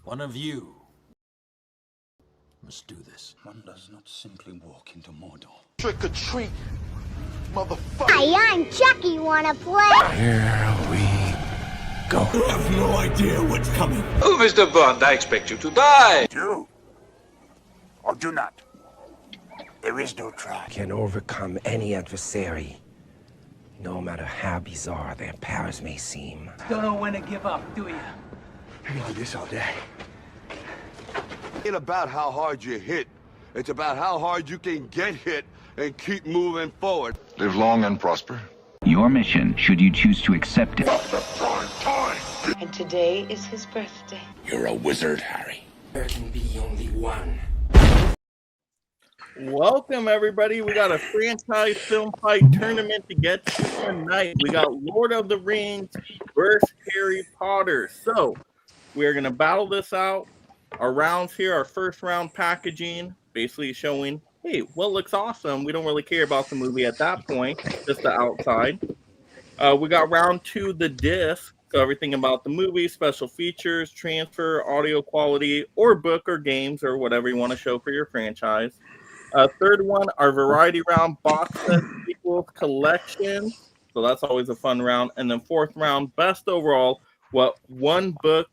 One of you must do this. One does not simply walk into Mordor. Trick or treat, motherfucker. Hi, I'm Chucky. Wanna play? Here we go. I have no idea what's coming. Oh, Mr. Bond, I expect you to die. Do or do not. There is no try. Can overcome any adversary, no matter how bizarre their powers may seem. Don't know when to give up, do you? I can do this all day. It ain't about how hard you hit. It's about how hard you can get hit and keep moving forward. Live long and prosper. Your mission, should you choose to accept it. And today is his birthday. You're a wizard, Harry. There can be only one. Welcome, everybody. We got a franchise film fight tournament to get to tonight. We got Lord of the Rings versus Harry Potter. So we're going to battle this out. Our rounds here, our first round packaging, basically showing, hey, what looks awesome. We don't really care about the movie at that point, just the outside. We got round two, the disc. So everything about the movie, special features, transfer, audio quality, or book or games or whatever you want to show for your franchise. Third one, our variety round, box set sequels collection. So that's always a fun round. And then fourth round, best overall, what one book,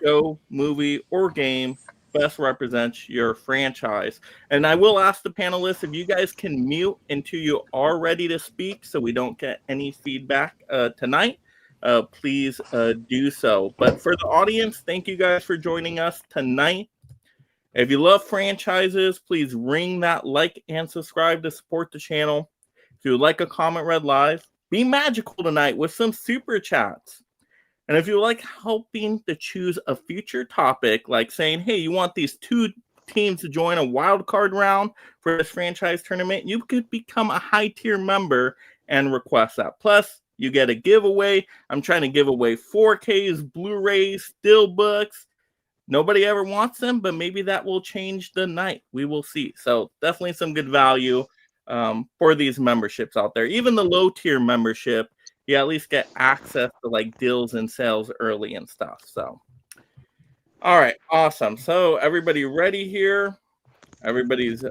show, movie, or game best represents your franchise. And I will ask the panelists if you guys can mute until you are ready to speak so we don't get any feedback tonight. Please do so. But for the audience, thank you guys for joining us tonight. If you love franchises, please ring that like and subscribe to support the channel. If you would like a comment read live, be magical tonight with some super chats. And if you like helping to choose a future topic, like saying, hey, you want these two teams to join a wild card round for this franchise tournament, you could become a high tier member and request that. Plus, you get a giveaway. I'm trying to give away 4Ks, Blu-rays, Steelbooks. Nobody ever wants them, but maybe that will change the night. We will see. So definitely some good value for these memberships out there. Even the low tier membership, you at least get access to like deals and sales early and stuff. So, all right, awesome. So everybody ready here? Everybody's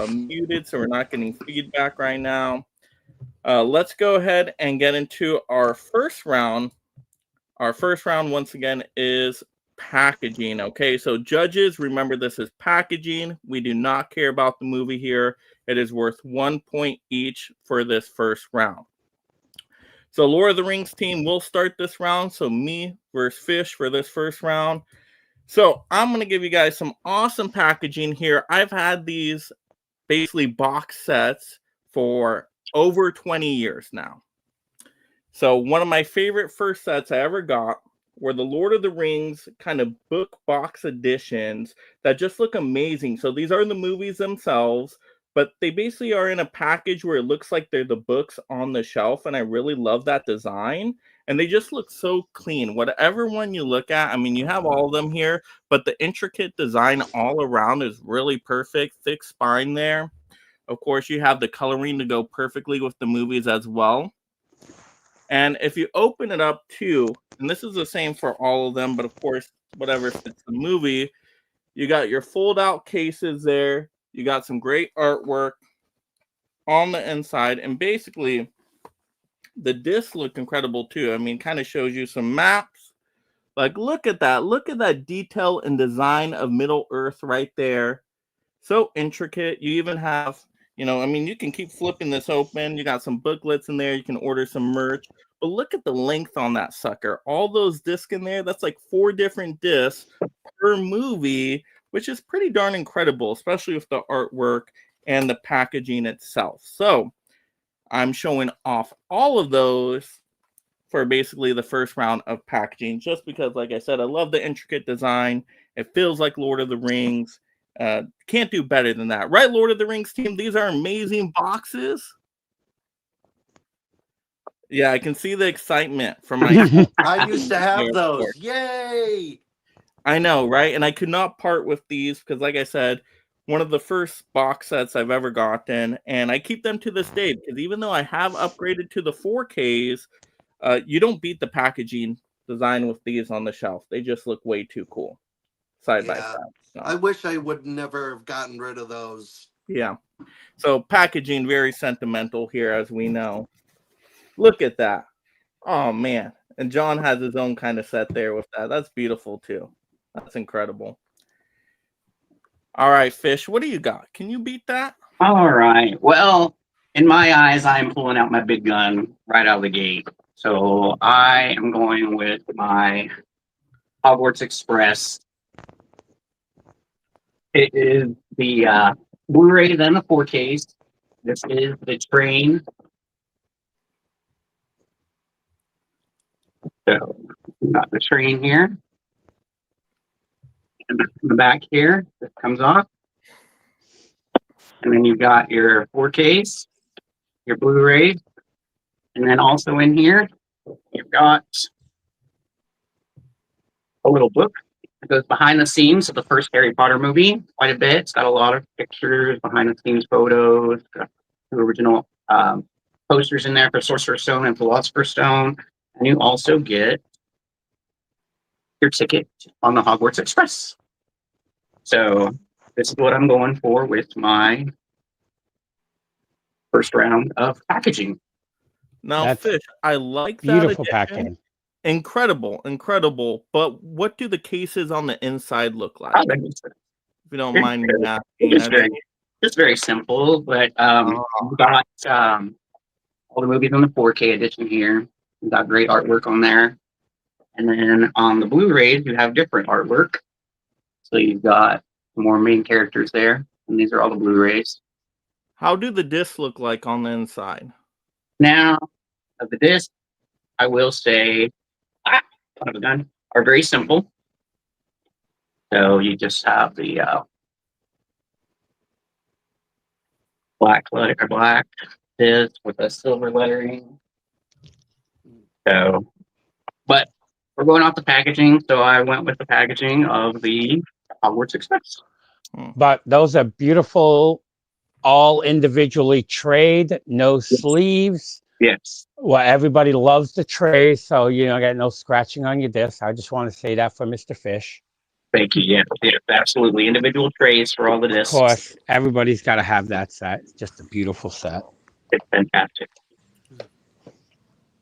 muted, so we're not getting feedback right now. Let's go ahead and get into our first round. Our first round, once again, is packaging. Okay, so judges, remember this is packaging. We do not care about the movie here. It is worth 1 point each for this first round. So Lord of the Rings team will start this round. So me versus Fish for this first round. So I'm going to give you guys some awesome packaging here. I've had these basically box sets for over 20 years now. So one of my favorite first sets I ever got were the Lord of the Rings kind of book box editions that just look amazing. So these are the movies themselves, but they basically are in a package where it looks like they're the books on the shelf, and I really love that design. And they just look so clean. Whatever one you look at, I mean, you have all of them here, but the intricate design all around is really perfect. Thick spine there. Of course, you have the coloring to go perfectly with the movies as well. And if you open it up too, and this is the same for all of them, but of course, whatever fits the movie, you got your fold out cases there. You got some great artwork on the inside, and basically the discs look incredible too. I mean, kind of shows you some maps. Like, look at that. Look at that detail and design of Middle Earth right there. So intricate. You even have, you know, I mean, you can keep flipping this open. You got some booklets in there. You can order some merch. But look at the length on that sucker. All those discs in there, that's like 4 different discs per movie, which is pretty darn incredible, especially with the artwork and the packaging itself. So I'm showing off all of those for basically the first round of packaging, just because, like I said, I love the intricate design. It feels like Lord of the Rings. Can't do better than that. Right, Lord of the Rings team? These are amazing boxes. Yeah, I can see the excitement from my... I used to have those. Yay! I know, right? And I could not part with these because, like I said, one of the first box sets I've ever gotten, and I keep them to this day because even though I have upgraded to the 4Ks, you don't beat the packaging design with these on the shelf. They just look way too cool. side by side. So. I wish I would never have gotten rid of those. Yeah. So packaging, very sentimental here, as we know. Look at that. Oh, man. And John has his own kind of set there with that. That's beautiful, too. That's incredible. All right, Fish, what do you got? Can you beat that? All right. Well, in my eyes, I'm pulling out my big gun right out of the gate. So I am going with my Hogwarts Express. It is the Blu-ray, then the 4Ks. This is the train. So we've got the train here. And in the back here, this comes off. And then you've got your 4Ks, your Blu-ray. And then also in here, you've got a little book that goes behind the scenes of the first Harry Potter movie quite a bit. It's got a lot of pictures, behind the scenes photos, got the original posters in there for Sorcerer's Stone and Philosopher's Stone. And you also get your ticket on the Hogwarts Express. So this is what I'm going for with my first round of packaging. Now, That's Fish, I like that beautiful addition. packaging. Incredible. But what do the cases on the inside look like? If you don't mind me asking. Just very simple, but we've got all the movies on the 4K edition here. We've got great artwork on there. And then on the Blu-rays, you have different artwork. So you've got more main characters there. And these are all the Blu-rays. How do the discs look like on the inside? Now, of the discs, I will say, are very simple. So you just have the black disc with a silver lettering. So, but we're going off the packaging, so I went with the packaging of the Hogwarts Express. But those are beautiful, all individually trayed, no sleeves. Yes. Well, everybody loves the tray, so you don't get no scratching on your disc. I just want to say that for Mr. Fish. Thank you. Yeah, absolutely. Individual trays for all the discs. Of course, everybody's got to have that set. It's just a beautiful set. It's fantastic.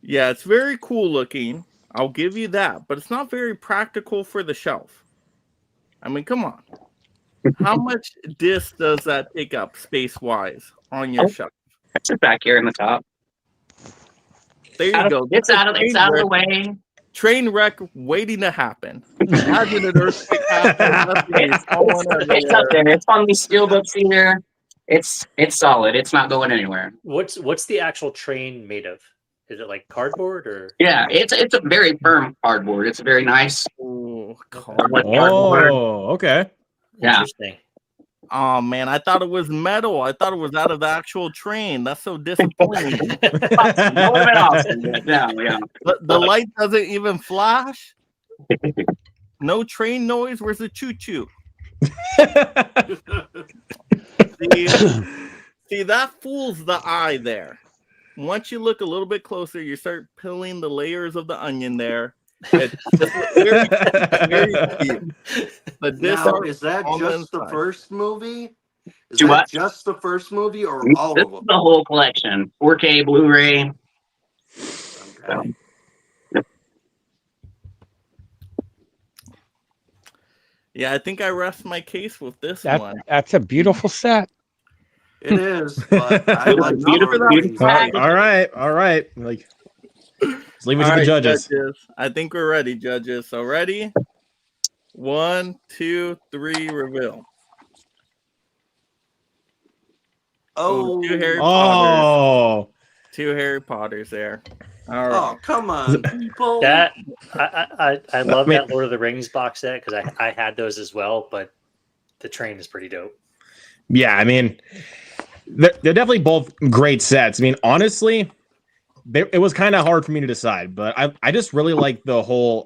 Yeah, it's very cool looking. I'll give you that, but it's not very practical for the shelf. I mean, come on. How much disc does that take up space-wise on your shelf? That's it back here in the top. There you go. It's out of the way. Train wreck waiting to happen. Imagine an earthquake happens. It's up there. It's on these Steelbooks here. It's solid. It's not going anywhere. What's the actual train made of? Is it like cardboard or? Yeah, it's a very firm cardboard. It's a very nice. Cardboard. Okay. Yeah. Interesting. Oh man, I thought it was metal. I thought it was out of the actual train. That's so disappointing. The light doesn't even flash. No train noise. Where's the choo-choo? See, that fools the eye there. Once you look a little bit closer, you start peeling the layers of the onion there. It's very, very deep. Now, is that just the first movie? Is Do that what? just the first movie or all This of them? is the whole collection. 4K Blu-ray. Okay. Yeah, I think I rest my case with this one. That's a beautiful set. It is, but I like Beautiful. All right. Like, let's leave it to the judges. I think we're ready, judges. So ready? 1, 2, 3, reveal. Oh, 2 Harry Potters. Oh, 2 Harry Potters there. All right. Oh, come on, people. That I love that Lord of the Rings box set because I had those as well, but the train is pretty dope. yeah. I mean, they're definitely both great sets. I mean, honestly, it was kind of hard for me to decide, but I just really like the whole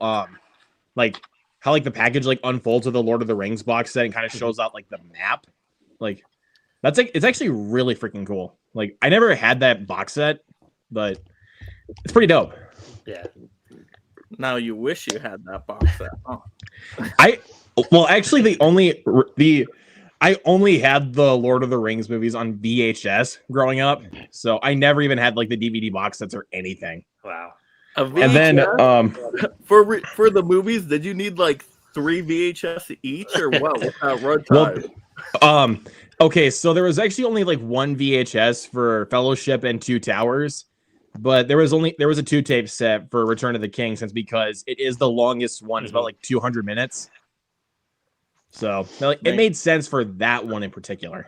like how like the package like unfolds with the Lord of the Rings box set and kind of shows out like the map. Like that's like it's actually really freaking cool. Like I never had that box set, but it's pretty dope. Yeah. Now you wish you had that box set. Huh? Well, actually, I only had the Lord of the Rings movies on VHS growing up, so I never even had like the DVD box sets or anything. Wow. And then for the movies, did you need like 3 VHS each or what? What's that runtime? Well, okay, so there was actually only like 1 VHS for Fellowship and Two Towers, but there was a 2-tape set for Return of the King, since because it is the longest one. It's about like 200 minutes. So like, it made sense for that one in particular.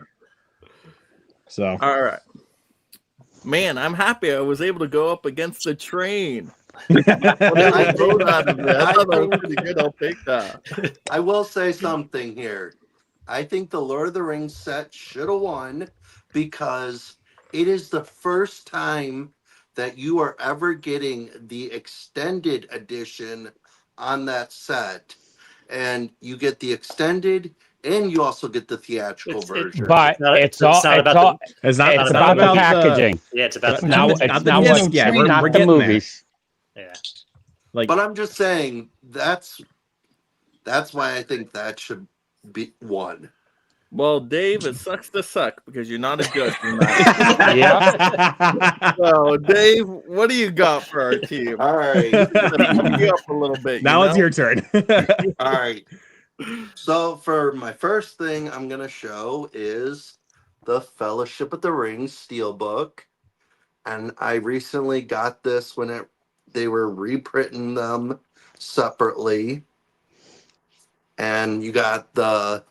So all right, man, I'm happy I was able to go up against the train. I will say something here. I think the Lord of the Rings set should have won because it is the first time that you are ever getting the extended edition on that set. And you get the extended and you also get the theatrical version. But it's not about the packaging. It's about it's not the movies. Yeah. But I'm just saying that's why I think that should be won. Well, Dave, it sucks to suck because you're not a judge. Yeah. So, Dave, what do you got for our team? All right. Pump you up a little bit. Now it's your turn. All right. So for my first thing I'm going to show is the Fellowship of the Ring Steelbook. And I recently got this when they were reprinting them separately. And you got the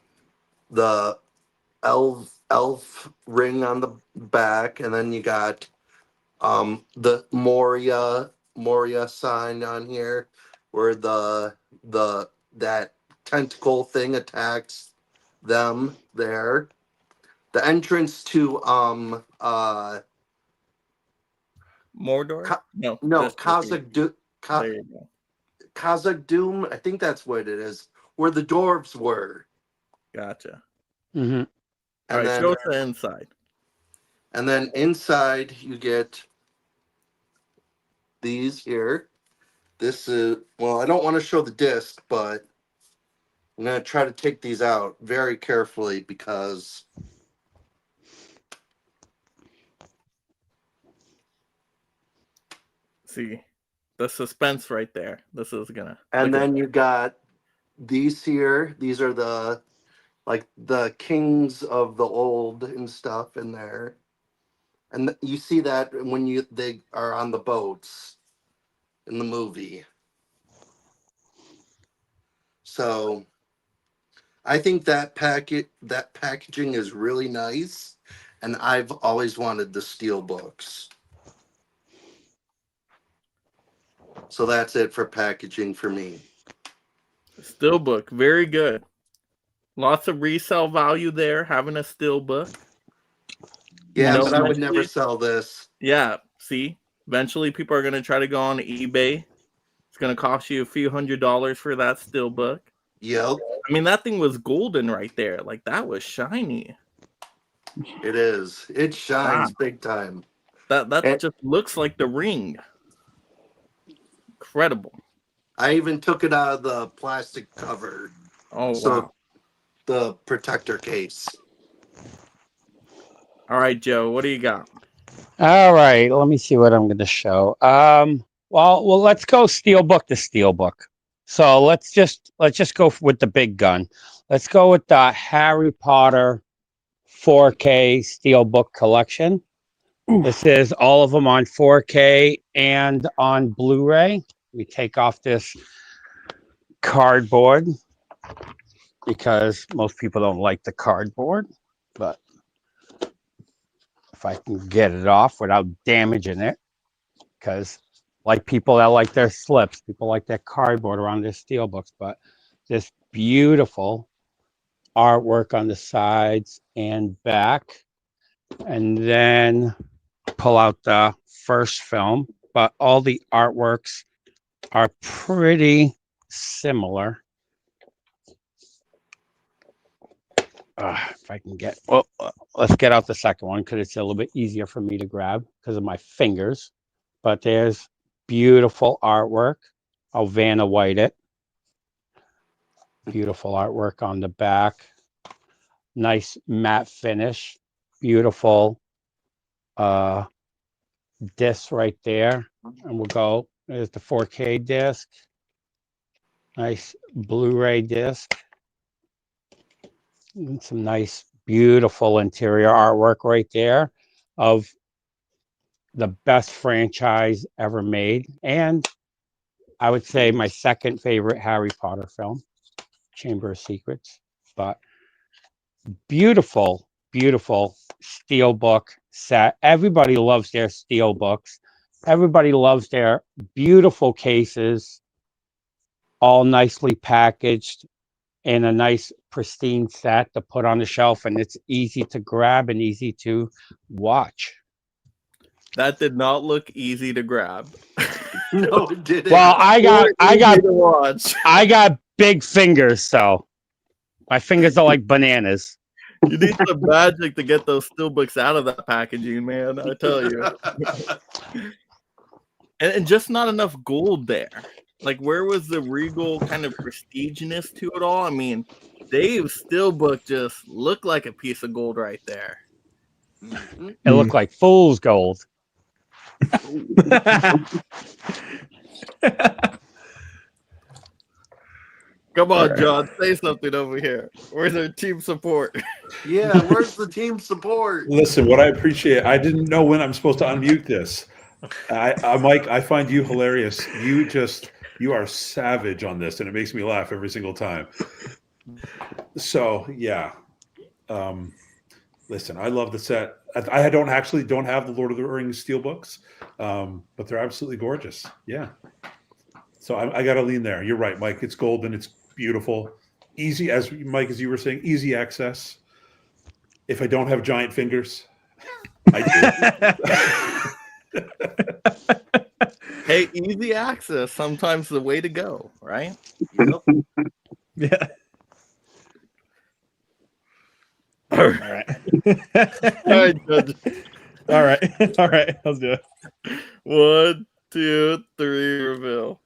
elf ring on the back, and then you got the Moria sign on here where that tentacle thing attacks them there. The entrance to Mordor? No, Khazad Doom, I think that's what it is, where the dwarves were. Gotcha. Mm-hmm. All right, show us the inside. And then inside you get these here. This is, well, I don't want to show the disc, but I'm going to try to take these out very carefully because see the suspense right there. This is gonna. And then you got these here. These are the kings of the old and stuff in there. And you see that when they are on the boats in the movie. So I think that packaging is really nice, and I've always wanted the Steelbooks. So that's it for packaging for me. Steelbook, very good. Lots of resale value there, having a Steelbook. Yeah, but I would never sell this. Yeah, see? Eventually people are going to try to go on eBay. It's going to cost you a few $100s for that Steelbook. Yep. I mean, that thing was golden right there. Like, that was shiny. It is. It shines big time. That just looks like the ring. Incredible. I even took it out of the plastic cover. Oh, wow. The protector case. All right, Joe, what do you got? All right, let me see what I'm going to show. Well, let's go Steelbook to Steelbook. So let's just go with the big gun. Let's go with the Harry Potter 4K Steelbook collection. This is all of them on 4K and on Blu-ray. We take off this cardboard because most people don't like the cardboard, but if I can get it off without damaging it, because like people that like their slips, people like their cardboard around their Steelbooks, but this beautiful artwork on the sides and back, and then pull out the first film, but all the artworks are pretty similar. If I can get, well, let's get out the second one because it's a little bit easier for me to grab because of my fingers. But there's beautiful artwork. I'll Vanna White it. Beautiful artwork on the back. Nice matte finish. Beautiful disc right there. And we'll go. There's the 4K disc. Nice Blu-ray disc. And some nice, beautiful interior artwork right there of the best franchise ever made. And I would say my second favorite Harry Potter film, Chamber of Secrets. But beautiful, beautiful steelbook set. Everybody loves their steelbooks. Everybody loves their beautiful cases, all nicely packaged in a nice pristine set to put on the shelf, and it's easy to grab and easy to watch. That did not look easy to grab. No, it didn't. Well, I watch. got big fingers, so my fingers are like bananas. You need some magic to get those steelbooks out of that packaging, man. I tell you. and just not enough gold there. Like, where was the regal kind of prestiginess to it all? I mean, Dave's steelbook just looked like a piece of gold right there. It looked like fool's gold. Come on, John, say something over here. Where's our team support? Yeah, where's the team support? Listen, what I appreciate, I didn't know when I'm supposed to unmute this. Mike, I find you hilarious. You are savage on this, and it makes me laugh every single time. So, yeah. Listen, I love the set. I don't have the Lord of the Rings steelbooks, but they're absolutely gorgeous. Yeah. So I got to lean there. You're right, Mike. It's golden. It's beautiful. Easy, as Mike, as you were saying, easy access. If I don't have giant fingers, I do. Hey, easy access, sometimes the way to go, right? Yep. Yeah. All right. All right, Judge. All right. All right. Let's do it. 1, 2, 3, reveal.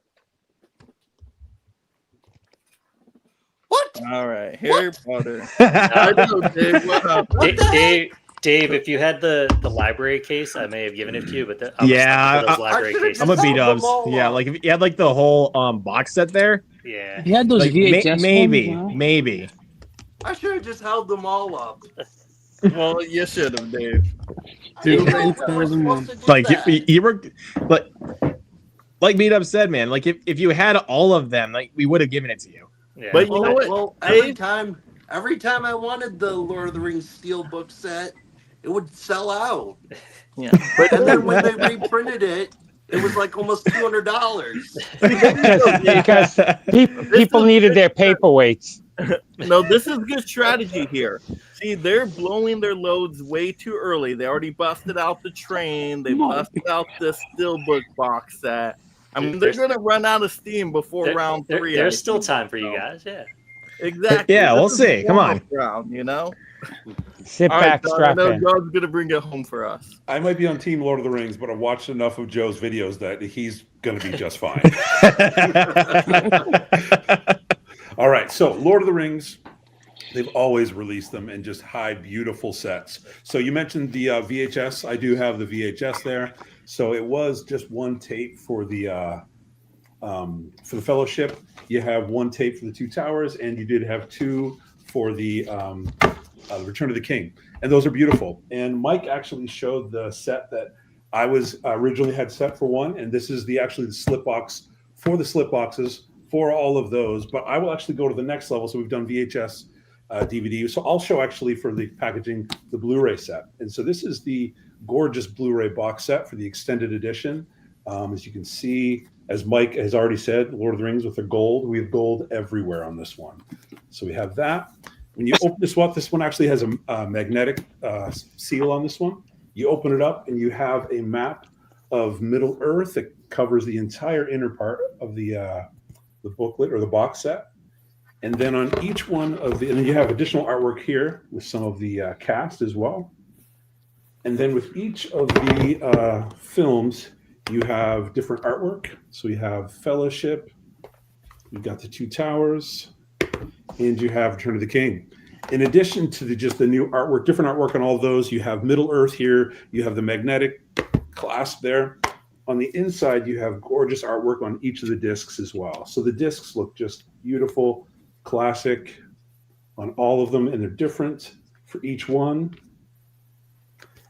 What? All right, Harry Potter. I know, Dave. What happened? Dave, if you had the library case, I may have given it to you, but library cases. I'm a B-dubs. Yeah, like if you had like the whole box set there. Yeah. You had those like, VHS maybe. I should have just held them all up. Well, you should have, Dave. Like you were, but like B-dubs said, man. Like if you had all of them, like we would have given it to you. Yeah. But you know what? Well, every time I wanted the Lord of the Rings steelbook set, it would sell out. Yeah. And then when they reprinted it, it was like almost $200. because people needed their paperweights. No, this is good strategy here. See, they're blowing their loads way too early. They already busted out the train. They busted out the steelbook box set. I mean, they're going to run out of steam before round 3. There's still time for you guys, yeah. Exactly. Yeah, we'll see. Come on. Round, you know? Sit back, John, strap I know in. John's going to bring it home for us. I might be on Team Lord of the Rings, but I've watched enough of Joe's videos that he's going to be just fine. All right, so Lord of the Rings, they've always released them in just high, beautiful sets. So you mentioned the VHS. I do have the VHS there. So it was just one tape for the Fellowship. You have one tape for the Two Towers, and you did have 2 for the Return of the King. And those are beautiful. And Mike actually showed the set that I was originally had set for one, and this is actually the slip box for the slip boxes for all of those. But I will actually go to the next level. So we've done VHS, DVD. So I'll show actually for the packaging the Blu-ray set. And so this is the gorgeous Blu-ray box set for the extended edition. As you can see, as Mike has already said, Lord of the Rings with the gold. We have gold everywhere on this one. So we have that. When you open this one actually has a magnetic seal on this one. You open it up and you have a map of Middle Earth that covers the entire inner part of the booklet or the box set. And then on each one of and then you have additional artwork here with some of the cast as well. And then with each of the films, you have different artwork. So we have Fellowship, we've got the Two Towers, and you have Return of the King. In addition to just the new artwork, different artwork on all of those, you have Middle Earth here. You have the magnetic clasp there. On the inside, you have gorgeous artwork on each of the discs as well. So the discs look just beautiful, classic on all of them, and they're different for each one.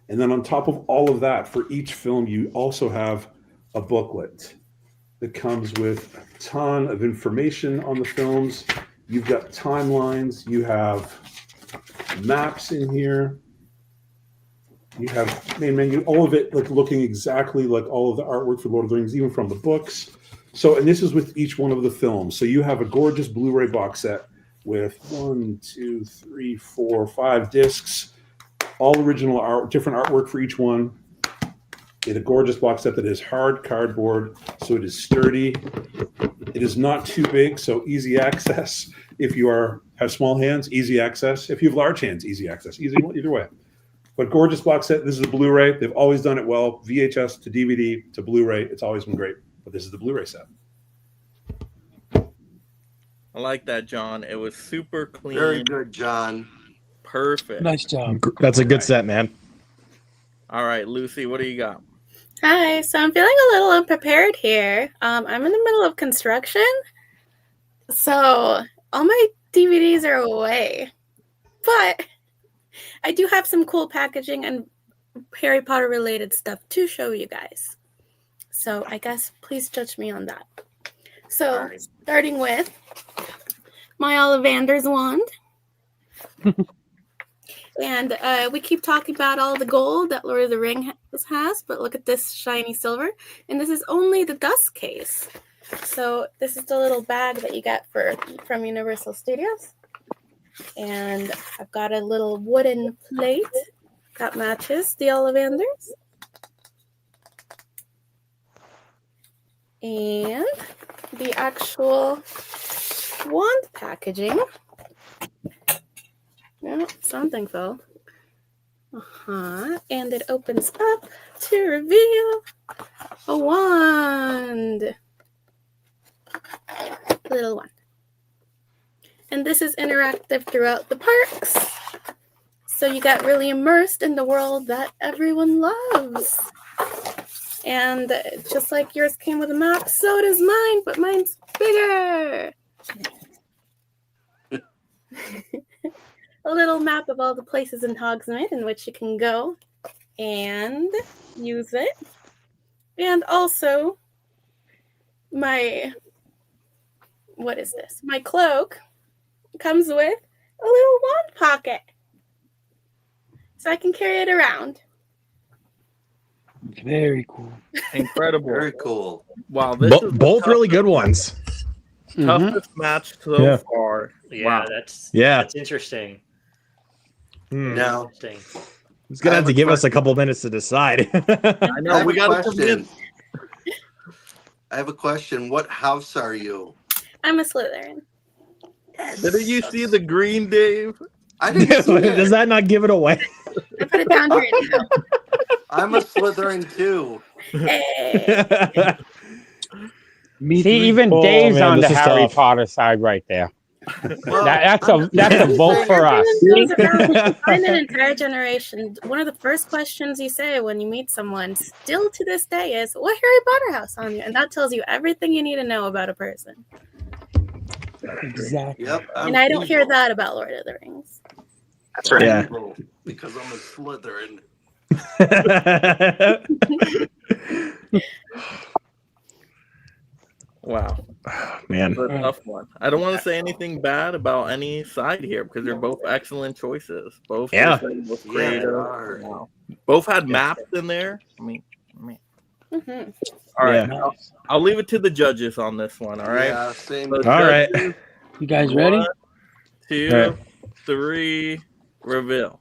And then on top of all of that, for each film, you also have a booklet that comes with a ton of information on the films. You've got timelines, you have maps in here. You have main menu, all of it like looking exactly like all of the artwork for Lord of the Rings, even from the books. So, and this is with each one of the films. So you have a gorgeous Blu-ray box set with 1, 2, 3, 4, 5 discs, all original art, different artwork for each one. Get a gorgeous box set that is hard cardboard, so it is sturdy. It is not too big, so easy access. If you have small hands, easy access. If you have large hands, easy access. Easy either way. But gorgeous box set. This is a Blu-ray. They've always done it well. VHS to DVD to Blu-ray. It's always been great. But this is the Blu-ray set. I like that, John. It was super clean. Very good, John. Perfect. Nice job. That's a good set, man. All right, Lucy, what do you got? Hi, so I'm feeling a little unprepared here. I'm in the middle of construction, so all my DVDs are away. But I do have some cool packaging and Harry Potter related stuff to show you guys. So I guess please judge me on that. So starting with my Ollivander's wand. And we keep talking about all the gold that Lord of the Rings has, but look at this shiny silver. And this is only the dust case. So this is the little bag that you get from Universal Studios. And I've got a little wooden plate that matches the Ollivanders. And the actual wand packaging. No, something fell. And it opens up to reveal a wand. Little wand. And this is interactive throughout the parks. So you got really immersed in the world that everyone loves. And just like yours came with a map, so does mine, but mine's bigger. A little map of all the places in Hogsmeade in which you can go and use it. And also my cloak comes with a little wand pocket. So I can carry it around. Very cool. Incredible. Very cool. Wow, this is both really good ones. Toughest match so far. Yeah, wow. that's interesting. Now, He's gonna have to give us a couple minutes to decide. I know we got to convince. I have a question. What house are you? I'm a Slytherin. Didn't you see the green, Dave? I didn't see it. Does that not give it away? I put it down here now. I'm a Slytherin too. Hey. See, even Dave's man, on the this is Harry tough. Potter side right there. Well, That's a vote for us. Find an entire generation. One of the first questions you say when you meet someone, still to this day, is "What Harry Potter house on you?" And that tells you everything you need to know about a person. Exactly. Yep. And I don't hear that about Lord of the Rings. That's right. Yeah. Because I'm a Slytherin. Wow. Man. It's a tough one. I don't want to say anything bad about any side here because they're both excellent choices. Both both creative. Wow. Both had maps in there. I mean. Mm-hmm. All right. I'll leave it to the judges on this one. All right. Yeah, same. So All right. You guys ready? 1, 2, 3, reveal.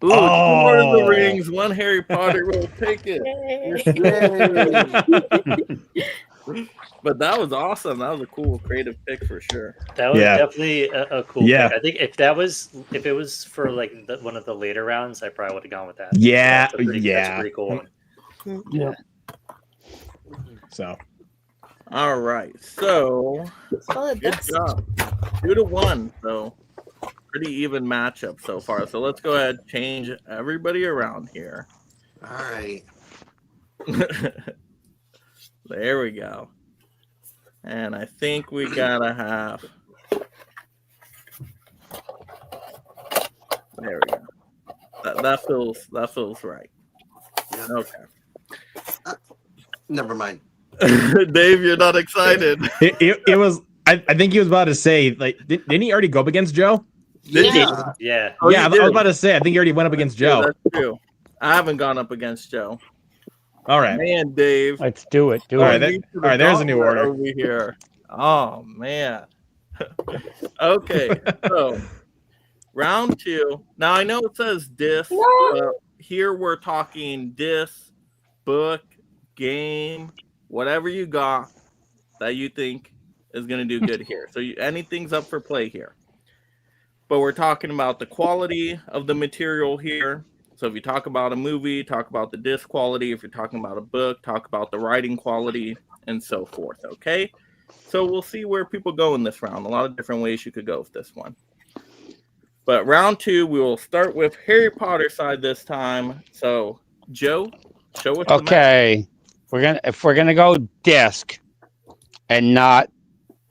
Ooh, 2 Lord of the Rings, 1 Harry Potter. We'll take it. But that was awesome. That was a cool, creative pick for sure. That was definitely a cool pick. I think if it was for like one of the later rounds, I probably would have gone with that. Yeah, That's a pretty cool one. Yeah. So, All right, so good job. 2-1. So pretty even matchup so far. So let's go ahead and change everybody around here. All right. There we go. And I think we gotta have. There we go. That feels right. Yep. Okay. Never mind. Dave, you're not excited. It was. I think he was about to say, like, didn't he already go up against Joe? Yeah. Yeah. Oh, yeah, I you was did. about to say. I think he already went up against Joe. That's true. I haven't gone up against Joe. All right, Man, Dave. Let's do it. All right, there's a new order over here. Oh man. Okay, so round 2. Now I know it says disc. Here we're talking disc, book, game, whatever you got that you think is going to do good here. So anything's up for play here. But we're talking about the quality of the material here. So if you talk about a movie, talk about the disc quality. If you're talking about a book, talk about the writing quality and so forth. Okay. So we'll see where people go in this round. A lot of different ways you could go with this one. But round 2, we will start with Harry Potter side this time. So Joe, show us. Okay. If we're gonna go disc and not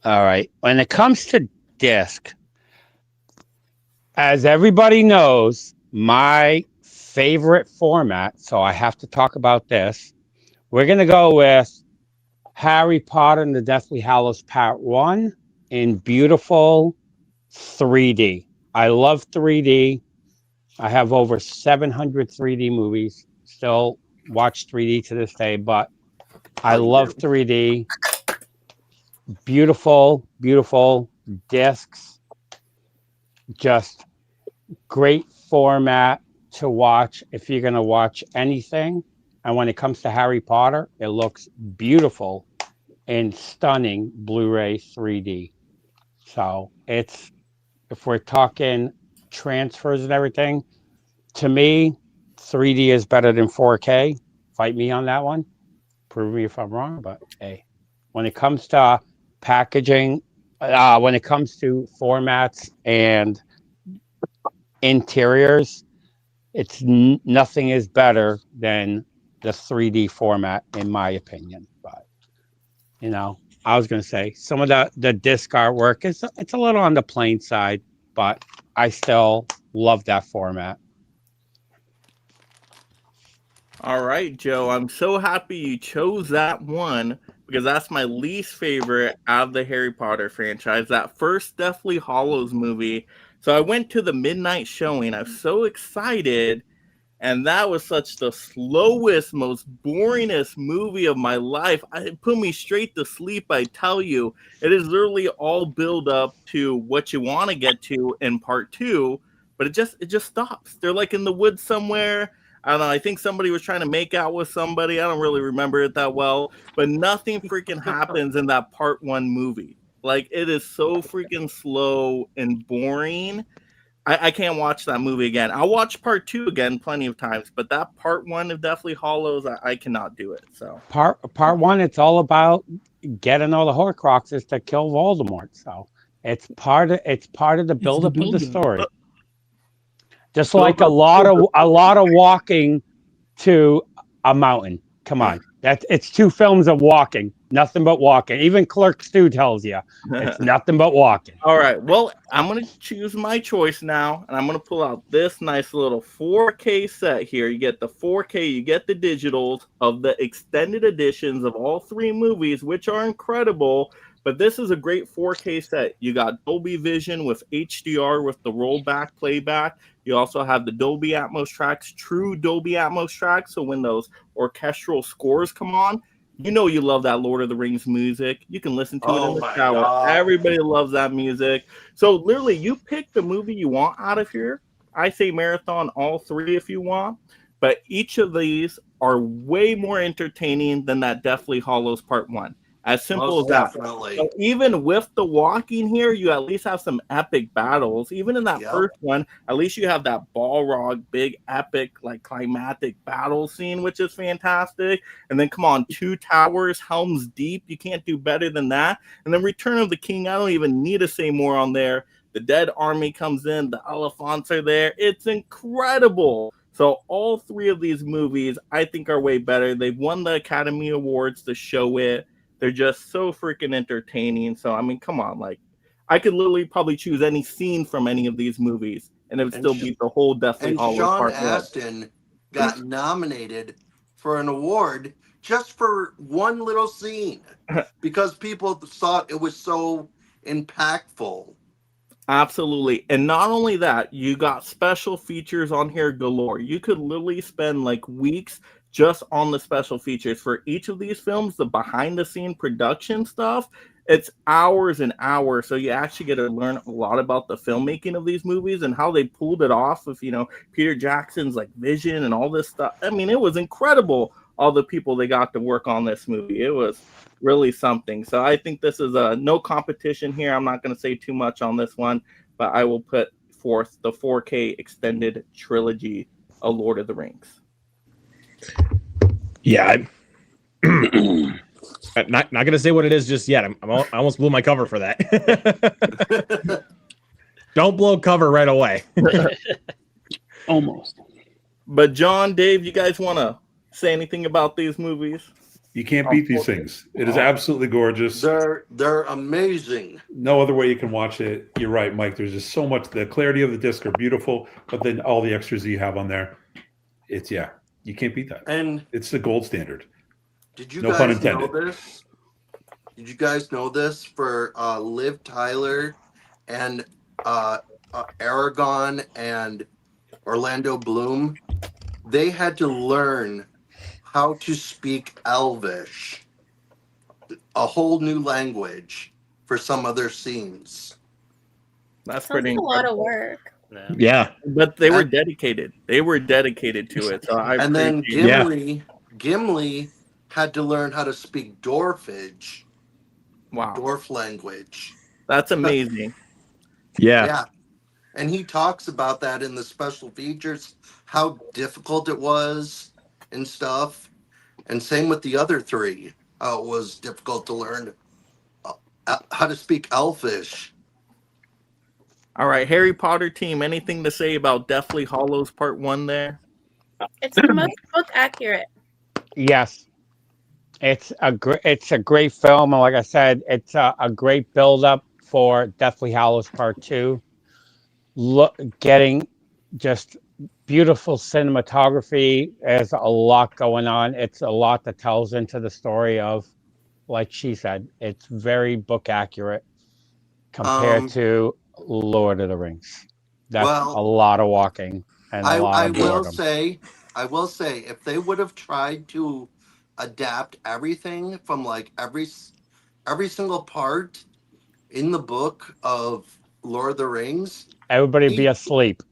all right. When it comes to disc, as everybody knows, my favorite format, so I have to talk about this. We're going to go with Harry Potter and the Deathly Hallows Part 1 in beautiful 3D. I love 3D. I have over 700 3D movies. Still watch 3D to this day, but I love 3D. Beautiful, beautiful discs. Just great format to watch if you're going to watch anything. And when it comes to Harry Potter, it looks beautiful in stunning Blu-ray 3D. So if we're talking transfers and everything, to me, 3D is better than 4K. Fight me on that one. Prove me if I'm wrong, but hey, when it comes to packaging, when it comes to formats and interiors, it's nothing is better than the 3D format, in my opinion. But I was going to say some of the disc artwork it's a little on the plain side, but I still love that format. All right, Joe. I'm so happy you chose that one because that's my least favorite out of the Harry Potter franchise. That first Deathly Hallows movie. So I went to the midnight showing. I was so excited. And that was such the slowest, most boringest movie of my life. It put me straight to sleep, I tell you. It is literally all build up to what you want to get to in part 2. But it just stops. They're like in the woods somewhere. I don't know. I think somebody was trying to make out with somebody. I don't really remember it that well. But nothing freaking happens in that part 1 movie. Like, it is so freaking slow and boring. I can't watch that movie again. I'll watch part 2 again plenty of times. But that part 1 of Deathly Hallows, I cannot do it. So Part 1, it's all about getting all the Horcruxes to kill Voldemort. So it's part of the buildup of the story. Just like a lot of walking to a mountain. Come on, it's 2 films of walking, nothing but walking. Even Clerks 2 tells you it's nothing but walking. All right, well, I'm gonna choose my choice now, and I'm gonna pull out this nice little 4K set here. You get the 4K, you get the digitals of the extended editions of all 3 movies, which are incredible. But this is a great 4K set. You got Dolby Vision with HDR with the rollback playback. You also have the Dolby Atmos tracks, true Dolby Atmos tracks. So when those orchestral scores come on, you know you love that Lord of the Rings music. You can listen to it in the shower. God. Everybody loves that music. So literally, you pick the movie you want out of here. I say marathon all 3 if you want. But each of these are way more entertaining than that Deathly Hallows Part 1. As simple Most as that. definitely. So even with the walking here, you at least have some epic battles. Even in that first one, at least you have that Balrog big epic like climatic battle scene, which is fantastic. And then come on, Two Towers, Helm's Deep, you can't do better than that. And then Return of the King, I don't even need to say more on there. The Dead Army comes in, the elephants are there. It's incredible. So all three of these movies, I think, are way better. They've won the Academy Awards to show it. They're just so freaking entertaining. So, I mean, come on. Like, I could literally probably choose any scene from any of these movies, and it would still beat the whole Deathly And Hallows Sean Part 1. Astin got nominated for an award just for one little scene because people thought it was so impactful. Absolutely. And not only that, you got special features on here galore. You could literally spend like weeks just on the special features for each of these films, the behind the scene production stuff. It's hours and hours. So you actually get to learn a lot about the filmmaking of these movies and how they pulled it off with, Peter Jackson's like vision and all this stuff. I mean, it was incredible. All the people they got to work on this movie. It was really something. So I think this is no competition here. I'm not going to say too much on this one, but I will put forth the 4K extended trilogy of Lord of the Rings. Yeah, I'm not gonna say what it is just yet. I almost blew my cover for that. Don't blow cover right away. Almost. But John, Dave, you guys want to say anything about these movies? You can't beat these things. It is absolutely gorgeous. They're amazing. No other way you can watch it. You're right, Mike. There's just so much. The clarity of the disc are beautiful, but then all the extras that you have on there, you can't beat that. And it's the gold standard. Did you No guys pun intended. know this? Did you guys know this for Liv Tyler and Aragon and Orlando Bloom? They had to learn how to speak Elvish, a whole new language, for some of their scenes. That's Sounds pretty like a lot of work. Yeah, but they were dedicated. They were dedicated to it. So I and then appreciate Gimli had to learn how to speak Dwarfage. Wow. Dwarf language. That's amazing. Yeah. And he talks about that in the special features, how difficult it was and stuff. And same with the other three. How it was difficult to learn how to speak Elfish. All right, Harry Potter team, anything to say about Deathly Hallows Part 1 there? It's the most book accurate. Yes, it's a great film, and like I said, it's a great build up for Deathly Hallows Part 2. Getting just beautiful cinematography. There's a lot going on. It's a lot that tells into the story of, like she said, it's very book accurate compared to Lord of the Rings. That's a lot of walking and a lot of boredom. I will say, if they would have tried to adapt everything from like every single part in the book of Lord of the Rings, everybody be asleep.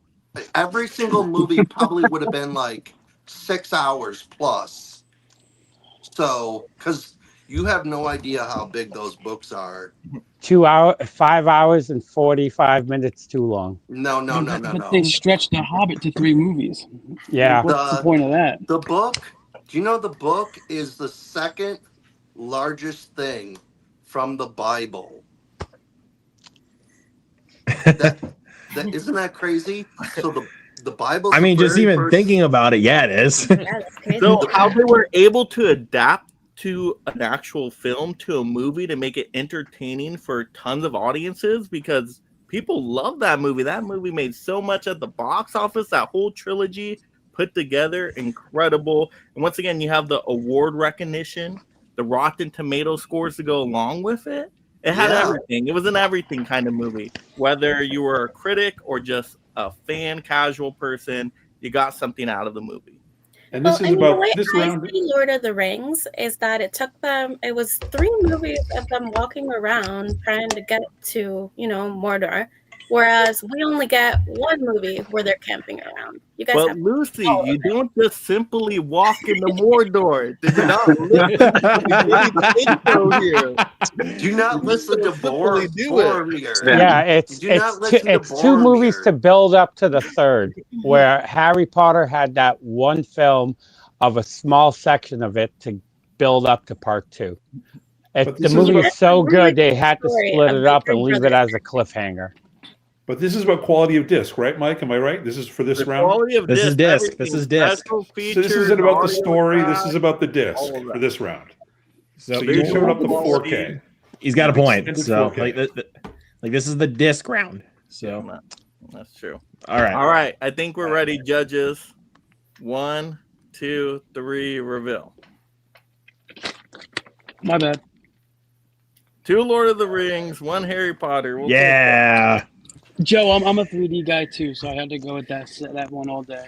Every single movie probably would have been like 6 hours plus. So, because you have no idea how big those books are. 5 hours and 45 minutes too long. No. But they stretched The Hobbit to 3 movies. Yeah. What's the point of that? The book, do you know the book is the second largest thing from the Bible? Isn't that crazy? So the Bible. I mean, just even thinking about it, yeah, it is. So how they were able to adapt to an actual film, to a movie, to make it entertaining for tons of audiences, because people love that movie. That movie made so much at the box office. That whole trilogy put together, incredible. And once again, you have the award recognition, the Rotten Tomato scores to go along with it. It had everything. It was an everything kind of movie. Whether you were a critic or just a fan, casual person, you got something out of the movie. And this is about this round. I see Lord of the Rings is that it took them. It was 3 movies of them walking around trying to get to Mordor, whereas we only get one movie where they're camping around. You guys But have Lucy, you don't just simply walk in the Mordor. Did you not listen to the intro here? Do not listen to Boromir. Yeah, it's Do not it's listen to it's two movies Boromir. to build up to the third, where Harry Potter had that one film of a small section of it to build up to part two. But The this is movie about- is so good, they had to story split of it the up three and leave it brothers. as a cliffhanger. But this is about quality of disc, right, Mike? Am I right? This is for this The round. quality of This is disc. disc. This everything, is disc. special So this features, isn't about the audio story. This track, is about the disc all of for that. this round. So, So you showed up the 4K. He's got a point. Extended So 4K. like this is the disc round. So That's true. all right. All right. I think we're ready, judges. 1, 2, 3, reveal. My bad. 2 Lord of the Rings, 1 Harry Potter. We'll Yeah. Joe, I'm a 3D guy too, so I had to go with that one all day.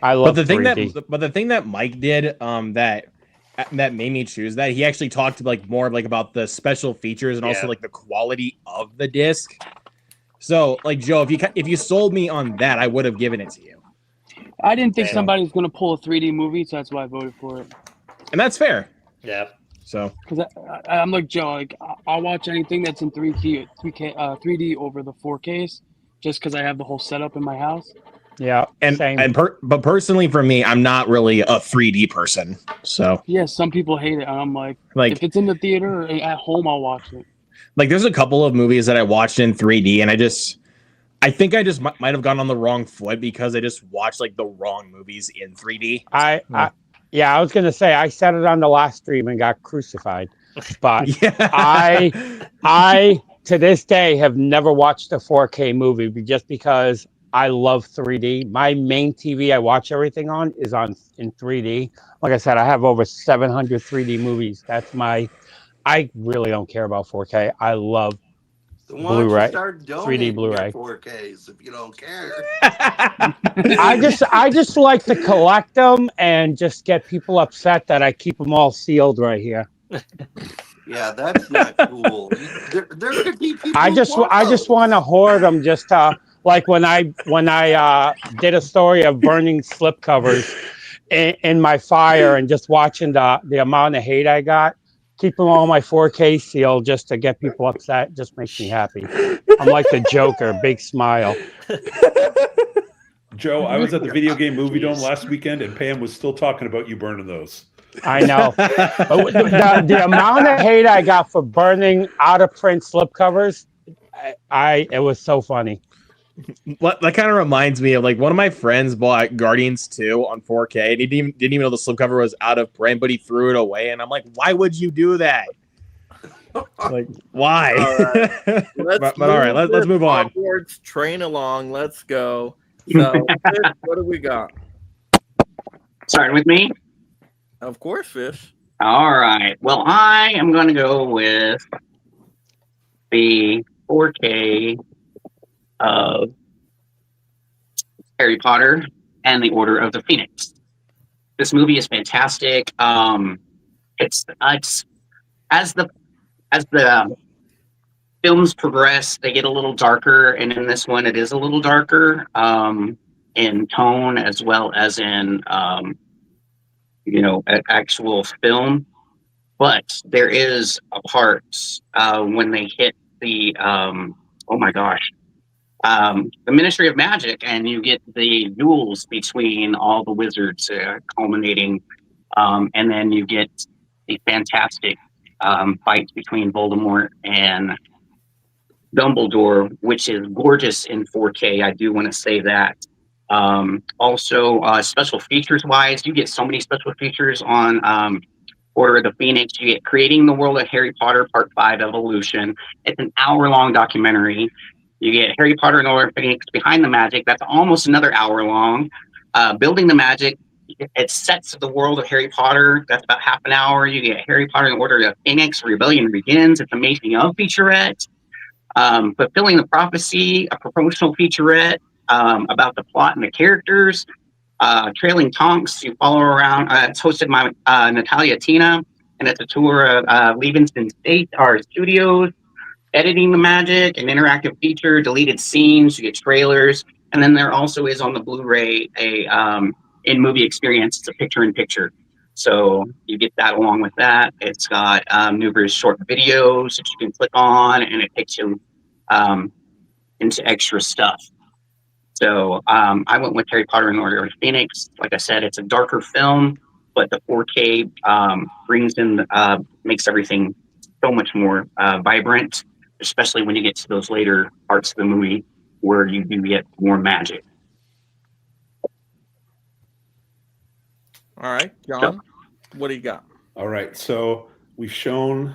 I But love the thing 3D. the thing that Mike did that made me choose that, he actually talked like more like about the special features and also Yeah. like the quality of the disc. So like Joe, if you sold me on that, I would have given it to you. I didn't think Yeah. somebody was going to pull a 3D movie, so that's why I voted for it. And that's fair. Yeah. So Because I'm like Joe, like I'll watch anything that's in 3D over the 4Ks, just because I have the whole setup in my house. Yeah, same. But personally for me, I'm not really a 3D person. So Yeah, some people hate it, and I'm like, if it's in the theater or at home, I'll watch it. like there's a couple of movies that I watched in 3D and I think I just might have gone on the wrong foot because I just watched like the wrong movies in 3D. I was gonna say I said it on the last stream and got crucified, but I to this day have never watched a 4K movie just because I love 3D. My main TV I watch everything on is in 3D. Like I said, I have over 700 3D movies. I really don't care about 4K. I love Why don't you Blu-ray, start 3D donating Blu-ray. your 4Ks if you don't care? I just like to collect them and just get people upset that I keep them all sealed right here. Yeah, that's not cool. There could be people. I who just want want to hoard them just to like when I did a story of burning slipcovers in my fire and just watching the amount of hate I got. Keeping all my 4K sealed just to get people upset just makes me happy. I'm like the Joker, big smile. Joe, I was at the video game movie dome last weekend, and Pam was still talking about you burning those. I know. the amount of hate I got for burning out of print slipcovers, it was so funny. That kind of reminds me of like one of my friends bought Guardians 2 on 4K and he didn't even know the slipcover was out of print, but he threw it away. And I'm like, why would you do that? Like, why? But all right, let's move on. Hogwarts, train along. Let's go. So, Fish, what do we got? Starting with me? Of course, Fish. All right. Well, I am going to go with the 4K of Harry Potter and the Order of the Phoenix. This movie is fantastic. It's as the films progress, they get a little darker, and in this one, it is a little darker in tone as well as in actual film. But there is a part when they hit the the Ministry of Magic, and you get the duels between all the wizards culminating, and then you get the fantastic fight between Voldemort and Dumbledore, which is gorgeous in 4K. I do want to say that. Also, special features wise, you get so many special features on Order of the Phoenix. You get Creating the World of Harry Potter Part 5 Evolution. It's an hour-long documentary. You get Harry Potter and Order of Phoenix Behind the Magic. That's almost another hour long. Building the Magic. It sets the world of Harry Potter. That's about half an hour. You get Harry Potter and Order of Phoenix Rebellion Begins. It's amazing of featurette. Fulfilling the Prophecy, a promotional featurette about the plot and the characters. Trailing Tonks, you follow around. It's hosted by Natalia Tina, and it's a tour of Livingston State, our studios. editing the magic, an interactive feature, deleted scenes, you get trailers, and then there also is on the Blu-ray a in-movie experience. It's a picture-in-picture. So you get that along with that. It's got numerous short videos that you can click on, and it takes you into extra stuff. So I went with Harry Potter and the Order of the Phoenix. Like I said, it's a darker film, but the 4K brings in, makes everything so much more vibrant, especially when you get to those later parts of the movie where you do get more magic. All right, John, what do you got? All right, so we've shown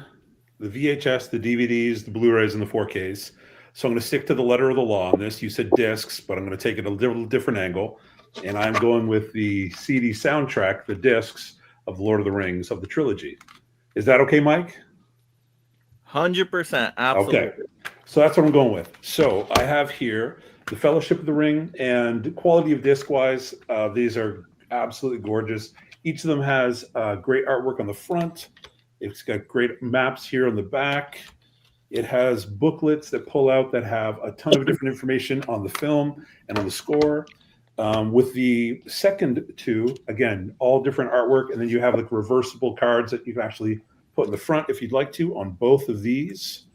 the VHS, the DVDs, the Blu-rays, and the 4Ks. So I'm going to stick to the letter of the law on this. You said discs, but I'm going to take it a little different angle. And I'm going with the CD soundtrack, the discs of Lord of the Rings of the trilogy. Is that okay, Mike? 100%. Absolutely. Okay. So that's what I'm going with. So I have here the Fellowship of the Ring, and quality of disc-wise, these are absolutely gorgeous. Each of them has great artwork on the front. It's got great maps here on the back. It has booklets that pull out that have a ton of different information on the film and on the score. With the second two, again, all different artwork, and then you have like reversible cards that you can actually put in the front if you'd like to on both of these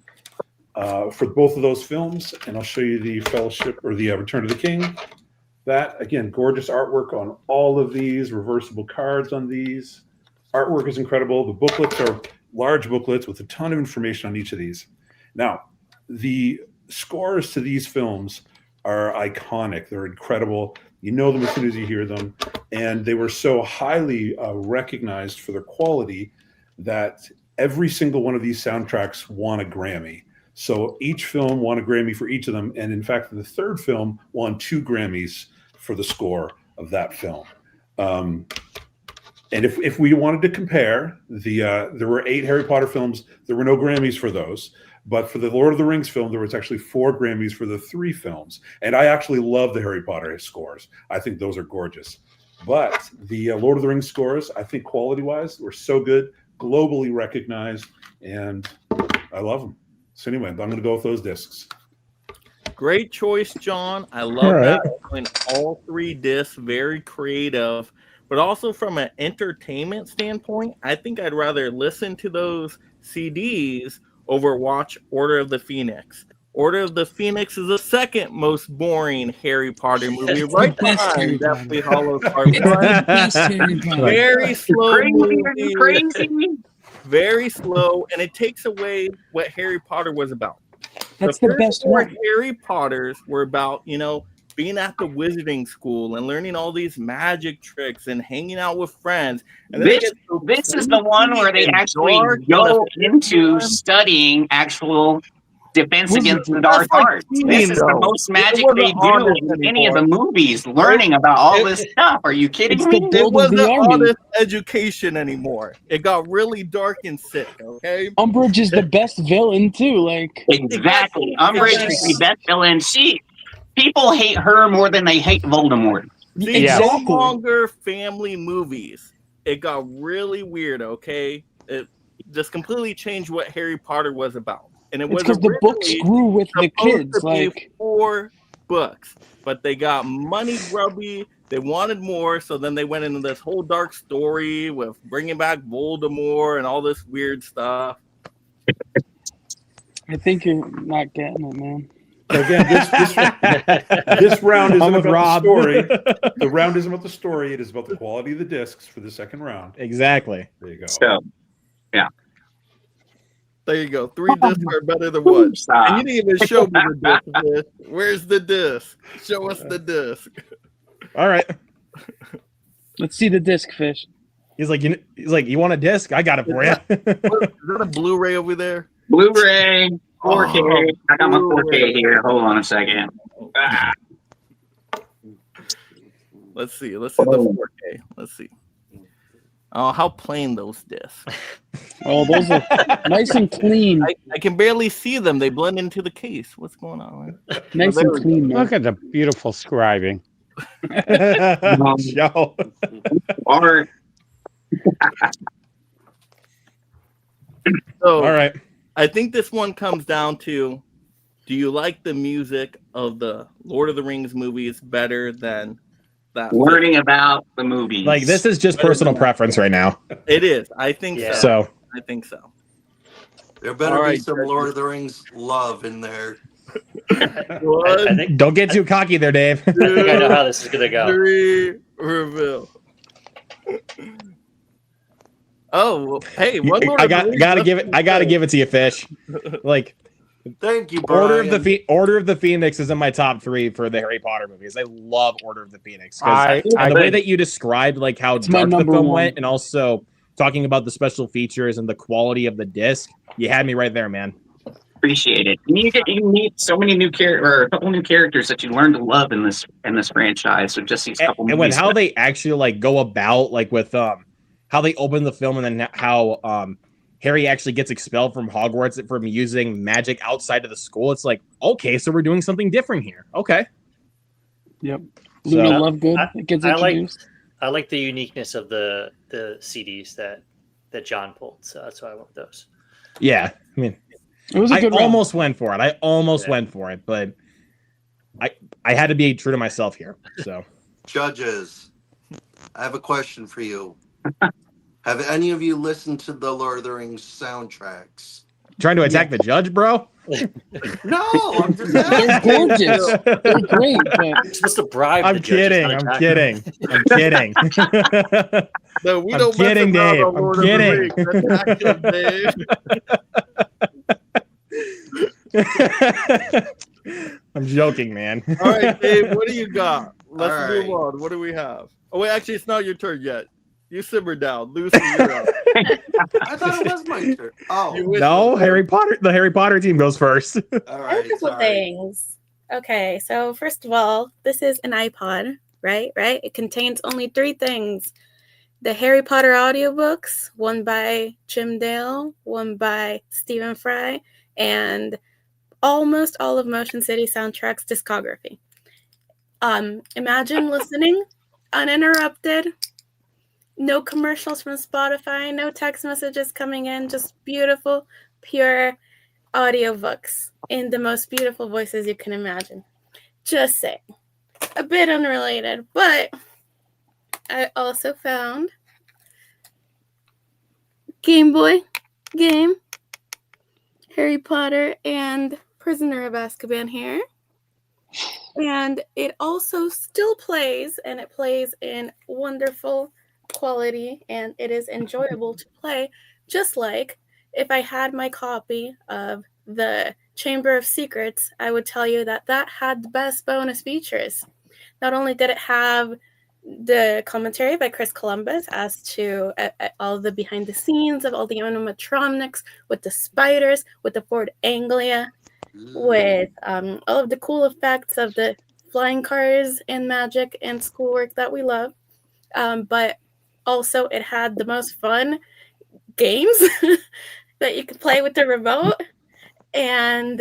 for both of those films. And I'll show you the Fellowship or the Return of the King. That, again, gorgeous artwork on all of these, reversible cards on these. Artwork is incredible. The booklets are large booklets with a ton of information on each of these. Now, the scores to these films are iconic. They're incredible. You know them as soon as you hear them. And they were so highly recognized for their quality that every single one of these soundtracks won a Grammy. So each film won a Grammy for each of them. And in fact, the third film won 2 Grammys for the score of that film. And if we wanted to compare, there were 8 Harry Potter films. There were no Grammys for those. But for the Lord of the Rings film, there was actually 4 Grammys for the 3 films. And I actually love the Harry Potter scores. I think those are gorgeous. But the Lord of the Rings scores, I think quality-wise, were so good, globally recognized, and I love them. So anyway, I'm going to go with those discs. Great choice, John. I love that. Doing all 3 discs, very creative. But also from an entertainment standpoint, I think I'd rather listen to those CDs over watch Order of the Phoenix. Order of the Phoenix is the second most boring Harry Potter movie, right behind Deathly Hallows Part 1. Very slow movie. Crazy. Very slow, and it takes away what Harry Potter was about. That's the best one. Harry Potters were about, being at the wizarding school and learning all these magic tricks and hanging out with friends. And this is the one where they actually go into studying actual defense against the dark arts. This is the most magic they do in any of the movies, learning about all this stuff. Are you kidding me? It wasn't honest education anymore. It got really dark and sick, okay? Umbridge is the best villain, too. Exactly. Umbridge is the best villain. People hate her more than they hate Voldemort. No longer family movies. It got really weird, okay? It just completely changed what Harry Potter was about. And it was because the books grew with the kids. 4 books, but they got money grubby. They wanted more, so then they went into this whole dark story with bringing back Voldemort and all this weird stuff. I think you're not getting it, man. So again, this round isn't about the story. The round isn't about the story. It is about the quality of the discs for the second round. Exactly. There you go. So, yeah. There you go. 3 discs are better than 1. And you didn't even show me the disc. Where's the disc? Show us the disc. All right. Let's see the disc, Fish. He's like, you want a disc? I got it for you. Is that a Blu-ray over there? Blu-ray, 4K. I got my 4K here. Hold on a second. Let's see the 4K. Let's see. Oh, how plain those discs. Oh, those are nice and clean. I can barely see them. They blend into the case. What's going on? Man? Nice and clean, man. Look at the beautiful scribing. So, all right. I think this one comes down to, do you like the music of the Lord of the Rings movies better than that? Learning about the movies. Like, this is just personal preference right now. It is. I think so. So I think so. There better All be right, some Judge. Lord of the Rings love in there. don't get too cocky there, Dave. I think I know how this is gonna go. 3 reveal. Oh, well, hey, one Lord I of the got Rings, gotta let's give it. do I gotta that. give it to you, Fish. Like, Thank you, Brian. Order of the Phoenix is in my top 3 for the Harry Potter movies. I love Order of the Phoenix I- and the way that you described like how It's my dark the number film one. went, and also talking about the special features and the quality of the disc, you had me right there, man. Appreciate it. And you meet so many new or a couple new characters that you learn to love in this franchise. So just these couple And when movies. how they actually like go about like with how they open the film, and then how Harry actually gets expelled from Hogwarts from using magic outside of the school. It's like, okay, so we're doing something different here. Okay. Yep. So- Luna Lovegood that gets introduced. I like the uniqueness of the CDs that John pulled, so that's why I want those. Yeah, I mean, It was a I good round. almost went for it. I almost went for it, but I had to be true to myself here. So, Judges, I have a question for you. Have any of you listened to the Lord of the Rings soundtracks? trying to attack the judge, bro? No, I'm just They're asking. gorgeous. They're great, but You're supposed to bribe I'm the judges, kidding. not I'm attack kidding. I'm kidding. No, we I'm don't kidding, mess around Dave. on I'm Lord kidding. of the Rings. That's Dave. I'm joking, man. All right, Dave, what do you got? Let's All move right. on. What do we have? Oh, wait, actually, it's not your turn yet. You simmer down. Lucy, you're up. I thought it was my turn. Oh, You wish No, it was. Harry Potter. The Harry Potter team goes first. all I have a right. couple Sorry. things. Okay, so first of all, this is an iPod, right? Right? It contains only 3 things. The Harry Potter audiobooks, one by Jim Dale, one by Stephen Fry, and almost all of Motion City Soundtrack's discography. Imagine listening uninterrupted, no commercials from Spotify, no text messages coming in, just beautiful, pure audiobooks in the most beautiful voices you can imagine. Just saying. A bit unrelated, but I also found Game Boy game, Harry Potter and Prisoner of Azkaban here. And it also still plays, and it plays in wonderful quality, and it is enjoyable to play, just like if I had my copy of the Chamber of Secrets, I would tell you that that had the best bonus features. Not only did it have the commentary by Chris Columbus as to all the behind the scenes of all the animatronics, with the spiders, with the Ford Anglia, with all of the cool effects of the flying cars and magic and schoolwork that we love. But also it had the most fun games that you could play with the remote. And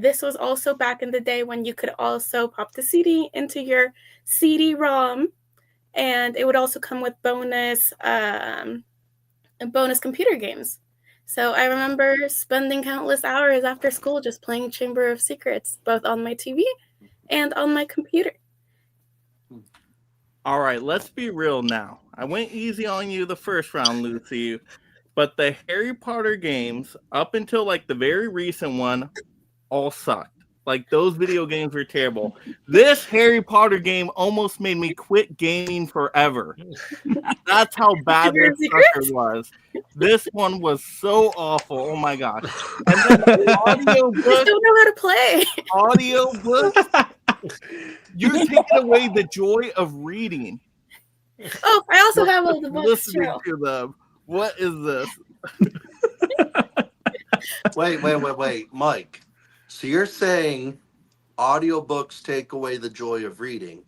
this was also back in the day when you could also pop the CD into your CD-ROM, and it would also come with bonus computer games. So I remember spending countless hours after school just playing Chamber of Secrets, both on my TV and on my computer. All right, let's be real now. I went easy on you the first round, Lucy, but the Harry Potter games, up until like the very recent one, all sucked. Like, those video games were terrible. This Harry Potter game almost made me quit gaming forever. That's how bad this sucker was. This one was so awful. Oh my gosh. And then audio I just don't know how to play. audio books. You're taking away the joy of reading. Oh, I also have all the books Listening too. to them. What is this? Wait, Mike. So you're saying audiobooks take away the joy of reading.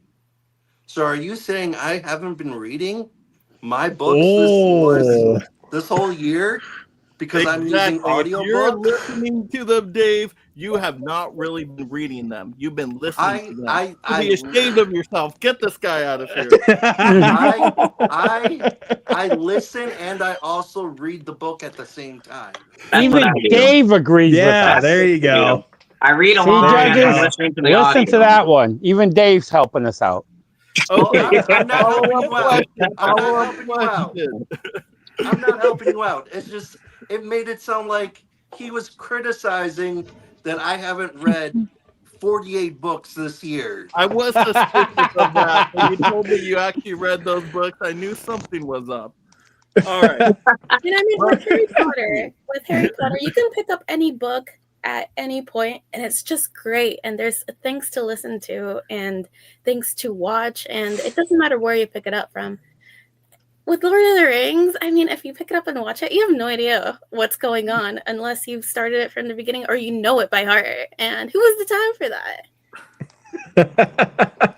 So are you saying I haven't been reading my books this whole year because I'm using Exactly. If you're audiobooks? listening to them, Dave, you have not really been reading them. You've been listening to them. I Be ashamed of yourself. Get this guy out of here. I listen and I also read the book at the same time. Even Dave agrees with Yeah, us. there you go. I read See, along and I'm judges, listening to the listen audio. to that one. Even Dave's helping us out. Okay, I'm not helping you out. I'm not Follow-up helping you out. question. I'm not helping you out. It's just it made it sound like he was criticizing that I haven't read 48 books this year. I was suspicious of that. When you told me you actually read those books, I knew something was up. All right. And I mean, with Harry Potter, you can pick up any book at any point, and it's just great. And there's things to listen to and things to watch, and it doesn't matter where you pick it up from. With Lord of the Rings, I mean, if you pick it up and watch it, you have no idea what's going on unless you've started it from the beginning or you know it by heart. And who has the time for that?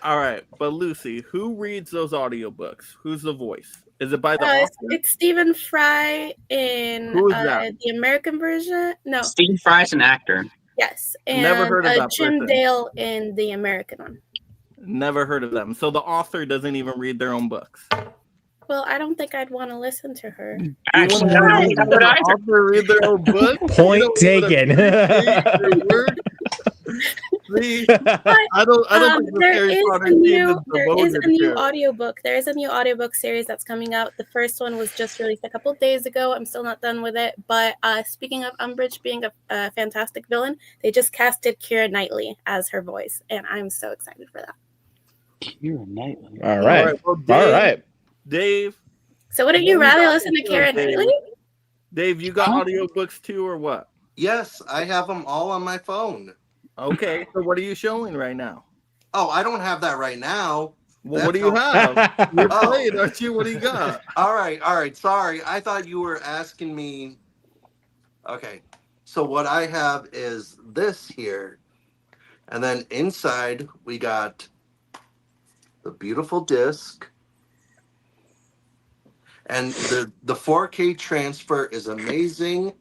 All right, but Lucy, who reads those audiobooks? Who's the voice? Is it by the It's author? Stephen Fry in Who is that? the American version. No, Steve Fry's an actor. yes, and Never heard of that Jim person. Dale in the American one. Never heard of them. So the author doesn't even read their own books. Well, I don't think I'd want to listen to her. Actually, the author read their own book? Point taken. See, I don't think the there Harry is Potter a team new, is there is devoted a new to. audiobook. There is a new audiobook series that's coming out. The first one was just released a couple days ago. I'm still not done with it. But speaking of Umbridge being a fantastic villain, they just casted Keira Knightley as her voice, and I'm so excited for that. Keira Knightley. All right. Well, Dave, All right. Dave. So wouldn't you rather listen to Keira Knightley? Dave, you got audiobooks too, or what? Yes, I have them all on my phone. Okay, so what are you showing right now? Oh, I don't have that right now. Well, what do you have? You're playing, aren't you? What do you got? All right. Sorry, I thought you were asking me. Okay, so what I have is this here, and then inside we got the beautiful disc, and the 4K transfer is amazing.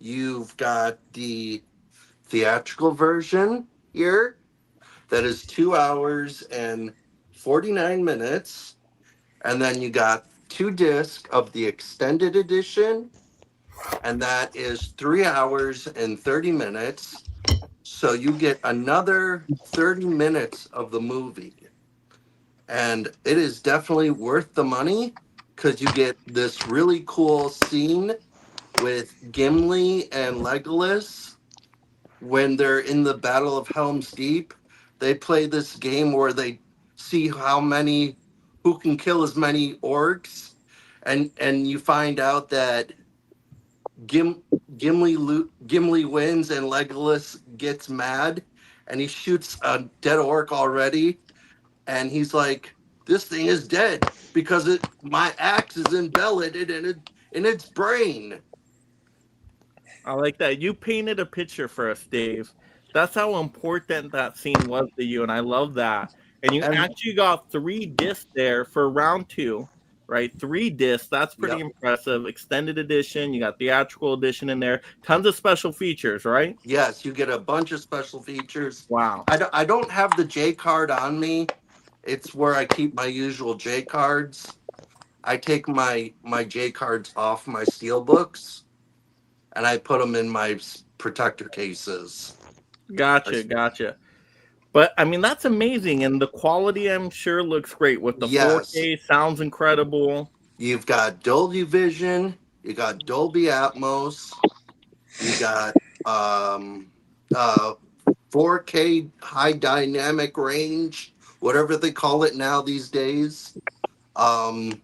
You've got the theatrical version here that is 2 hours and 49 minutes, and then you got 2 discs of the extended edition, and that is 3 hours and 30 minutes. So you get another 30 minutes of the movie, and it is definitely worth the money because you get this really cool scene with Gimli and Legolas when they're in the Battle of Helm's Deep. They play this game where they see who can kill as many orcs, and you find out that Gimli wins and Legolas gets mad, and he shoots a dead orc already, and he's like, "This thing is dead because my axe is embedded in its brain." I like that. You painted a picture for us, Dave. That's how important that scene was to you, and I love that. And you actually got 3 discs there for round 2, right? 3 discs. That's pretty impressive. Extended edition. You got theatrical edition in there. Tons of special features, right? Yes, you get a bunch of special features. Wow. I don't have the J card on me. It's where I keep my usual J cards. I take my J cards off my Steelbooks, and I put them in my protector cases. Gotcha. But I mean, that's amazing, and the quality I'm sure looks great with the 4K. Sounds incredible. You've got Dolby Vision, you got Dolby Atmos, you got 4K high dynamic range, whatever they call it now these days. You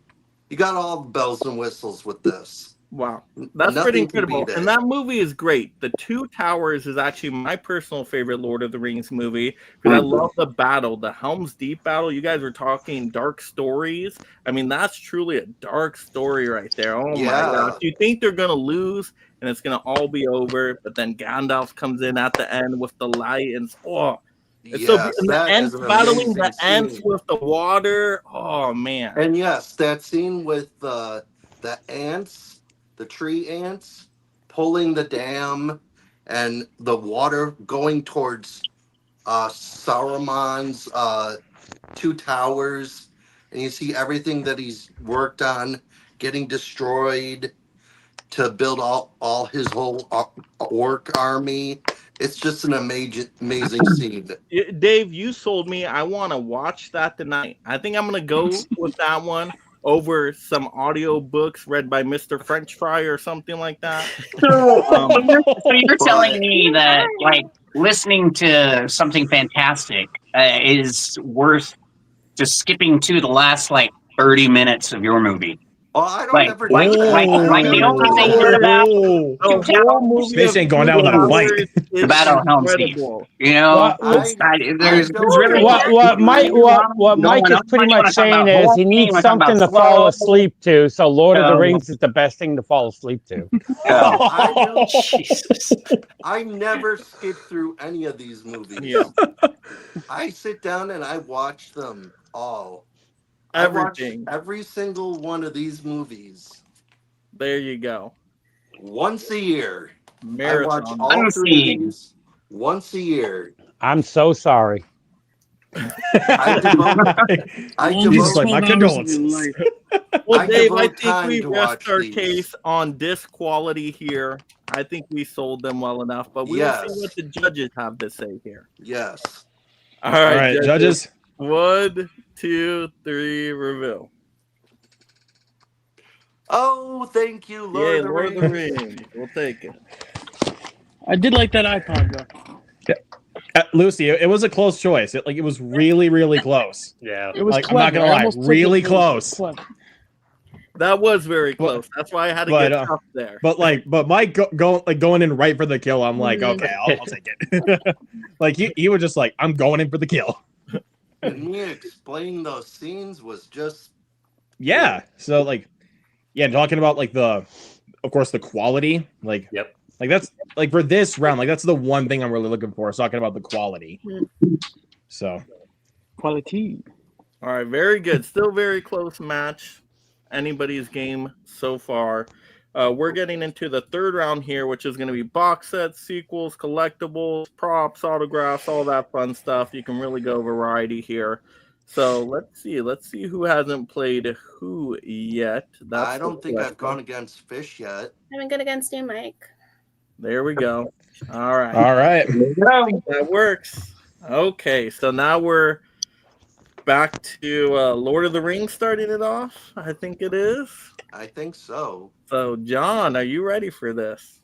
got all the bells and whistles with this. Wow, that's pretty incredible. And that movie is great. The Two Towers is actually my personal favorite Lord of the Rings movie because I love the battle, the Helm's Deep battle. You guys were talking dark stories. I mean, that's truly a dark story right there. Oh my gosh. You think they're going to lose and it's going to all be over, but then Gandalf comes in at the end with the light and it's so and the ants battling the ants with the water. Oh man. And yes, that scene with the ants, the tree ants pulling the dam and the water going towards Saruman's two towers, and you see everything that he's worked on getting destroyed to build all his whole orc army. It's just an amazing scene. Dave, you sold me. I want to watch that tonight. I think I'm going to go with that one over some audio books read by Mr. French Fry or something like that. So you're telling me that like listening to something fantastic is worth just skipping to the last like 30 minutes of your movie? Oh, I don't like ever the only thing good about the whole movie Space ain't going down without a fight. is Battle Helm's Deep. incredible. You know, there's really what Mike is pretty much saying is he needs something to fall asleep to. So Lord of the Rings is the best thing to fall asleep to. I never skip through any of these movies. Yeah. I sit down and I watch them all. Everything. I watch every single one of these movies. There you go. Once a year. Marathon. I watch all three of these once a year. I'm so sorry. I devote my condolences. Well, Dave, I devote think time we to rest watch our these. case on disc quality here. I think we sold them well enough, but we will see what the judges have to say here. Yes. All right, All right, judges. 1, 2, 3, reveal. Oh, thank you, Lord of the Lord Rings. of the Rings. We'll take it. I did like that iPod though. Lucy, it was a close choice. It was really, really close. Yeah, It was I'm clever. not gonna I lie, almost took really it, but it was close. clever. That was very close. That's why I had to get tough there. But Mike going in right for the kill. I'm like, okay, I'll take it. Like he was just like, I'm going in for the kill. And me explaining those scenes was just Yeah. So talking about of course the quality. Yep. Like that's like for this round, like that's the one thing I'm really looking for. Is talking about the quality. So Quality. All right, very good. Still very close match. Anybody's game so far. We're getting into the third round here, which is going to be box sets, sequels, collectibles, props, autographs, all that fun stuff. You can really go variety here. So let's see who hasn't played who yet. I don't think I've gone against Fish yet. I haven't gone against you, Mike. There we go. All right. all right. That works. Okay, so now we're back to Lord of the Rings starting it off. I think it is. I think so. So, John, are you ready for this?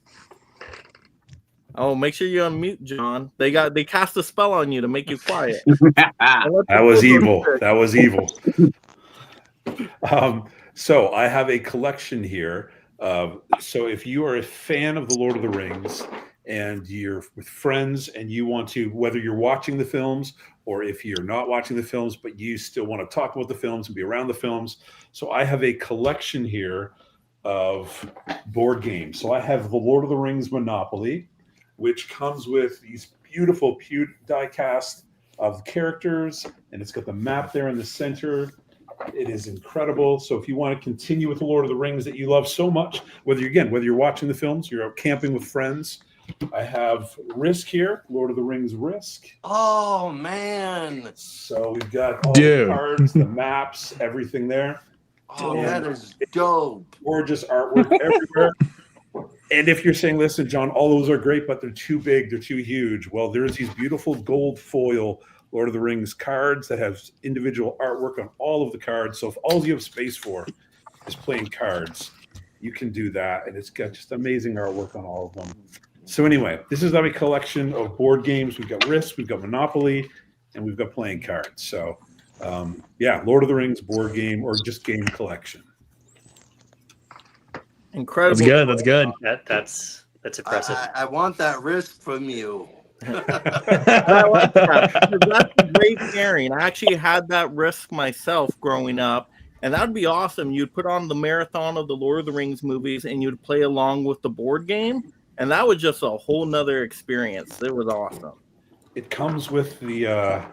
Oh, make sure you unmute, John. They cast a spell on you to make you quiet. That was evil. That was evil. So I have a collection here. So if you are a fan of the Lord of the Rings and you're with friends and you want to, whether you're watching the films or if you're not watching the films, but you still want to talk about the films and be around the films. So I have a collection here of board games. So I have the Lord of the Rings Monopoly, which comes with these beautiful die cast of characters, and it's got the map there in the center. It is incredible. So if you want to continue with the Lord of the Rings that you love so much, whether you're watching the films, you're out camping with friends, I have Risk here, Lord of the Rings Risk. Oh man! So we've got all the cards, the maps, everything there. Oh, that is dope! Gorgeous artwork everywhere. And if you're saying, listen, John, all those are great, but they're too big, they're too huge. Well, there's these beautiful gold foil Lord of the Rings cards that have individual artwork on all of the cards. So if all you have space for is playing cards, you can do that. And it's got just amazing artwork on all of them. So anyway, this is a collection of board games. We've got Risk, we've got Monopoly, and we've got playing cards. So Lord of the Rings board game or just game collection. Incredible. That's good. That's impressive. I want that Risk from you. I like that. That's a great pairing. I actually had that Risk myself growing up, and that would be awesome. You'd put on the marathon of the Lord of the Rings movies, and you'd play along with the board game, and that was just a whole nother experience. It was awesome. It comes with the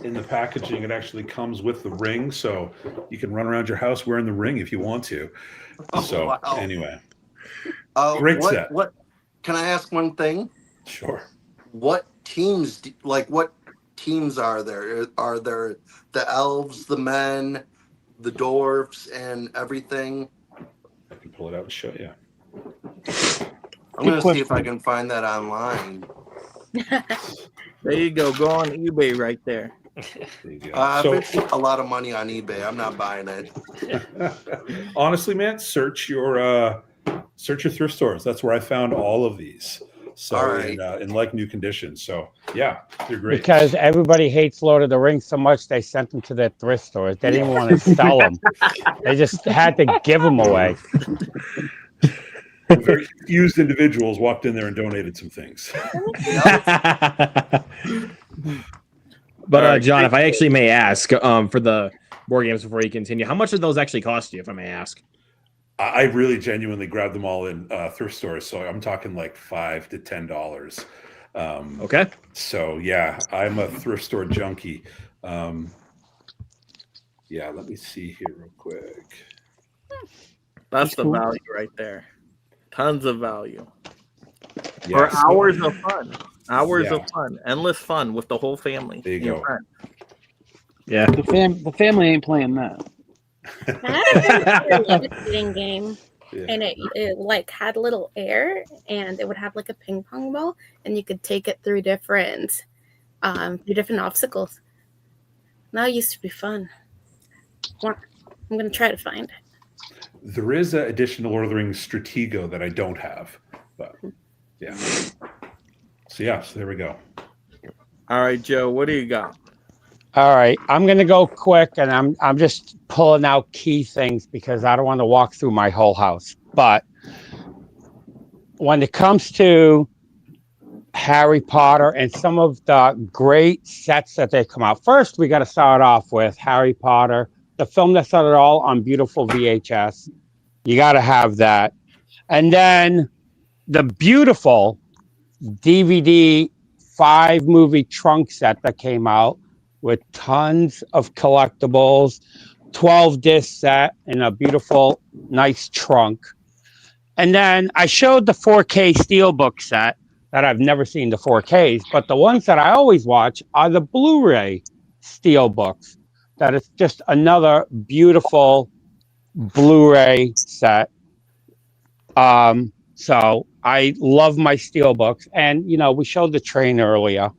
in the packaging. It actually comes with the ring, so you can run around your house wearing the ring if you want to. Anyway, great set. Can I ask one thing? Sure. What teams, what teams are there? Are there the elves, the men, the dwarfs, and everything? I can pull it out and show you. I'm going to see if I can find that online. There you go. Go on eBay right there. There you go. If it's a lot of money on eBay, I'm not buying it. Honestly, man, search your thrift stores. That's where I found all of these. So All right. in like new condition. So yeah, they're great. Because everybody hates Lord of the Rings so much, they sent them to their thrift stores. They didn't want to sell them. They just had to give them away. Very confused individuals walked in there and donated some things. But John, if I actually may ask, for the board games before you continue, how much did those actually cost you, if I may ask? I really genuinely grabbed them all in thrift stores, so I'm talking like $5 to $10. Okay. So yeah, I'm a thrift store junkie. Yeah, let me see here real quick. That's the value right there. Tons of value. Yeah, For so- hours of fun. Hours Yeah. of fun. Endless fun with the whole family. There you and your go. friends. Yeah. The family ain't playing that. I had a levitating game, Yeah. and it like had a little air, and it would have like a ping pong ball, and you could take it through different obstacles. That used to be fun. I'm gonna try to find it. There is an additional Lord of the Rings Stratego that I don't have, but yeah. So yeah, so there we go. All right, Joe, what do you got? All right, I'm gonna go quick, and I'm just pulling out key things because I don't want to walk through my whole house. But when it comes to Harry Potter and some of the great sets that they come out, first we got to start off with Harry Potter, the film that started it all on beautiful VHS. You got to have that, and then the beautiful DVD 5-movie trunk set that came out with tons of collectibles, 12-disc set in a beautiful, nice trunk. And then I showed the 4K Steelbook set that I've never seen the 4Ks, but the ones that I always watch are the Blu-ray Steelbooks. That is just another beautiful Blu-ray set. So I love my Steelbooks. And, we showed the train earlier,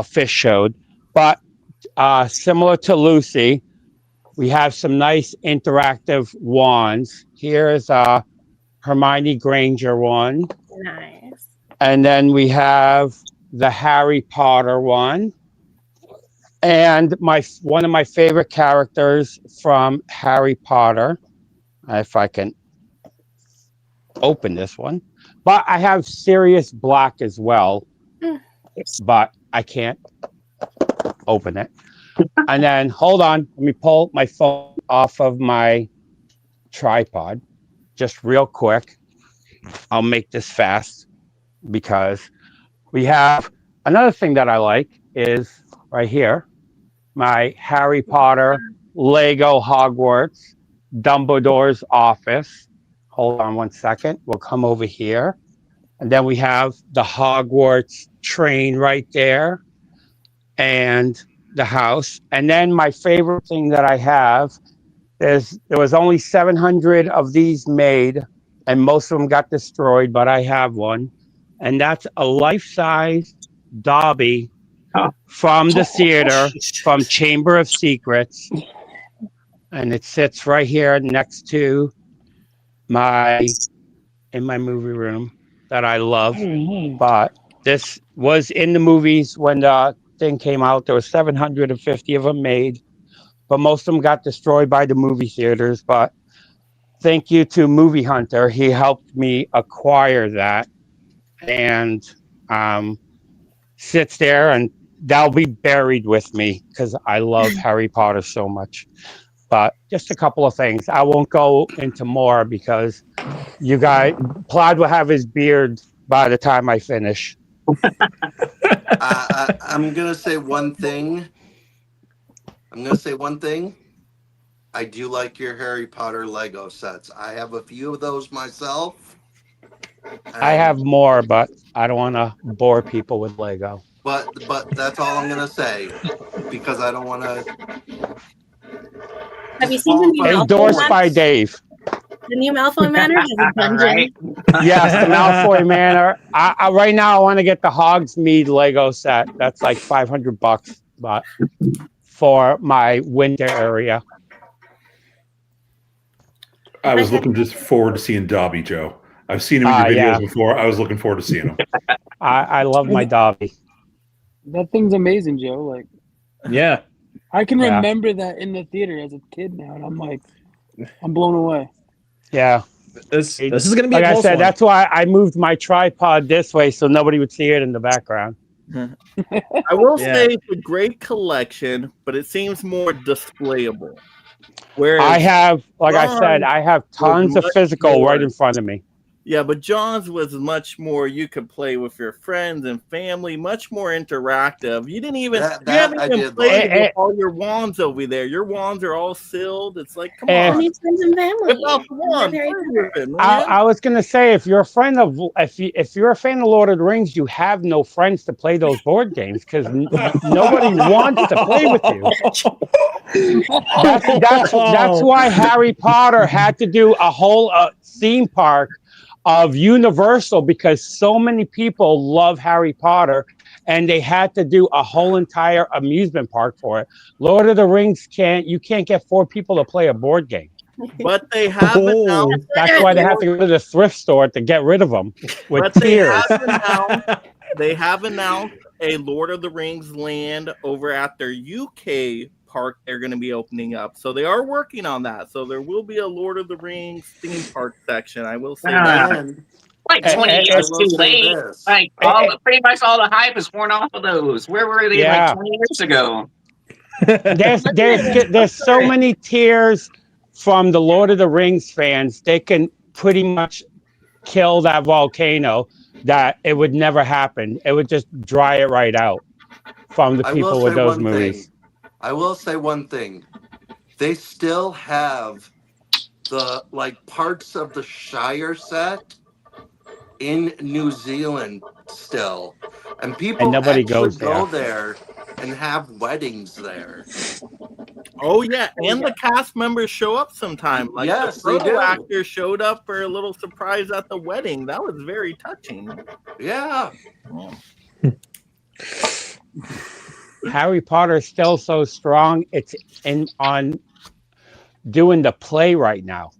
Fish showed. But similar to Lucy, we have some nice interactive wands. Here's Hermione Granger one. Nice. And then we have the Harry Potter one. And one of my favorite characters from Harry Potter, if I can open this one. But I have Sirius Black as well, but I can't open it. And then, hold on, let me pull my phone off of my tripod just real quick. I'll make this fast because we have another thing that I like is right here, my Harry Potter Lego Hogwarts Dumbledore's office. Hold on one second. We'll come over here. And then we have the Hogwarts train right there and the house. And then my favorite thing that I have is there was only 700 of these made, and most of them got destroyed, but I have one. And that's a life-size Dobby from the theater, from Chamber of Secrets. And it sits right here next to in my movie room that I love. But this was in the movies when the thing came out. There were 750 of them made, but most of them got destroyed by the movie theaters. But thank you to Movie Hunter. He helped me acquire that, and sits there, and that'll be buried with me because I love Harry Potter so much. But just a couple of things. I won't go into more because you guys, Plaid will have his beard by the time I finish. I'm going to say one thing. I do like your Harry Potter Lego sets. I have a few of those myself. I have more, but I don't want to bore people with Lego. But that's all I'm gonna say because I don't want to. Have you seen the new Endorsed Malfoy by Manor? Dave. The new Malfoy Manor has a dungeon. Yes, the Malfoy Manor. Right now, I want to get the Hogsmeade Lego set. That's like $500, but for my winter area. I was looking just forward to seeing Dobby, Joe. I've seen him in your videos before. I was looking forward to seeing him. I love my Dobby. That thing's amazing, Joe. Like, yeah, I can Yeah. remember that in the theater as a kid now, and I'm like, I'm blown away. Yeah. This is going to be like a I close said, one. that's why I moved my tripod this way so nobody would see it in the background. I will say it's a great collection, but it seems more displayable. Whereas I have, like I said, John's I have was tons of much physical more- right in front of me. Yeah, but John's was much more. You could play with your friends and family, much more interactive. You didn't even That you haven't I even did played like. with all your wands over there. Your wands are all sealed. It's like, come Eh. on, Need friends and family. whip out the wand, play with it, man. I was gonna say if you're a friend of if you're a fan of Lord of the Rings, you have no friends to play those board games because nobody wants to play with you. That's why Harry Potter had to do a whole theme park of Universal because so many people love Harry Potter and they had to do a whole entire amusement park for it. Lord of the Rings you can't get 4 people to play a board game. But they have announced. That's why they have to go to the thrift store to get rid of them with But tears. they have announced a Lord of the Rings land over at their UK park. They're going to be opening up, so they are working on that. So there will be a Lord of the Rings theme park section. I will say that. Like 20 years too late. Like pretty much all the hype is worn off of those. Where were they Yeah. like 20 years ago? There's so many tears from the Lord of the Rings fans. They can pretty much kill that volcano that it would never happen. It would just dry it right out from the I will people with say those one movies. thing. I will say one thing. They still have the parts of the Shire set in New Zealand still, and people And nobody actually goes go there. there and have weddings there. Oh yeah, and the cast members show up sometime. Like Yes, the they photo do. actor showed up for a little surprise at the wedding. That was very touching. Yeah. Harry Potter is still so strong. It's on doing the play right now.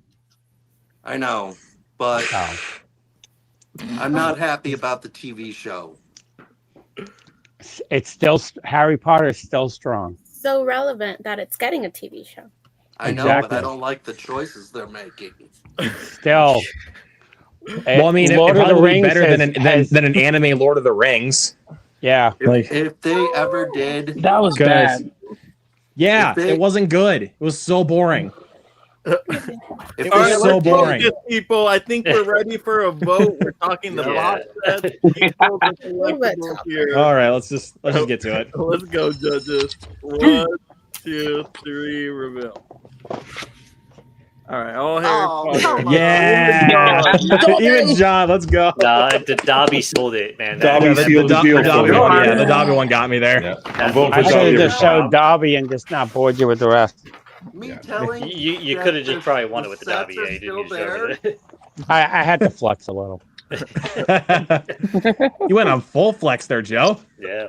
I know, but Oh. I'm not happy about the TV show. It's still Harry Potter is still strong. So relevant that it's getting a TV show. I know, but Exactly. I don't like the choices they're making. Still. Well, I mean, it Lord of the probably be Rings better has- than an anime Lord of the Rings. Yeah. If they ever did, That was bad. Yeah, If they- it wasn't good. It was so boring. if It All was right, so let's boring. focus, people. I think we're ready for a vote. We're talking the box sets. People, the collectibles here. All right, let's just get to it. Let's go, judges. 1, 2, 3, reveal. All right, all Harry Potter. Yeah, even John. Let's go. Nah, the Dobby sold it, man. Dobby sealed the deal for you. Yeah, the Dobby one got me there. I'm voting I for should Dobby. have just showed Dobby and just not bored you with the rest. Me telling You that could have just the- probably won it the with the sets Dobby. are Yeah, you still didn't need to show me that. I had to flex a little. You went on full flex there, Joe. Yeah.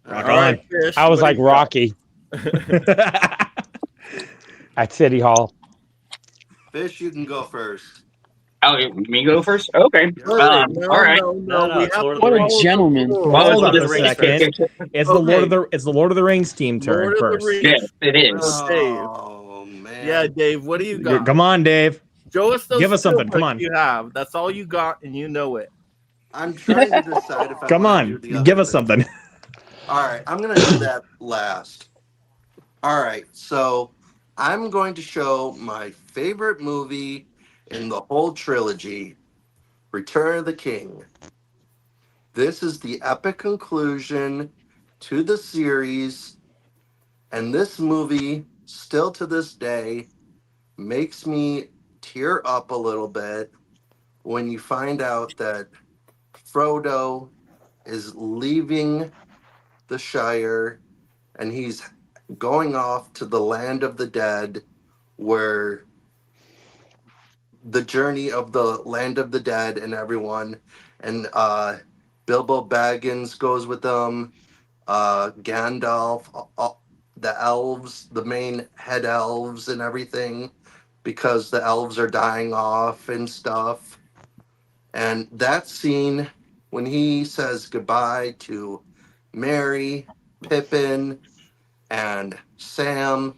Rock All right, on. Fish, I was what like do you got? Rocky at City Hall. Fish, you can go first. Oh, me go first? Okay. No, all right. No, we it's have Lord of to the What a Rings. follow gentleman. the rules. Well, Hold on Lord a of the Rings. second. It's the Lord of the Rings team turn Lord of the first. Rings. Yes, it is. Dave. Oh man. Yeah, Dave, what do you got? Come on, Dave. Show us those Give us something, Steelbooks come on. you have. That's all you got, and you know it. I'm trying to decide if I Come wanna on, do the other give us thing. something. All right, I'm gonna do that last. All right, so I'm going to show my favorite movie in the whole trilogy, Return of the King. This is the epic conclusion to the series, and this movie, still to this day, makes me tear up a little bit, when you find out that Frodo is leaving the Shire and he's going off to the land of the dead, where the journey of the land of the dead and everyone, and Bilbo Baggins goes with them, Gandalf, the elves, the main head elves and everything, because the elves are dying off and stuff. And that scene when he says goodbye to Merry, Pippin, and Sam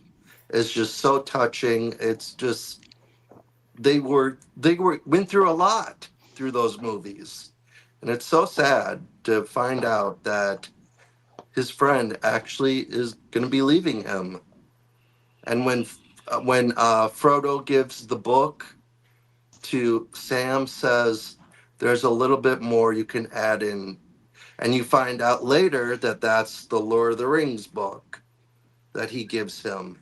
is just so touching. It's just they went through a lot through those movies, and it's so sad to find out that his friend actually is going to be leaving him. And when Frodo gives the book to Sam, says there's a little bit more you can add in, and you find out later that that's the Lord of the Rings book that he gives him.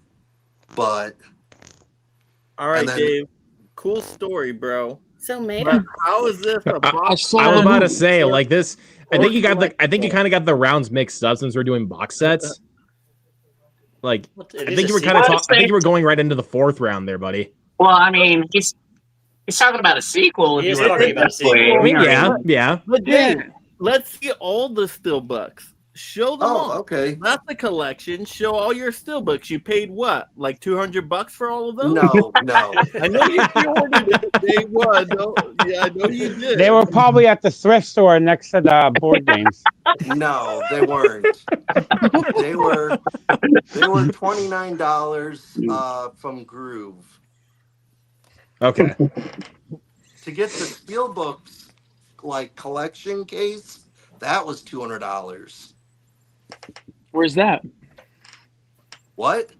But all right, Dave, cool story, bro. So made But up. how is this a I was about to say, like this. I think you kind of got the rounds mixed up since we're doing box sets. Like, I think you were I think you were going right into the fourth round there, buddy. Well, I mean, he's talking about a sequel. He is talking about a sequel. I mean, yeah. But Dave, let's see all the Steelbooks. Show them all. Okay. Not the collection. Show all your Steelbooks. You paid what? Like $200 for all of those? No. I know you pre-ordered it day one. No, yeah, I know you did. They were probably at the thrift store next to the board games. No, they weren't. They were $29 from Groove. Okay. To get the Steelbooks like collection case, that was $200. Where's that? What?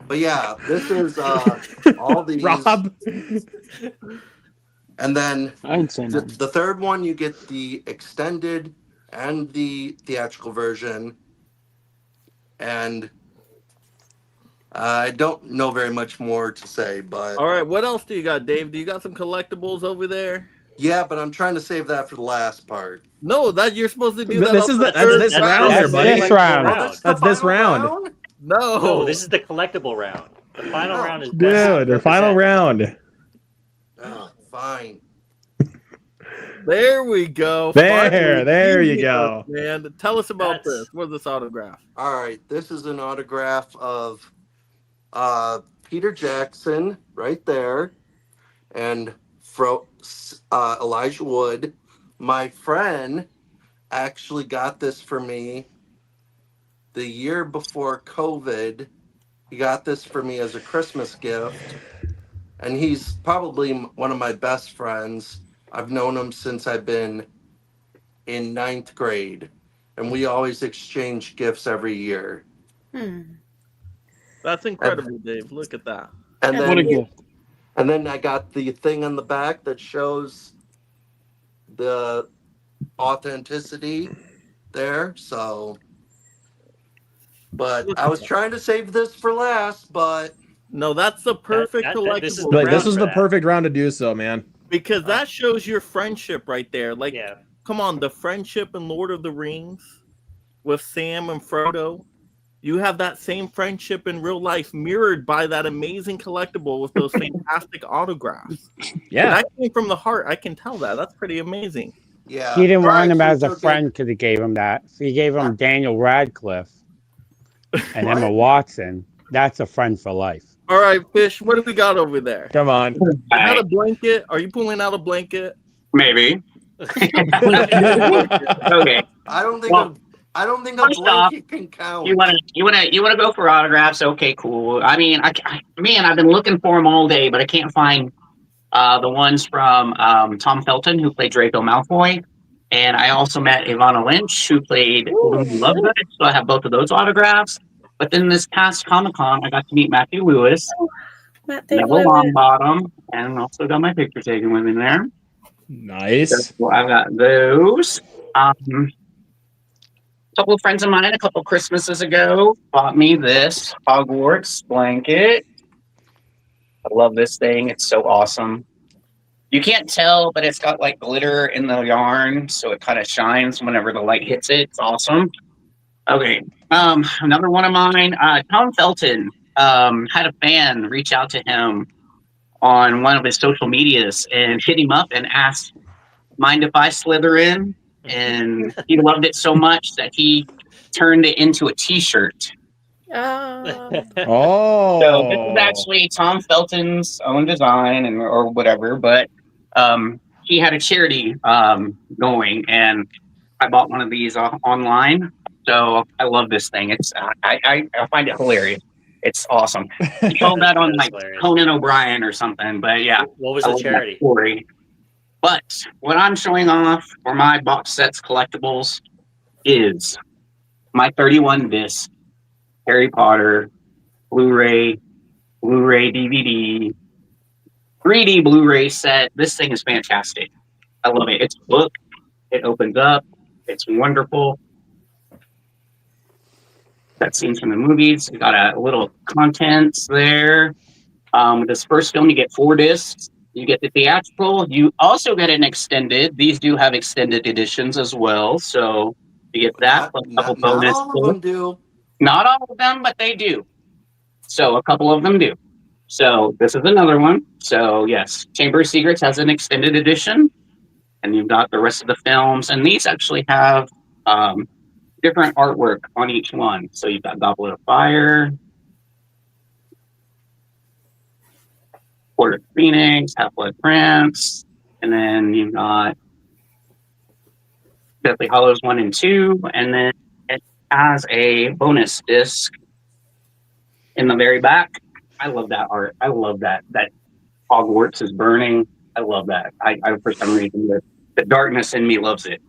But yeah, this is all these. Rob. And then I didn't say nothing. the third one, you get the extended and the theatrical version. And I don't know very much more to say, but All right, what else do you got, Dave? Do you got some collectibles over there? yeah, but I'm trying to save that for the last part. No, that you're supposed to do that. This is that's this round there, buddy. This round. That's this round. No, this is the collectible round. The final round is Dude, the final round. Oh, fine. There we go. There you go. Man, tell us about this. What's this autograph? All right, this is an autograph of Peter Jackson right there, and Elijah Wood. My friend actually got this for me the year before COVID. He got this for me as a Christmas gift, and he's probably one of my best friends. I've known him since I've been in 9th grade, and we always exchange gifts every year. That's incredible, Dave. Look at that. And What a gift. And then I got the thing on the back that shows the authenticity there. So, but I was trying to save this for last, but no, that's the perfect collectible. This is the perfect round to do so, man. Because that shows your friendship right there. Like, come on, the friendship in Lord of the Rings with Sam and Frodo. You have that same friendship in real life mirrored by that amazing collectible with those fantastic autographs. Yeah. That came from the heart. I can tell that. That's pretty amazing. Yeah. He didn't want him as a friend because he gave him that. So he gave him Daniel Radcliffe and Emma Watson. That's a friend for life. All right, Fish, what do we got over there? Come on. Is that a blanket? Are you pulling out a blanket? Maybe. Okay. I don't think a blanket can count. You wanna go for autographs? Okay, cool. I mean, I've been looking for them all day, but I can't find the ones from Tom Felton, who played Draco Malfoy, and I also met Ivana Lynch, who played Lily Lovegood. So I have both of those autographs. But then this past Comic-Con, I got to meet Matthew Lewis, Neville Longbottom, and also got my picture taken with him there. Nice. So I've got those. A couple of friends of mine a couple Christmases ago bought me this Hogwarts blanket. I love this thing. It's so awesome. You can't tell, but it's got like glitter in the yarn, so it kind of shines whenever the light hits it. It's awesome. Okay. Another one of mine. Tom Felton had a fan reach out to him on one of his social medias and hit him up and asked, "Mind if I slither in?" And he loved it so much that he turned it into a T-shirt. Oh. So this is actually Tom Felton's own design or whatever, but he had a charity going, and I bought one of these online. So I love this thing. It's I find it hilarious. It's awesome. He called that on like Conan O'Brien or something, but yeah. What was I the love that charity? story. But what I'm showing off for my box sets collectibles is my 31 disc Harry Potter Blu-ray DVD, 3D Blu-ray set. This thing is fantastic. I love it. It's a book. It opens up. It's wonderful. That scenes from the movies. We got a little contents there. With this first film, you get 4 discs. You get the theatrical. You also get an extended. These do have extended editions as well. So you get that. Not all of them do. Not all of them, but they do. So a couple of them do. So this is another one. So yes, Chamber of Secrets has an extended edition. And you've got the rest of the films. And these actually have different artwork on each one. So you've got Goblet of Fire, Court of Phoenix, Half-Blood Prince, and then you've got Deathly Hallows 1 and 2, and then it has a bonus disc in the very back. I love that art. I love that Hogwarts is burning. I love that. I for some reason, the darkness in me loves it.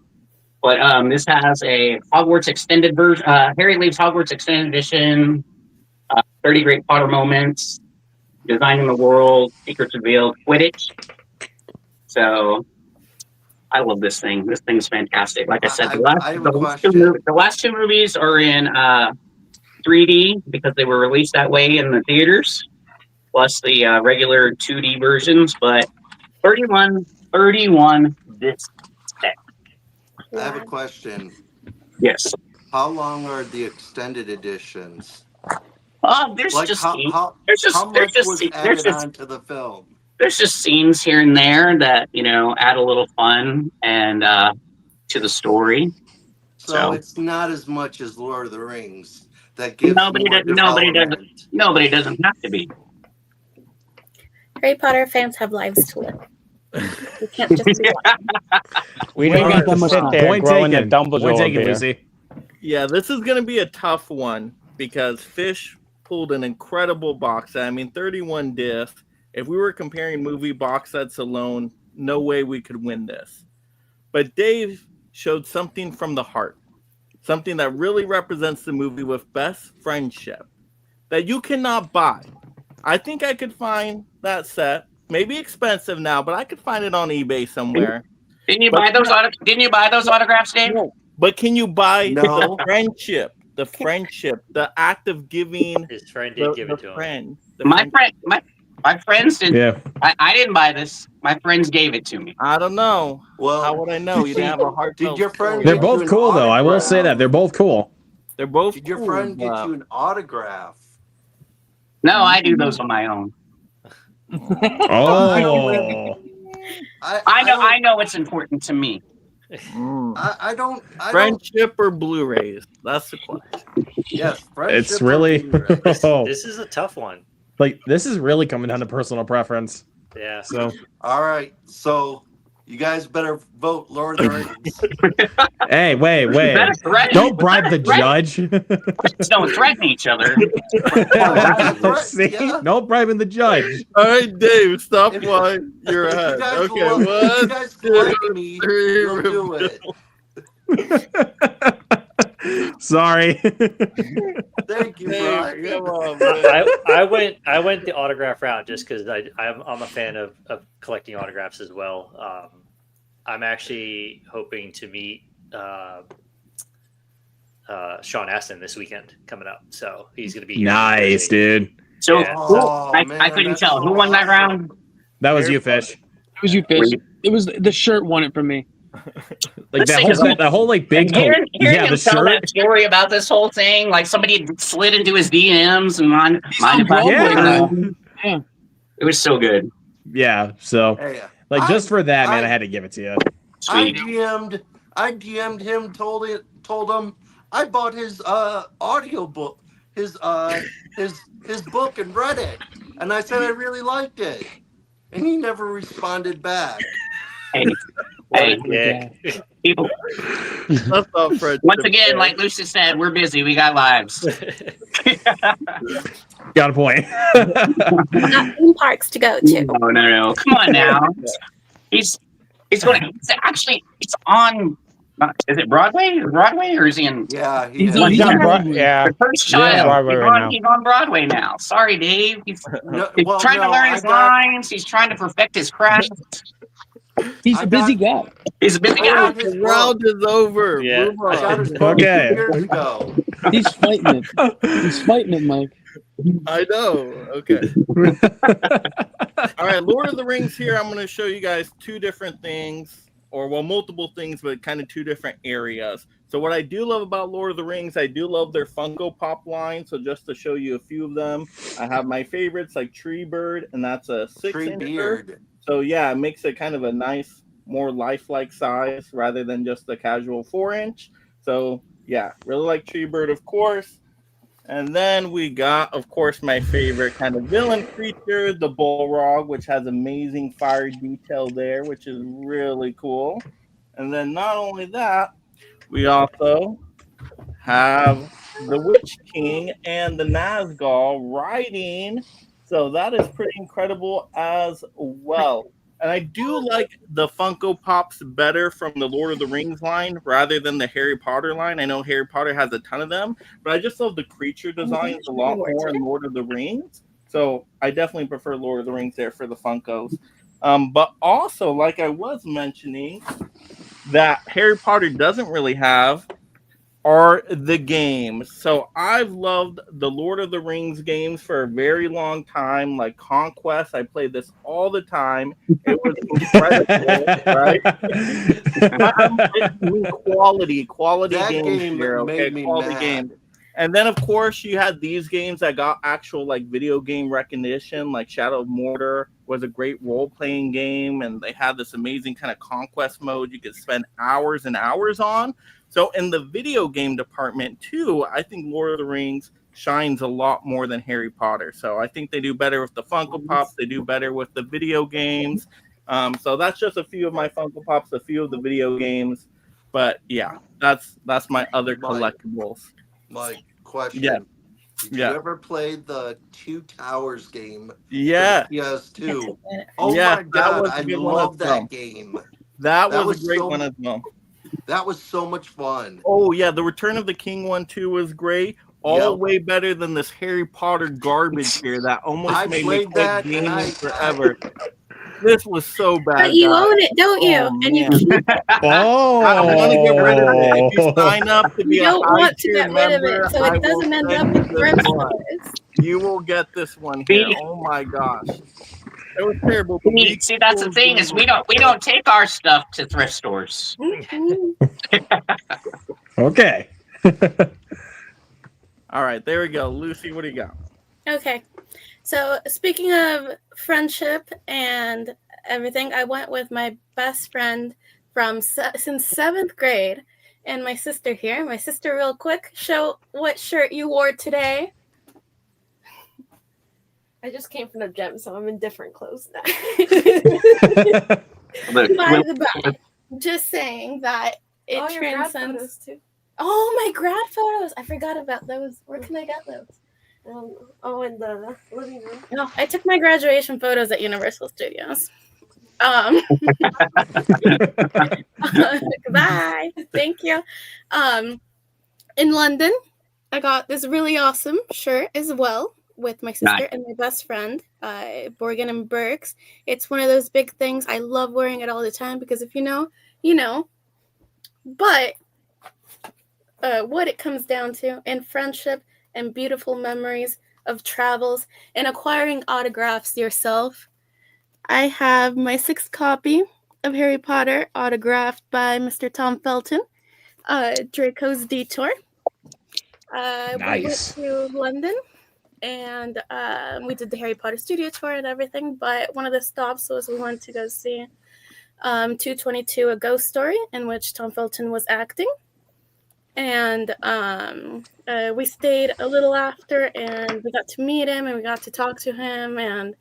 But this has a Hogwarts extended version. Harry Leaves Hogwarts extended edition. 30 Great Potter Moments. Designing the World. Secrets Revealed. Quidditch. So I love this thing. This thing's fantastic. Like I said, the last two movies are in 3D because they were released that way in the theaters, plus the regular 2D versions. But 31 disc set. I have a question. Yes. How long are the extended editions? There's Like just how much was added onto the film? There's just scenes here and there that add a little fun and to the story. So it's not as much as Lord of the Rings. That gives nobody doesn't have to be. Harry Potter fans have lives to live. You can't just do one. We don't have to sit there Point growing taken. a Dumbledore Point taken, bear. Lucy. Yeah, this is going to be a tough one because Fish pulled an incredible box set. I mean, 31 discs. If we were comparing movie box sets alone, no way we could win this. But Dave showed something from the heart, something that really represents the movie with best friendship that you cannot buy. I think I could find that set. Maybe expensive now, but I could find it on eBay somewhere. Didn't you buy those autographs, Dave? No. But can you buy the friendship? The friendship, the act of giving. His friend did give it to him. My friends didn't. Yeah. I didn't buy this. My friends gave it to me. I don't know. Well, how would I know? You didn't have a heart. Did your friend? They're both cool, though. I will say that they're both cool. They're both. Did your friend get you an autograph? No, I do those on my own. Oh. I know it's important to me. I don't. Friendship or Blu-rays? That's the question. Yes, friendship. It's really. This is a tough one. Like, this is really coming down to personal preference. Yeah. So. All right. So you guys better vote Lord of the Rings. Hey, wait. Don't bribe the judge. Don't threaten each other. See? No bribing the judge. All right, Dave, stop while you're ahead. Okay, if you guys like me, you'll do it. Sorry. Thank you, Brian. Come on, man. I went the autograph route just because I'm a fan of collecting autographs as well. I'm actually hoping to meet Sean Astin this weekend coming up, so he's going to be here. Nice, dude. So Yeah. I couldn't tell who won that round. That was you, Fish. It was you, Fish. It was the shirt won it for me. Like that whole like big hearing yeah, him the tell shirt. that story about this whole thing, like somebody had slid into his DMs and mind if I Yeah. It was so good. Yeah, so Hey, like just for that, man, I had to give it to you. Sweet. I DM'd him, told him I bought his audio book, his book, and read it, and I said I really liked it, and he never responded back. Hey, people. What's up, Fred? Once again, like Lucy said, we're busy. We got lives. Got a point. Not theme parks to go to. No. Come on now. He's on. Is it Broadway? Or is he in? Yeah, he's on Broadway. Yeah, the first child. Broadway right now. He's on Broadway now. Sorry, Dave. He's trying to learn his lines. He's trying to perfect his craft. He's a busy guy. He's a busy guy. The round is over. Yeah. Move on. Okay. Years ago. He's fighting it. He's fighting it, Mike. I know. Okay. All right, Lord of the Rings here. I'm going to show you guys two different things, or multiple things, but kind of two different areas. So what I do love about Lord of the Rings, I do love their Funko Pop line. So just to show you a few of them, I have my favorites like Tree Bird, and that's a 6-incher. So yeah, it makes it kind of a nice, more lifelike size rather than just the casual 4-inch. So yeah, really like Tree Bird, of course. And then we got, of course, my favorite kind of villain creature, the Bullrog, which has amazing fire detail there, which is really cool. And then not only that, we also have the Witch King and the Nazgul riding. So that is pretty incredible as well. And I do like the Funko Pops better from the Lord of the Rings line rather than the Harry Potter line. I know Harry Potter has a ton of them, but I just love the creature designs a lot more in Lord of the Rings. So I definitely prefer Lord of the Rings there for the Funkos. But also, like I was mentioning, that Harry Potter doesn't really have are the games. So I've loved the Lord of the Rings games for a very long time, like Conquest. I played this all the time. It was incredible, right? Quality That games game here, okay? made me Quality mad. games. And then, of course, you had these games that got actual like video game recognition, like Shadow of Mordor was a great role-playing game, and they had this amazing kind of conquest mode you could spend hours and hours on. So in the video game department, too, I think Lord of the Rings shines a lot more than Harry Potter. So I think they do better with the Funko Pops. They do better with the video games. So that's just a few of my Funko Pops, a few of the video games. But, yeah, that's my other collectibles. Mike, question. Yeah. Did you ever play the Two Towers game? Yeah. PS2. Oh Yeah, my that God, was a I good one love as well. that game. That was a great one as well. That was so much fun. Oh, yeah, the Return of the King one, too, was great. All way better than this Harry Potter garbage here that almost I made me played quit that, and gaming forever. This was so bad. But you guys. own it, don't you? Oh, And you man. keep Oh, I want to get rid of it. If you sign up to be You a don't want to high-tier get rid of member, it, so I it will doesn't end send up you in this thrift one. stores. You will get this one here. Oh my gosh, it was terrible. See, that's the thing is we don't take our stuff to thrift stores. Okay. All right, there we go. Lucy, what do you got? Okay. So speaking of friendship and everything, I went with my best friend from since 7th grade and my sister here. My sister, real quick, show what shirt you wore today. I just came from the gym, so I'm in different clothes now. By the by, just saying that it Oh, your grad transcends. photos, too. Oh, my grad photos! I forgot about those. Where can I get those? In the living room. No, I took my graduation photos at Universal Studios. Bye. Thank you. In London, I got this really awesome shirt as well with my sister and my best friend, Borgen and Burks. It's one of those big things. I love wearing it all the time because if you know, you know. But what it comes down to in friendship and beautiful memories, of travels and acquiring autographs yourself, I have my 6th copy of Harry Potter autographed by Mr. Tom Felton, Draco's Detour. We went to London and we did the Harry Potter studio tour and everything, but one of the stops was we went to go see 222, A Ghost Story, in which Tom Felton was acting. And we stayed a little after and we got to meet him and we got to talk to him, and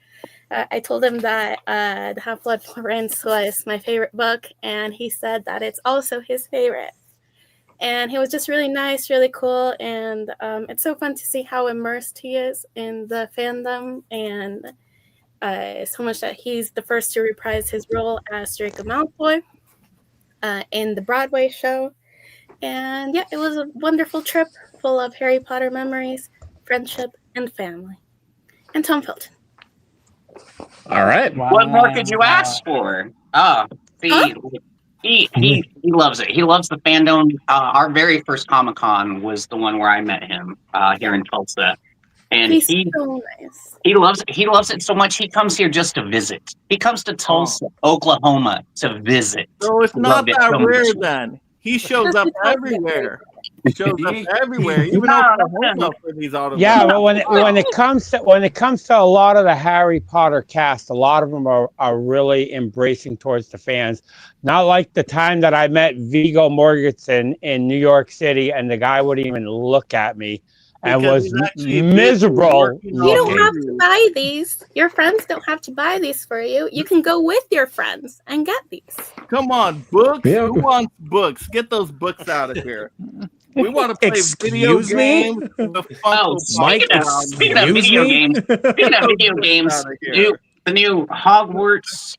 I told him that The Half-Blood Prince was my favorite book, and he said that it's also his favorite. And he was just really nice, really cool, and it's so fun to see how immersed he is in the fandom, and so much that he's the first to reprise his role as Draco Malfoy in the Broadway show. And yeah, it was a wonderful trip full of Harry Potter memories, friendship, and family. And Tom Felton. All right. What more could you ask for? He loves it. He loves the fandom. Our very first Comic-Con was the one where I met him here in Tulsa. And He's so nice. He loves it so much he comes here just to visit. He comes to Tulsa, Oklahoma to visit. So it's not that rare then. He shows up everywhere. He shows up everywhere, even Oklahoma for these autographs. Yeah, but when it comes to a lot of the Harry Potter cast, a lot of them are really embracing towards the fans. Not like the time that I met Viggo Mortensen in New York City, and the guy wouldn't even look at me and was miserable. You don't have to buy these. Your friends don't have to buy these for you. You can go with your friends and get these. Come on, books. Who wants books? Get those books out of here. We want to play video games. Speaking of video games, the new Hogwarts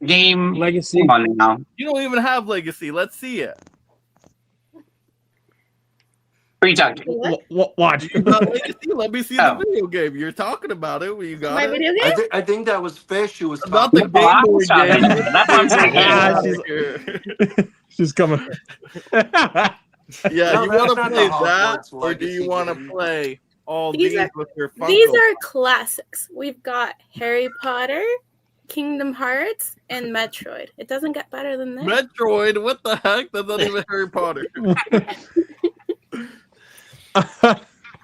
game Legacy. Come on now. You don't even have Legacy. Let's see it. What are you talking about? Watch. You got Legacy? Let me see the video game. You're talking about it. You got it. Video game? I think that was Fish who was about the Game Boy game. She's coming. Yeah, No, you want to that's play not the that, Hogwarts or do you Legacy want to game. play all These these are- with your Funko? These are classics. We've got Harry Potter, Kingdom Hearts, and Metroid. It doesn't get better than that. Metroid? What the heck? That's not even Harry Potter.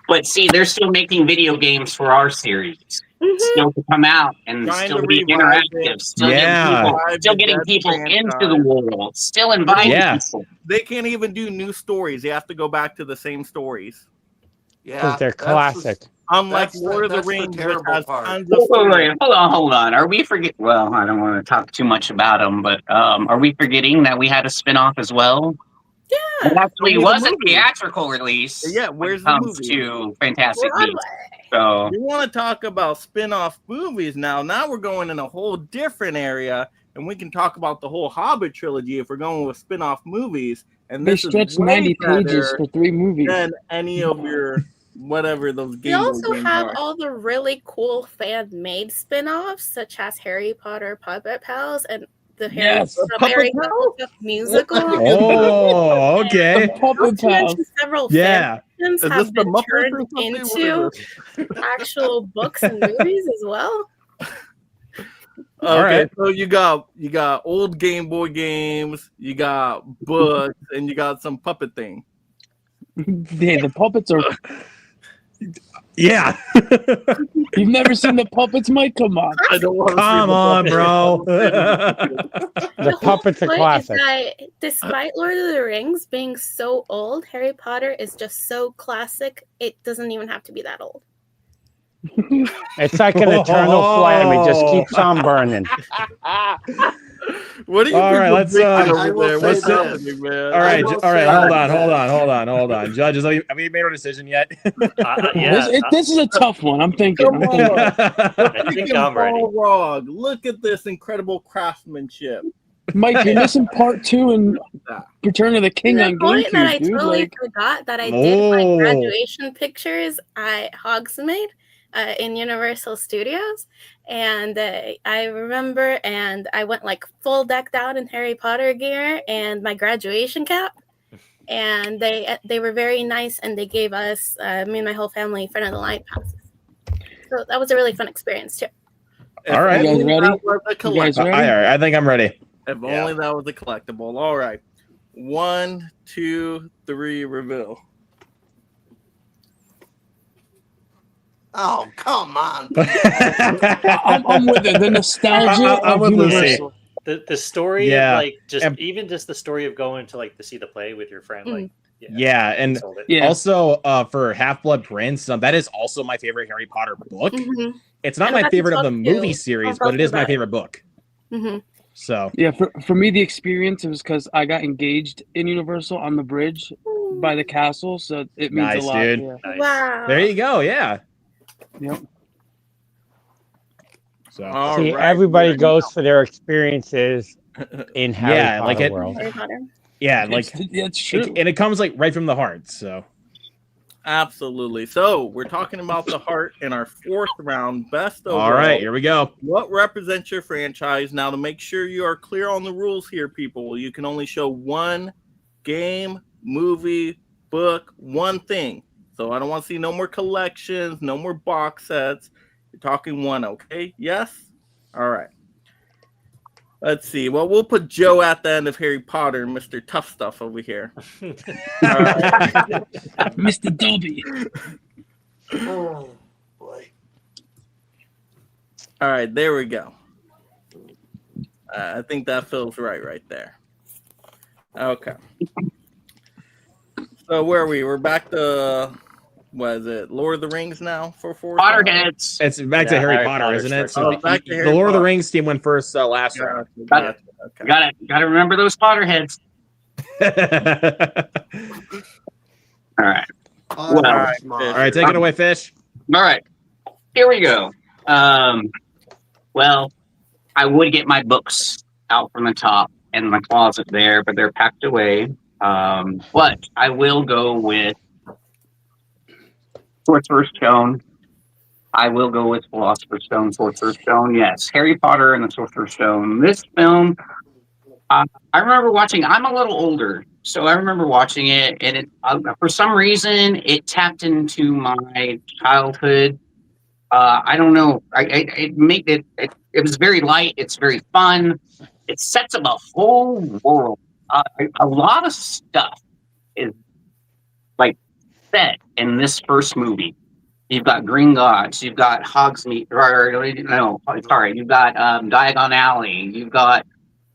But see, they're still making video games for our series. Still to come out and Trying still to be revive interactive. it. Still Yeah. getting people into the world. Still inviting people. They can't even do new stories. They have to go back to the same stories. Because they're classic. Unlike That's Lord of the that's the Rings, which terrible has part. tons of Hold on. Are we forgetting? Well, I don't want to talk too much about them, but are we forgetting that we had a spinoff as well? Yeah. It actually Only the was a movie. theatrical release. Yeah, where's when it the comes movie? to Fantastic Broadway. Beasts. So We want to talk about spin-off movies now. Now we're going in a whole different area, and we can talk about the whole Hobbit trilogy if we're going with spin-off movies. And They this is stretched way 90 pages better for 3 movies. than any of your whatever those We Game Boy also games have are. all the really cool fan-made spin-offs, such as Harry Potter Puppet Pals and the Yes, Harry Puppet Potter musical. Oh, okay. Puppet Not to mention Pals. several Yeah. fanfictions Is this have the been Muppets or turned something? into actual books and movies as well. All Okay, right. so you got old Game Boy games, you got books, and you got some puppet thing. Yeah, the puppets are. Yeah. You've never seen the puppets, Mike? Come on. I don't want to Come on, bro. The puppets are Point classic. is that despite Lord of the Rings being so old, Harry Potter is just so classic, it doesn't even have to be that old. It's like an eternal flame. It just keeps on burning. What do you All think right, we're let's, drinking I over will there? say What's this. happening, man? All right, will all right. say- Hold on. Judges, have we made our decision yet? This is a tough one. I'm thinking. Come on. I think I'm ready. Balrog. Look at this incredible craftsmanship. Mike, you're missing part 2 and Return of the King The on point that I GameCube, dude. totally Like, forgot that I did my Oh. graduation pictures at Hogsmeade in Universal Studios, and I remember, and I went like full decked out in Harry Potter gear and my graduation cap, and they were very nice, and they gave us me and my whole family front of the line passes. So that was a really fun experience too. All right. You guys ready? You guys ready? I think I'm ready. If only that was a collectible. All right. 1, 2, 3, reveal. Oh, come on. I'm with it. The nostalgia I'm of with Lucy. Universal. The story Yeah. of like just And- even just the story of going to like to see the play with your friend, like Yeah, and sold it. Yeah. also for Half-Blood Prince, that is also my favorite Harry Potter book. Mm-hmm. It's not And my that's favorite of the book too. movie series, I'll but it is my about it. favorite book. Mm-hmm. So Yeah, for me, the experience was because I got engaged in Universal on the bridge by the castle, so it means nice, a lot. dude. Yeah. Nice. Wow. There you go. Yeah. Yep. So All See, right, everybody ready? goes for their experiences in Harry Yeah, Potter like it- world. Harry Potter. yeah, like It's true. and it comes like right from the heart. So Absolutely. So we're talking about the heart in our 4th round. Best overall. all right, here we go. What represents your franchise? Now, to make sure you are clear on the rules here, people, you can only show one game, movie, book, one thing. So I don't want to see no more collections, no more box sets. You're talking one, okay? Yes? All right. Let's see. Well, we'll put Joe at the end of Harry Potter, Mr. Tough Stuff over here. All right. Mr. Dobby. Oh, boy. All right, there we go. I think that feels right there. Okay. So where are we? We're back to, what is it, Lord of the Rings now for 4? Potterheads. It's back to Yeah, Harry Harry Potter, Potter isn't it? starts So with- back to the Harry Lord of the Potter. Rings team went first last round. Gotcha. Okay. Gotta remember those Potterheads. All right. All Well, All right, take it away, Fish. All right. Here we go. Well, I would get my books out from the top in my closet there, but they're packed away. But I will go with Sorcerer's Stone. I will go with Philosopher's Stone, Sorcerer's Stone. Yes, Harry Potter and the Sorcerer's Stone. This film, I remember watching. I'm a little older, so I remember watching it, and it for some reason it tapped into my childhood. I don't know. It was very light. It's very fun. It sets up a whole world. A lot of stuff is like set in this first movie. You've got Green Gods. You've got Hogsmeade. You've got Diagon Alley. You've got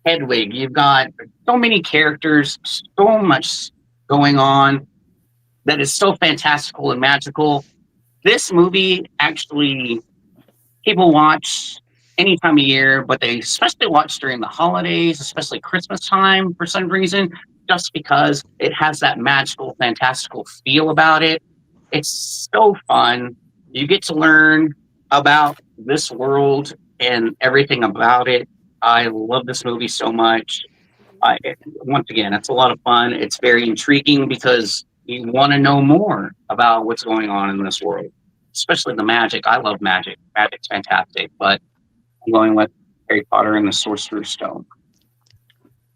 Hedwig. You've got so many characters, so much going on that is so fantastical and magical. This movie actually people watch any time of year, but they especially watch during the holidays, especially Christmas time for some reason, just because it has that magical, fantastical feel about it. It's so fun. You get to learn about this world and everything about it. I love this movie so much. Once again, it's a lot of fun. It's very intriguing because you want to know more about what's going on in this world, especially the magic. I love magic. Magic's fantastic, but I'm going with Harry Potter and the Sorcerer's Stone.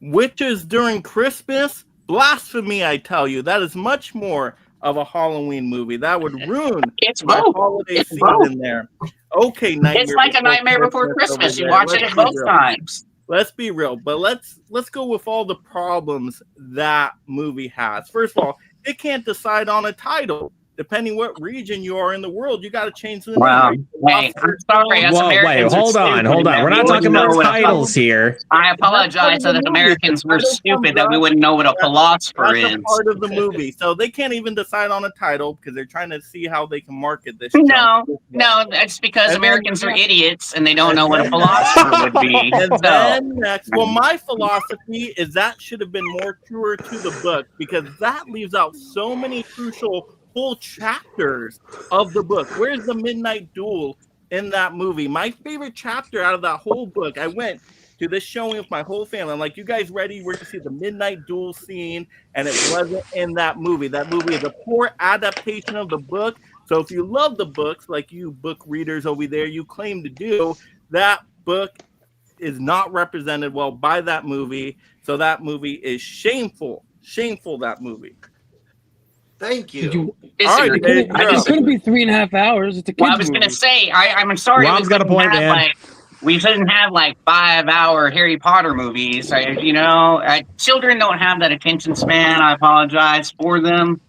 Witches during Christmas? Blasphemy, I tell you. That is much more of a Halloween movie. That would ruin my holiday season there. Okay, Nightmare It's like a Nightmare Before Christmas. over You there. watch Let's it be both real. times. Let's be real, but let's go with all the problems that movie has. First of all, it can't decide on a title. Depending what region you are in the world, you got to change the name. Wow. Right? Hey, I'm sorry. As Whoa, wait, Americans, hold on. We're not talking about titles here. I apologize that as Americans we're stupid that we wouldn't know what a philosopher That's is. a part of the movie. So they can't even decide on a title because they're trying to see how they can market this. No, it's because And Americans then- are idiots and they don't know what a philosopher would be. And So, then next, well, my philosophy is that should have been more truer to the book because that leaves out so many crucial whole chapters of the book. Where's the midnight duel in that movie? My favorite chapter out of that whole book. I went to this showing with my whole family. I'm like, you guys ready? We're going to see the midnight duel scene, and it wasn't in that movie. That movie is a poor adaptation of the book. So if you love the books, like you book readers over there, you claim to do, that book is not represented well by that movie. So that movie is shameful Shameful, that movie. Thank Did you. you? All right, Dave, It couldn't be 3.5 hours. It's a kids Well, I was movie. gonna say, I'm sorry. Rob's got a point, man. We shouldn't have like 5-hour Harry Potter movies. Children don't have that attention span. I apologize for them,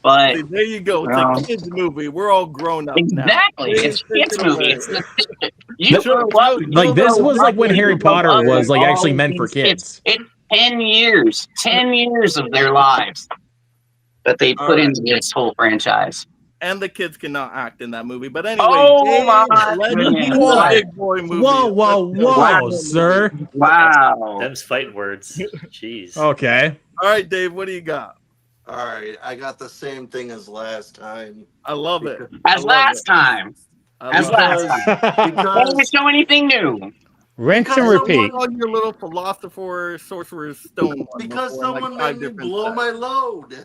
but See, there you go. It's a kids movie. We're all grown up exactly. now. It's a kids movie. It's Like this was like when Harry Potter was like actually meant for kids. It's 10 years of their lives that they put into this whole franchise. And the kids cannot act in that movie. But anyway, let's do the big boy movie. Whoa, sir. Wow. Them's fighting words. Jeez. Okay. All right, Dave, what do you got? All right, I got the same thing as last time. I love it. As last time. Don't show anything new. Rinse and repeat. On your little philosopher, sorcerer's stone. Because someone made me blow my load.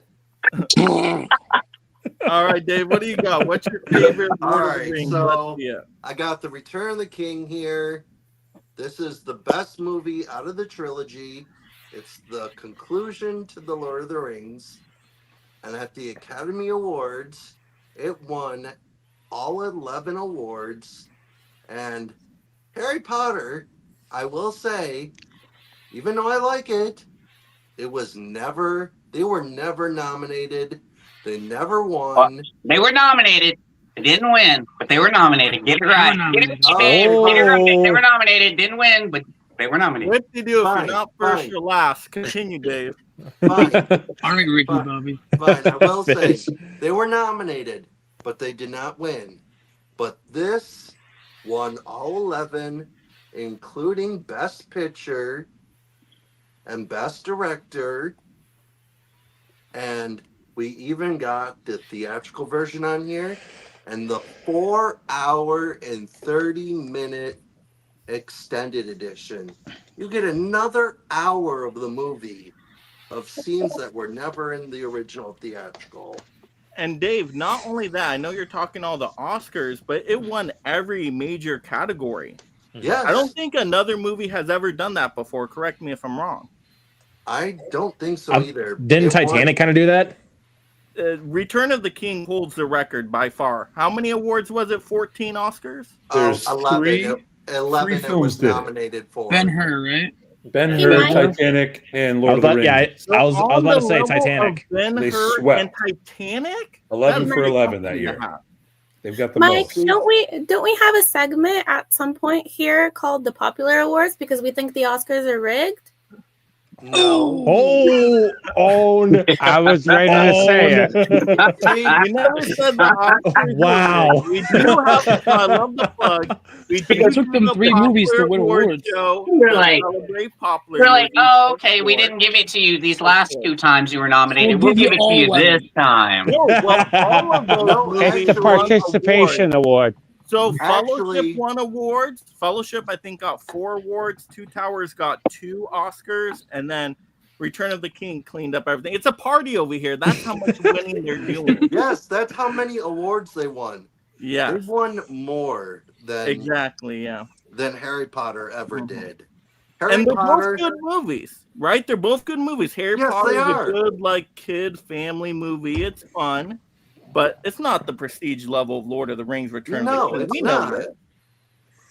All right, Dave, what do you got? What's your favorite All Lord of the right, Rings? so I got the Return of the King here. This is the best movie out of the trilogy. It's the conclusion to the Lord of the Rings. And at the Academy Awards, it won all 11 awards. And Harry Potter, I will say, even though I like it, they were never nominated. They never won. They were nominated. They didn't win, but they were nominated. Get it right. Get it right. They were nominated. Didn't win, but they were nominated. What do you do if you're not first or last? Continue, Dave. Fine. All right, Ricky Bobby. Fine, I will say, they were nominated, but they did not win. But this won all 11, including Best Picture and Best Director. And we even got the theatrical version on here and the 4-hour and 30-minute extended edition. You get another hour of the movie of scenes that were never in the original theatrical. And Dave, not only that, I know you're talking all the Oscars, but it won every major category. Yes. I don't think another movie has ever done that before. Correct me if I'm wrong. I don't think so either. Didn't Titanic kind of do that? Return of the King holds the record by far. How many awards was it? 14 Oscars? There's 11. 11 three it films was did it. nominated for. Ben-Hur, right? Ben-Hur, Titanic, and Lord of the Rings. Yeah, I was about to say Titanic. They Ben-Hur swept. and Titanic? 11 for 11 that year. They've got the Mike, most. don't we have a segment at some point here called the Popular Awards because we think the Oscars are rigged? No. Oh, I was ready to say it. See, you never said the Oscars. Wow. We do have, I love the plug. We It took them 3 movies to win awards. You're like, oh, okay, we didn't give it to you these last 2 times you were nominated. We'll give it to you this time. No, well, all of those It's the participation award. So Fellowship won awards. Fellowship, I think, got 4 awards. Two Towers got 2 Oscars, and then Return of the King cleaned up everything. It's a party over here. That's how much winning they're doing. Yes, that's how many awards they won. Yeah, They've won more than than Harry Potter ever did. Harry and they're Potter, both good movies, right? They're both good movies. Harry Potter is a good, like, kid family movie. It's fun. But it's not the prestige level of Lord of the Rings Return of the King. it's We not. know that.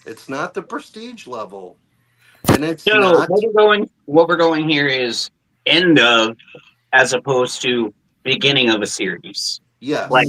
It's not the prestige level. And it's So not. what we're going here is end of as opposed to beginning of a series. Yes. Like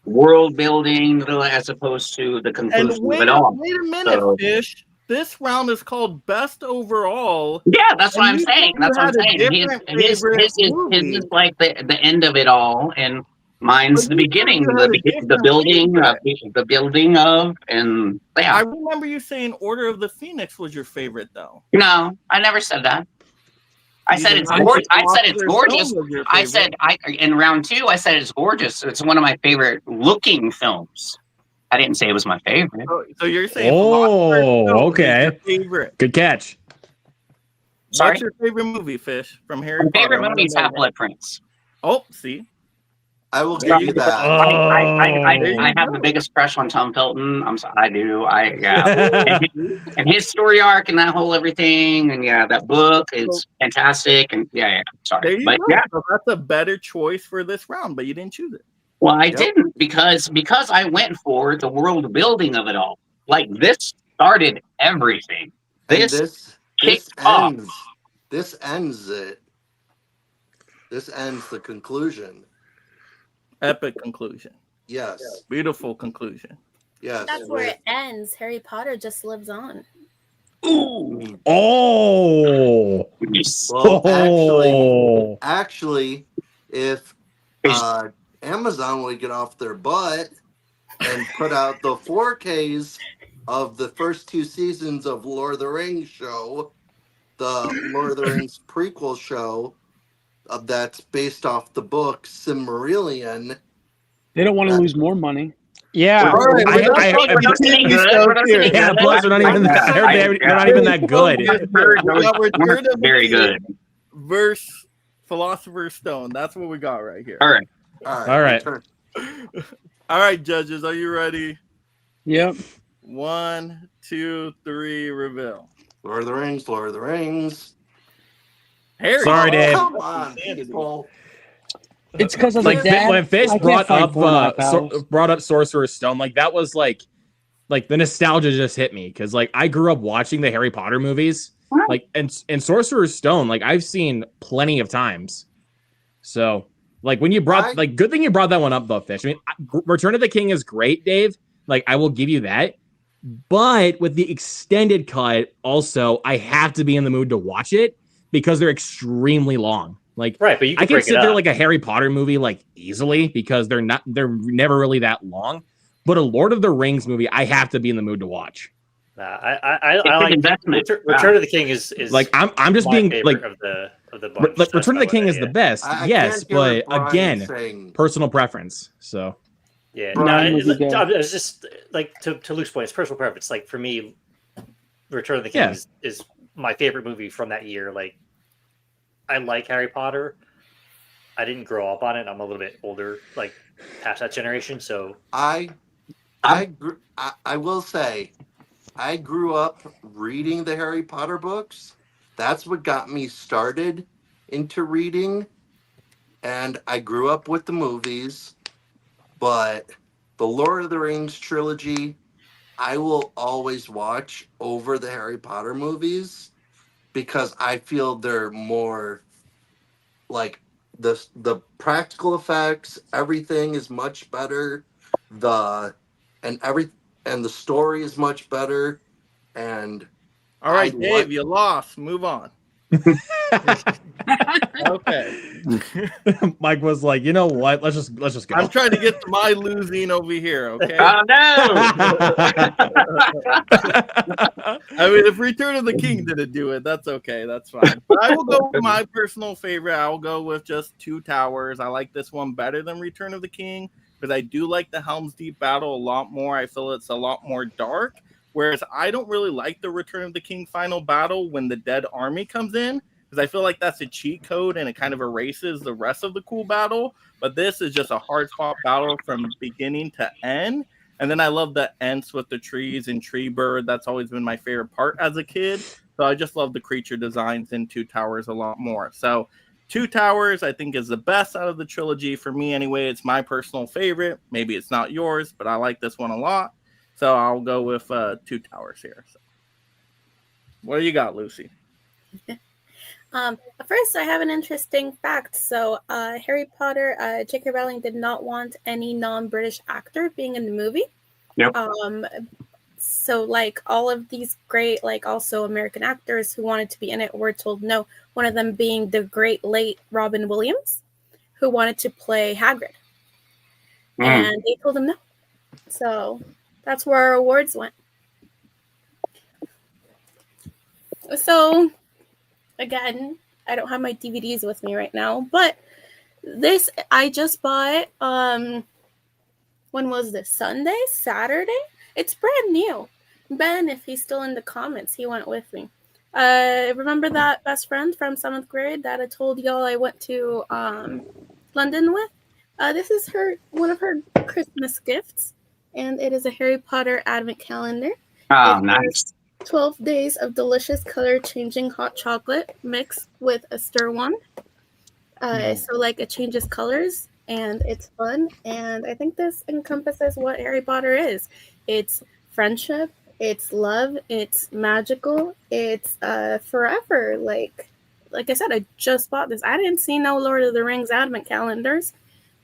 world building as opposed to the And conclusion of wait it all. a minute, So- Fish. This round is called Best Overall. Yeah, that's what And I'm you saying. said That's you what I'm had a saying. different His favorite is movie. like the end of it all, and mine's But the you said beginning, you had a the building of, and yeah. I remember you saying Order of the Phoenix was your favorite, though. No, I never said that. I said it's gorgeous. I said it's gorgeous. I said in round 2. I said it's gorgeous. It's one of my favorite looking films. I didn't say it was my favorite. So you're saying okay. Favorite. Good catch. Sorry? What's your favorite movie, Fish, from Harry My Potter? favorite movie is Half-Blood Prince. Oh, see? I will There give you you go. that. I have the biggest crush on Tom Felton. I'm sorry, I do. And his story arc and that whole everything, and yeah, that book is fantastic. And yeah, sorry, There you but go. yeah. So that's a better choice for this round, but you didn't choose it. Well, I didn't because I went for the world building of it all. Like this started everything. And This this kicked off. ends. This ends it. This ends the conclusion. Epic conclusion. Yes. Beautiful conclusion. Yes. That's where it ends. Harry Potter just lives on. Ooh. Oh. Well, actually, if Amazon would get off their butt and put out the 4Ks of the first 2 seasons of Lord of the Rings show, the Lord of the Rings prequel show that's based off the book Silmarillion. They don't want to lose more money. Yeah. Plus, they're not even that good. We got Return of the Very King good. Versus Philosopher's Stone. That's what we got right here. All right. All right. All right, judges, are you ready? Yep. 1, 2, 3, reveal. Lord of the Rings, Lord of the Rings. Harry. Sorry, Dave. Come on, people. It's because of Like Dad, when Fish I can't brought fight up Fortnite battles. brought up Sorcerer's Stone, like that was like the nostalgia just hit me because like I grew up watching the Harry Potter movies, like and Sorcerer's Stone, like I've seen plenty of times. So like when you brought like good thing you brought that one up though, Fish. I mean, Return of the King is great, Dave. Like I will give you that, but with the extended cut, also I have to be in the mood to watch it because they're extremely long. Like right, but you can I can break sit it there up. like a Harry Potter movie like easily because they're never really that long. But a Lord of the Rings movie, I have to be in the mood to watch. I like Return of the King is like I'm just my being favorite like of the bunch. like Return of the King is the best, I yes, can't hear but Brian again, saying- personal preference. So Yeah, Brian, it's just like to Luke's point, it's personal preference. Like for me, Return of the King is my favorite movie from that year. Like I like Harry Potter. I didn't grow up on it. I'm a little bit older, like past that generation. So I will say, I grew up reading the Harry Potter books. That's what got me started into reading. And I grew up with the movies. But the Lord of the Rings trilogy, I will always watch over the Harry Potter movies because I feel they're more like the practical effects, everything is much better. And the story is much better. And all right, Dave, you lost. Move on. Okay. Mike was like, you know what? Let's just go. I'm trying to get to my losing over here, okay? Oh no! I mean, if Return of the King didn't do it, that's okay. That's fine. But I will go with my personal favorite. I will go with just Two Towers. I like this one better than Return of the King because I do like the Helm's Deep battle a lot more. I feel it's a lot more dark. Whereas I don't really like the Return of the King final battle when the dead army comes in, because I feel like that's a cheat code and it kind of erases the rest of the cool battle. But this is just a hard fought battle from beginning to end. And then I love the ends with the trees and Tree Bird. That's always been my favorite part as a kid. So I just love the creature designs in Two Towers a lot more. So Two Towers, I think, is the best out of the trilogy for me anyway. It's my personal favorite. Maybe it's not yours, but I like this one a lot. So I'll go with Two Towers here. So. What do you got, Lucy? First, I have an interesting fact. So, Harry Potter, J.K. Rowling did not want any non-British actor being in the movie. Yep. So, like, all of these great, like, also American actors who wanted to be in it were told no. One of them being the great late Robin Williams, who wanted to play Hagrid. And they told him no. So, that's where our awards went. So, again, I don't have my DVDs with me right now, but this I just bought. When was this? Saturday? It's brand new. Ben, if he's still in the comments, he went with me. Remember that best friend from 7th grade that I told y'all I went to London with? This is one of her Christmas gifts, and it is a Harry Potter advent calendar. Oh, nice. 12 days of delicious color-changing hot chocolate mixed with a stir wand. So, like, it changes colors, and it's fun. And I think this encompasses what Harry Potter is. It's friendship, it's love, it's magical, it's forever. Like I said, I just bought this. I didn't see no Lord of the Rings advent calendars.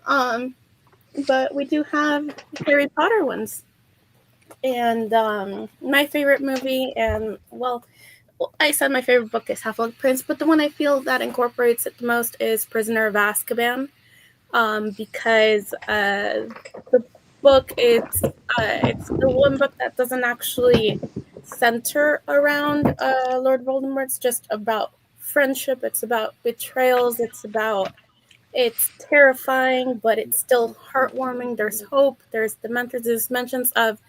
But we do have Harry Potter ones. And my favorite movie, and well, I said my favorite book is Half-Blood Prince, but the one I feel that incorporates it the most is Prisoner of Azkaban, because the book it's the one book that doesn't actually center around Lord Voldemort. It's just about friendship. It's about betrayals. It's terrifying, but it's still heartwarming. There's hope. There's there's mentions of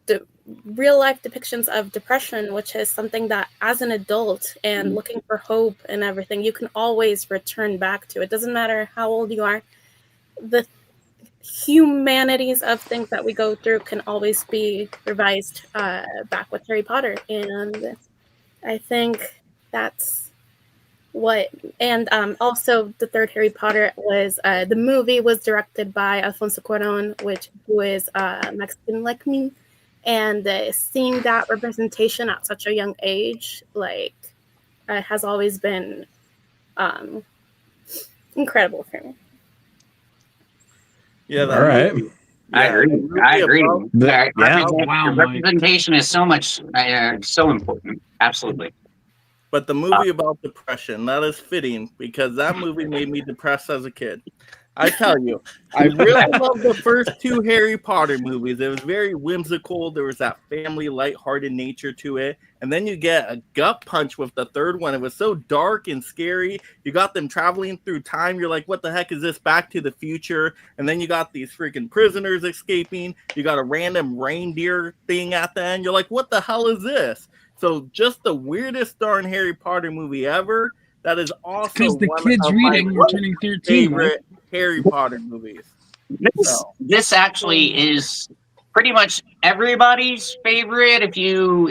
the real life depictions of depression, which is something that as an adult and looking for hope and everything, you can always return back to. It doesn't matter how old you are. The humanities of things that we go through can always be revised back with Harry Potter. And I think that's what, and also the third Harry Potter was, the movie was directed by Alfonso Cuarón, who is Mexican like me, and seeing that representation at such a young age, like, has always been incredible for me. Yeah, all right. I agree. I agree. Wow, representation is so much, so important. Absolutely. But the movie about depression, that is fitting, because that movie made me depressed as a kid. I tell you, I really love the first two Harry Potter movies. It was very whimsical. There was that family, lighthearted nature to it. And then you get a gut punch with the third one. It was so dark and scary. You got them traveling through time. You're like, what the heck is this? Back to the Future. And then you got these freaking prisoners escaping. You got a random reindeer thing at the end. You're like, what the hell is this? So just the weirdest darn Harry Potter movie ever. That is also because the one kids of reading my were turning 13. favorite Harry Potter movies. This actually is pretty much everybody's favorite. If you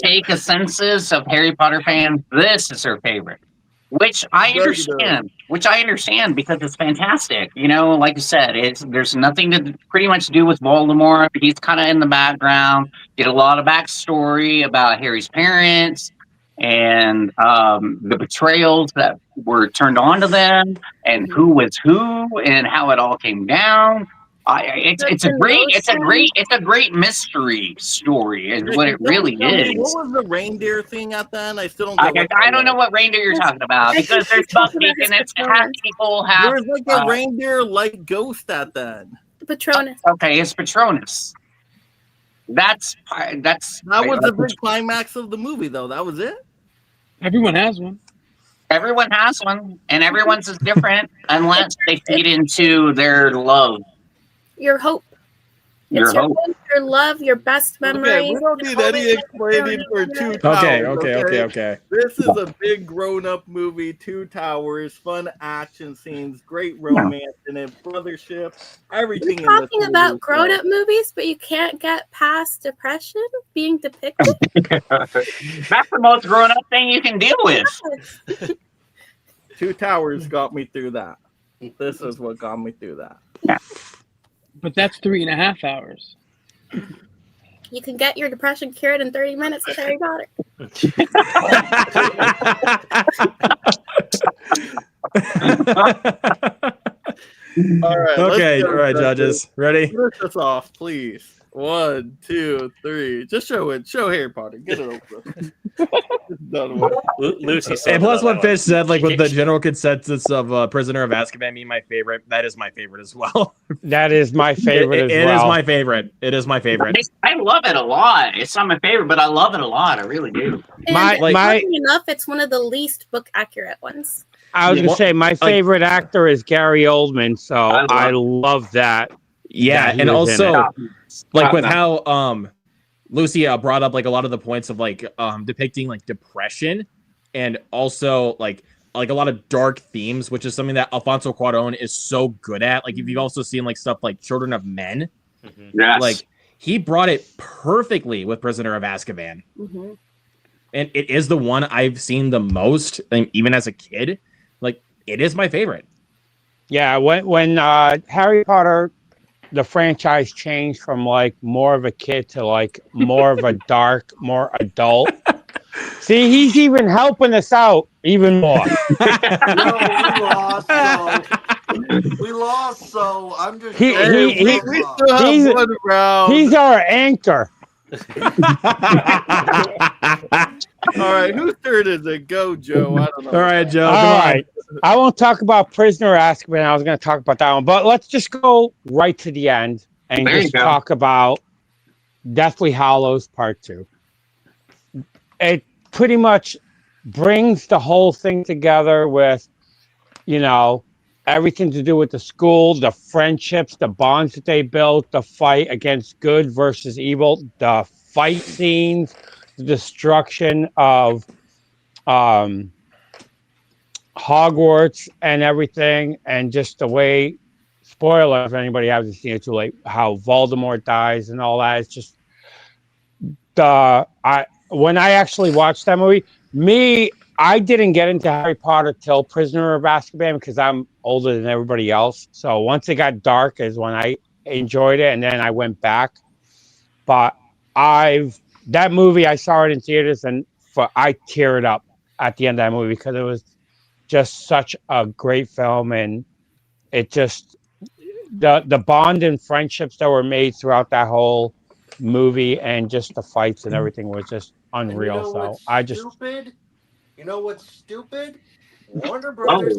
take a census of Harry Potter fans, this is her favorite. Which I understand because it's fantastic. You know, like you said, there's nothing to pretty much do with Voldemort. He's kind of in the background. Get a lot of backstory about Harry's parents and the betrayals that were turned on to them, and who was who, and how it all came down. It's a great mystery story, is what it really is. What was the reindeer thing at the end? I still don't get I don't know what reindeer you're talking about, because there's Buckbeak and it's half people, half. There's like a reindeer like ghost at the end. Patronus. Okay, it's Patronus. That was the big climax of the movie, though. That was it. Everyone has one. Everyone has one, and everyone's is different unless they feed into their love. Your hope. Your hope. Your love, your best memory. Okay, we don't need any explaining for Two Towers. Okay. This is a big grown-up movie. Two Towers, fun action scenes, great romance in it, brothership, everything. You're talking about grown-up movies, but you can't get past depression being depicted. That's the most grown-up thing you can deal with. Two Towers got me through that. This is what got me through that. Yeah. But that's 3.5 hours. You can get your depression cured in 30 minutes with Harry Potter. All right. All right, judges. Ready? Finish this off, please. 1, 2, 3. Just show it. Show Harry Potter. Get it over with. Lucy said. And plus, what Fish said, like with the general consensus of Prisoner of Azkaban being my favorite, that is my favorite as well. That is my favorite as well. It is my favorite. It is my favorite. I love it a lot. It's not my favorite, but I love it a lot. I really do. Funny enough, it's one of the least book accurate ones. I was going to say, my favorite actor is Gary Oldman, so I love that. Yeah, and also, like with how Lucy brought up like a lot of the points of like depicting like depression, and also like like a lot of dark themes, which is something that Alfonso Cuarón is so good at. Like if you've also seen like stuff like Children of Men, Yes. like he brought it perfectly with Prisoner of Azkaban. Mm-hmm. And it is the one I've seen the most, even as a kid. Like it is my favorite. Yeah, when Harry Potter, the franchise changed from like more of a kid to like more of a dark, more adult. See, he's even helping us out even more. No, we lost. So we lost. So I'm just. We still have one round. He's our anchor. All right, whose turn is it? Go, Joe. I don't know. All right, Joe. All right. I won't talk about Prisoner of Azkaban. I was going to talk about that one, but let's just go right to the end and There you just go. talk about Deathly Hallows Part 2. It pretty much brings the whole thing together with, you know, everything to do with the school, the friendships, the bonds that they built, the fight against good versus evil, the fight scenes, the destruction of Hogwarts and everything, and just the way, spoiler if anybody hasn't seen it too late, how Voldemort dies and all that. It's just when I actually watched that movie, I didn't get into Harry Potter till Prisoner of Azkaban because I'm older than everybody else. So once it got dark is when I enjoyed it, and then I went back. But that movie, I saw it in theaters, and I teared up at the end of that movie because it was just such a great film, and it just the bond and friendships that were made throughout that whole movie, and just the fights and everything was just unreal. You know So what's I just stupid? You know what's stupid? Warner Brothers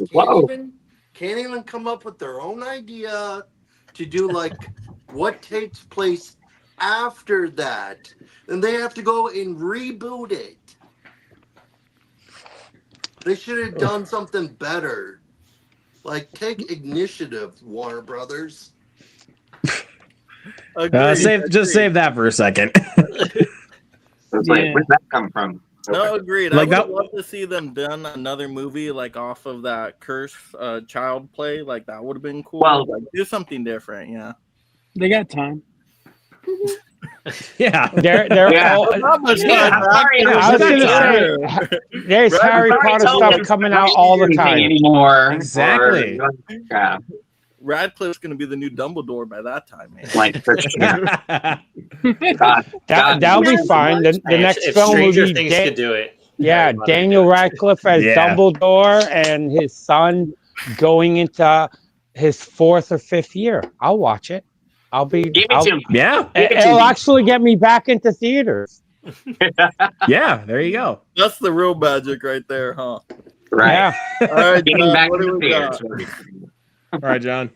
can't even come up with their own idea to do like what takes place after that. And they have to go and reboot it. They should have done something better. Like take initiative, Warner Brothers. Save that for a second. It's like, where'd that come from? No, agreed. Like I would love to see them done another movie like off of that Curse child play. Like that would have been cool. Well, like, do something different. Yeah. They got time. Yeah, they're all. Not much Yeah, time. I was gonna say, there's Right, Harry Potter stuff coming out all the time. Anymore, Exactly. Yeah. Radcliffe's going to be the new Dumbledore by that time, man. Like, That'll be fine. The next if film will Stranger be Things could do it. Yeah, Harry Potter Daniel could do it. Radcliffe as Yeah. Dumbledore and his son going into his 4th or 5th year. I'll watch it. Yeah. It'll actually get me back into theaters. Yeah, there you go. That's the real magic right there, huh? Right. Yeah. All right, Getting John, back what to do the we got? theaters. All right, John.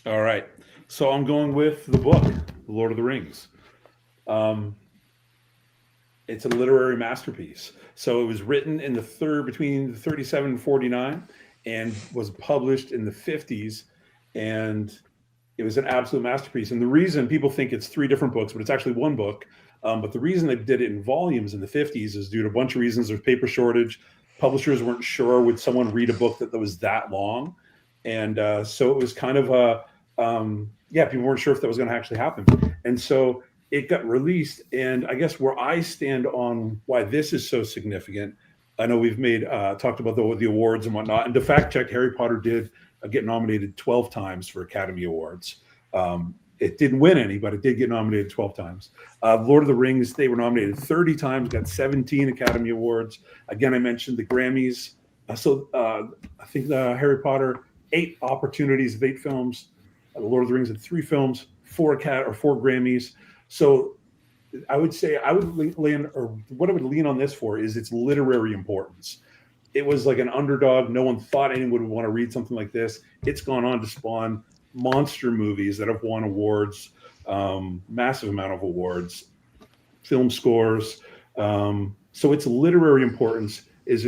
All right. So I'm going with the book, The Lord of the Rings. It's a literary masterpiece. So it was written in between 37 and 49 and was published in the 50s. And it was an absolute masterpiece. And the reason people think it's 3 different books, but it's actually one book. But the reason they did it in volumes in the 50s is due to a bunch of reasons. There's paper shortage. Publishers weren't sure, would someone read a book that was that long? And so it was kind of people weren't sure if that was going to actually happen. And so it got released. And I guess where I stand on why this is so significant, I know we've talked about the awards and whatnot. And to fact check, Harry Potter did get nominated 12 times for Academy Awards. It didn't win any, but it did get nominated 12 times. Lord of the Rings, they were nominated 30 times, got 17 Academy Awards. Again, I mentioned the Grammys. I think Harry Potter, 8 opportunities of 8 films. The Lord of the Rings had 3 films, 4 Grammys. So I would say what I would lean on this for is its literary importance. It was like an underdog. No one thought anyone would want to read something like this. It's gone on to spawn monster movies that have won awards, massive amount of awards, film scores. So its literary importance is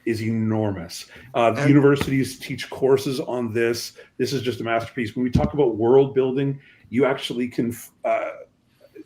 enormous. The universities teach courses on this. This is just a masterpiece. When we talk about world building, you actually can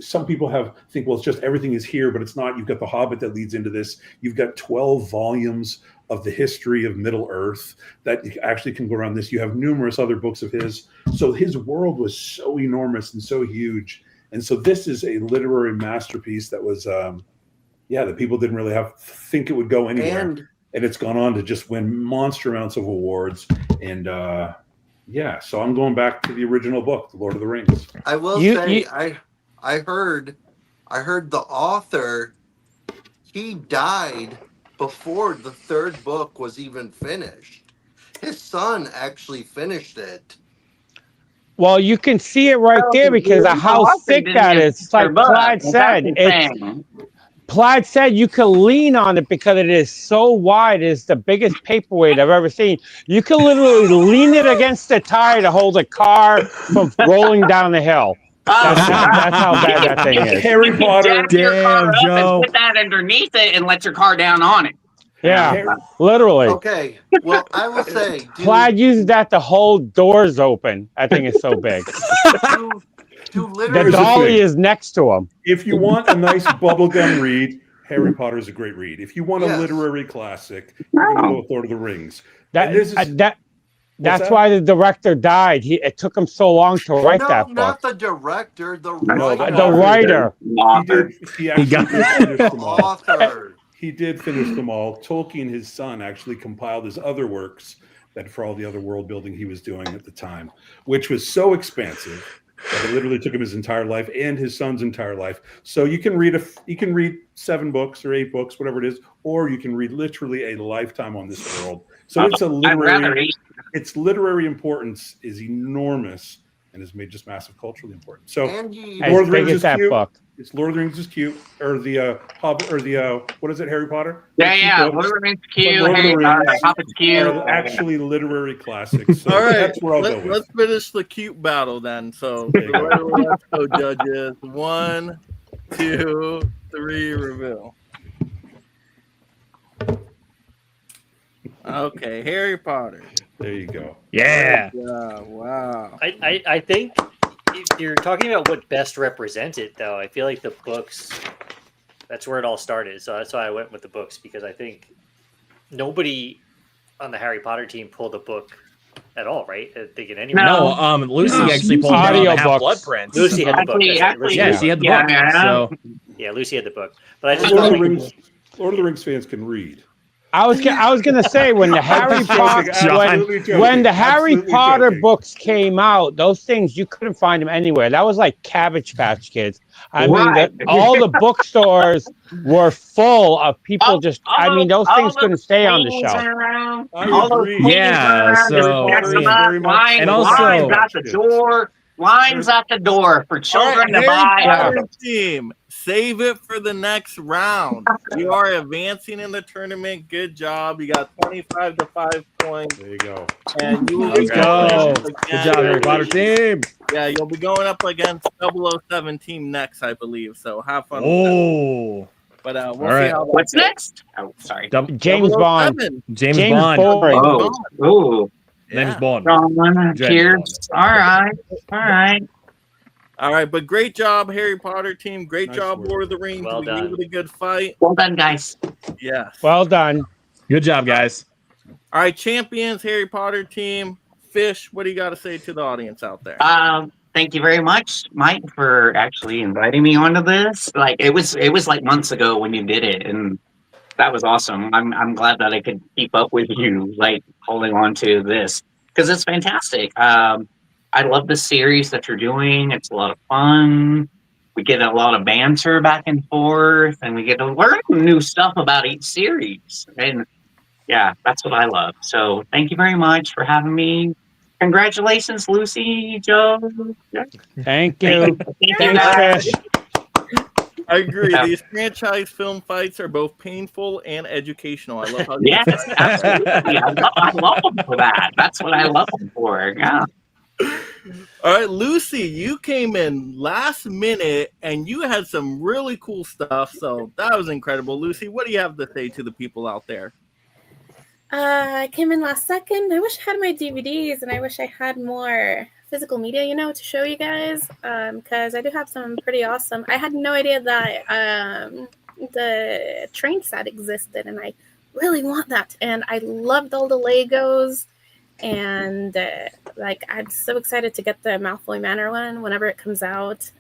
some people think, well, it's just everything is here, but it's not. You've got The Hobbit that leads into this. You've got 12 volumes of the history of Middle Earth that actually can go around this. You have numerous other books of his. So his world was so enormous and so huge. And so this is a literary masterpiece that was, that people didn't really think it would go anywhere. And it's gone on to just win monster amounts of awards. And so I'm going back to the original book, The Lord of the Rings. I will say, I heard the author, he died before the third book was even finished. His son actually finished it. Well, you can see it right there because of how thick that is. It's like Plaid said. Plaid said you can lean on it because it is so wide. It's the biggest paperweight I've ever seen. You can literally lean it against the tire to hold a car from rolling down the hill. That's how bad that thing is. Harry Potter. Damn, Joe. Put that underneath it and let your car down on it. Yeah, literally. Okay, well, I will say... Plaid uses that to hold doors open. I think it's so big. The dolly is next to him. If you want a nice bubblegum read, Harry Potter is a great read. If you want a literary classic, you're going to go with Lord of the Rings. That's why the director died. It took him so long to write that book. Not the director, the writer. The writer. He did finish them all. Tolkien, his son, actually compiled his other works that for all the other world building he was doing at the time, which was so expansive that it literally took him his entire life and his son's entire life. So you can read 7 books or 8 books, whatever it is, or you can read literally a lifetime on this world. So it's a its literary importance is enormous and has made just massive culturally important. So Lord of the Rings is cute. It's Lord of the Rings is cute, or the Hobbit, or the what is it, Harry Potter? Yeah. Lord of the Rings is cute. Hobbit's cute. Actually, literary classics. So all right, that's where I'll go with. Let's finish the cute battle then. So, let's go, judges. 1, 2, 3, reveal. Okay, Harry Potter. There you go. Yeah. Wow. I think if you're talking about what best represents it, though, I feel like the books, that's where it all started. So that's why I went with the books, because I think nobody on the Harry Potter team pulled a book at all, right? Thinking anyone. No, Lucy actually pulled audio the Half-Blood Prince. Lucy had the book. Yeah, she had the book. So. Yeah, Lucy had the book. But I just Lord of the Rings fans can read. I was gonna say when the Harry Potter books came out, those things you couldn't find them anywhere. That was like Cabbage Patch Kids. I mean, all the bookstores were full of people. Those things couldn't stay on the shelf. And also lines at the door. Lines at the door for children to buy. Team, save it for the next round. You are advancing in the tournament. Good job. You got 25 to 5 points. There you go. And you will Let's go. Good job, Harry Potter team. Yeah, you'll be going up against 007 team next, I believe. So have fun. Oh. But we'll see how. What's next? Oh, sorry. James Bond. James Bond. Oh. James Bond. Cheers. All right. All right, but great job, Harry Potter team. Great job, Lord of the Rings. Well done. Gave it a good fight. Well done, guys. Yeah. Well done. Good job, guys. All right, champions, Harry Potter team. Fish, what do you got to say to the audience out there? Thank you very much, Mike, for actually inviting me onto this. Like it was like months ago when you did it, and that was awesome. I'm glad that I could keep up with you, like holding on to this because it's fantastic. I love the series that you're doing. It's a lot of fun. We get a lot of banter back and forth, and we get to learn new stuff about each series. And yeah, that's what I love. So thank you very much for having me. Congratulations, Lucy, Joe. Thank you. Thanks, Fish. I agree. These franchise film fights are both painful and educational. I love how yes, absolutely. I love them for that. That's what I love them for. Yeah. All right, Lucy, you came in last minute and you had some really cool stuff. So that was incredible. Lucy, what do you have to say to the people out there? I came in last second. I wish I had my DVDs and I wish I had more physical media, to show you guys, because I do have some pretty awesome. I had no idea that the train set existed, and I really want that. And I loved all the Legos, and I'm so excited to get the Malfoy Manor one whenever it comes out.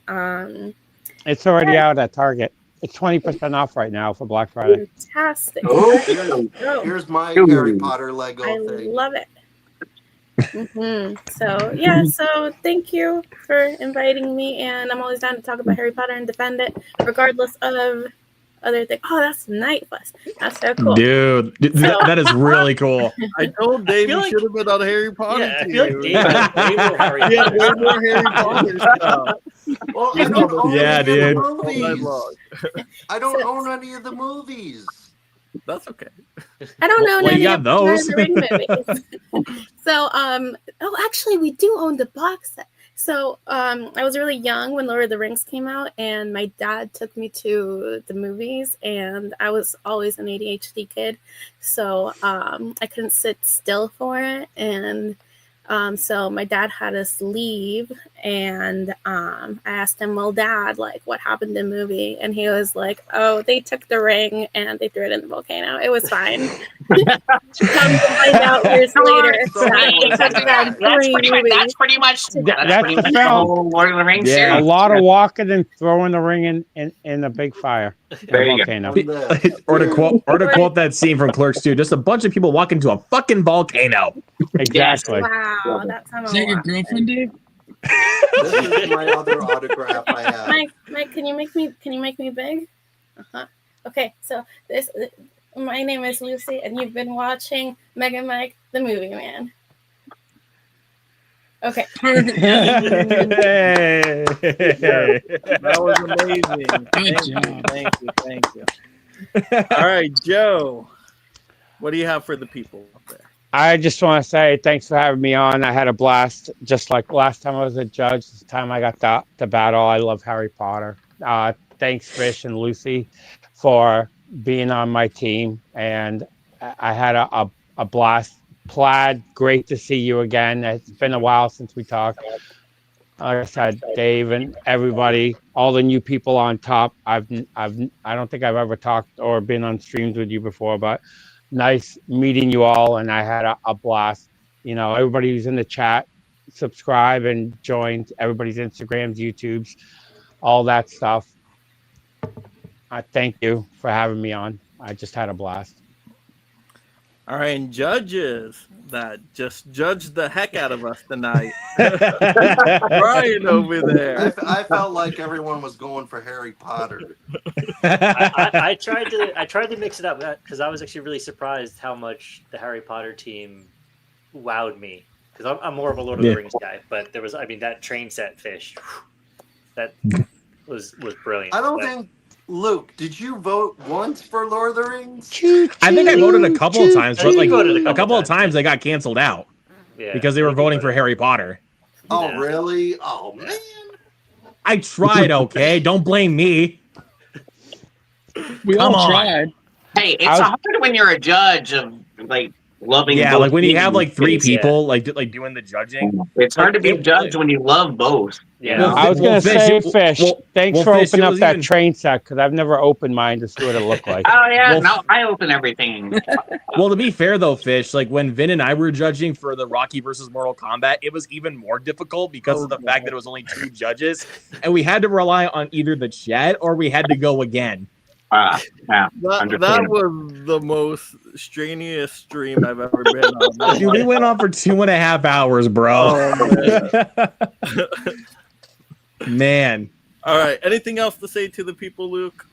It's already out at Target. It's 20% off right now for Black Friday. Fantastic! Here's my Harry Potter Lego thing. Love it. So yeah, so thank you for inviting me, and I'm always down to talk about Harry Potter and defend it, regardless of other things. Oh, that's Night Bus. That's so cool, dude. That is really cool. I told Dave he should have been on Harry Potter. Yeah, I feel like Dave has way more Harry Potter. Yeah, way more Harry Potter stuff. Well, I don't own Yeah, any dude. of the movies. I don't own any of the movies. That's okay. I don't know Well, you any got of those. the Ring movies. So, actually, we do own the box set. So, I was really young when Lord of the Rings came out, and my dad took me to the movies, and I was always an ADHD kid, so I couldn't sit still for it, and so my dad had us leave, and I asked him, well, Dad, what happened in the movie? And he was like, oh, they took the ring and they threw it in the volcano. It was fine. Come to find out years later. That's pretty much the whole Lord of the Rings series. A lot of walking and throwing the ring in a big fire. There you volcano. or to quote that scene from Clerks 2, just a bunch of people walk into a fucking volcano. Exactly. Wow, that sounds Is that your girlfriend, Dave? This is my other autograph I have. Mike, can you make me big? Okay, so my name is Lucy, and you've been watching Mega Mike, the Movie Man. Okay. That was amazing. Thank you. All right, Joe, what do you have for the people up there? I just want to say thanks for having me on. I had a blast. Just like last time I was a judge, this time I got to battle. I love Harry Potter. Thanks, Fish and Lucy, for being on my team. And I had a blast. Plaid, great to see you again. It's been a while since we talked. Like I said, Dave and everybody, all the new people on top. I don't think I've ever talked or been on streams with you before, but nice meeting you all, and I had a blast. Everybody who's in the chat, subscribe and join everybody's Instagrams, YouTubes, all that stuff. I thank you for having me on. I just had a blast. All right, and judges that just judged the heck out of us tonight. Brian over there. I felt like everyone was going for Harry Potter. I tried to mix it up because I was actually really surprised how much the Harry Potter team wowed me, because I'm more of a Lord of the Rings guy. But there was, that train set Fish, that was brilliant. I don't think. Luke, did you vote once for Lord of the Rings? I think I voted a couple of times, but a couple of times they got canceled out because they were voting for Harry Potter. Oh, really? Oh, man. I tried, okay? Don't blame me. We all tried. Hey, it's hard when you're a judge of loving. Yeah, both when you have teams. three people doing the judging. It's hard to be a judge when you love both. Yeah, I was going to say, Fish, thanks for Fish, opening up that even... train set, because I've never opened mine to see what it looked like. Oh, yeah. No, I open everything. Well, to be fair, though, Fish, when Vin and I were judging for the Rocky versus Mortal Kombat, it was even more difficult because of the fact that it was only 2 judges, and we had to rely on either the chat or we had to go again. That was the most strenuous stream I've ever been on. Dude, we went on for 2.5 hours, bro. Oh, man. All right. Anything else to say to the people, Luke?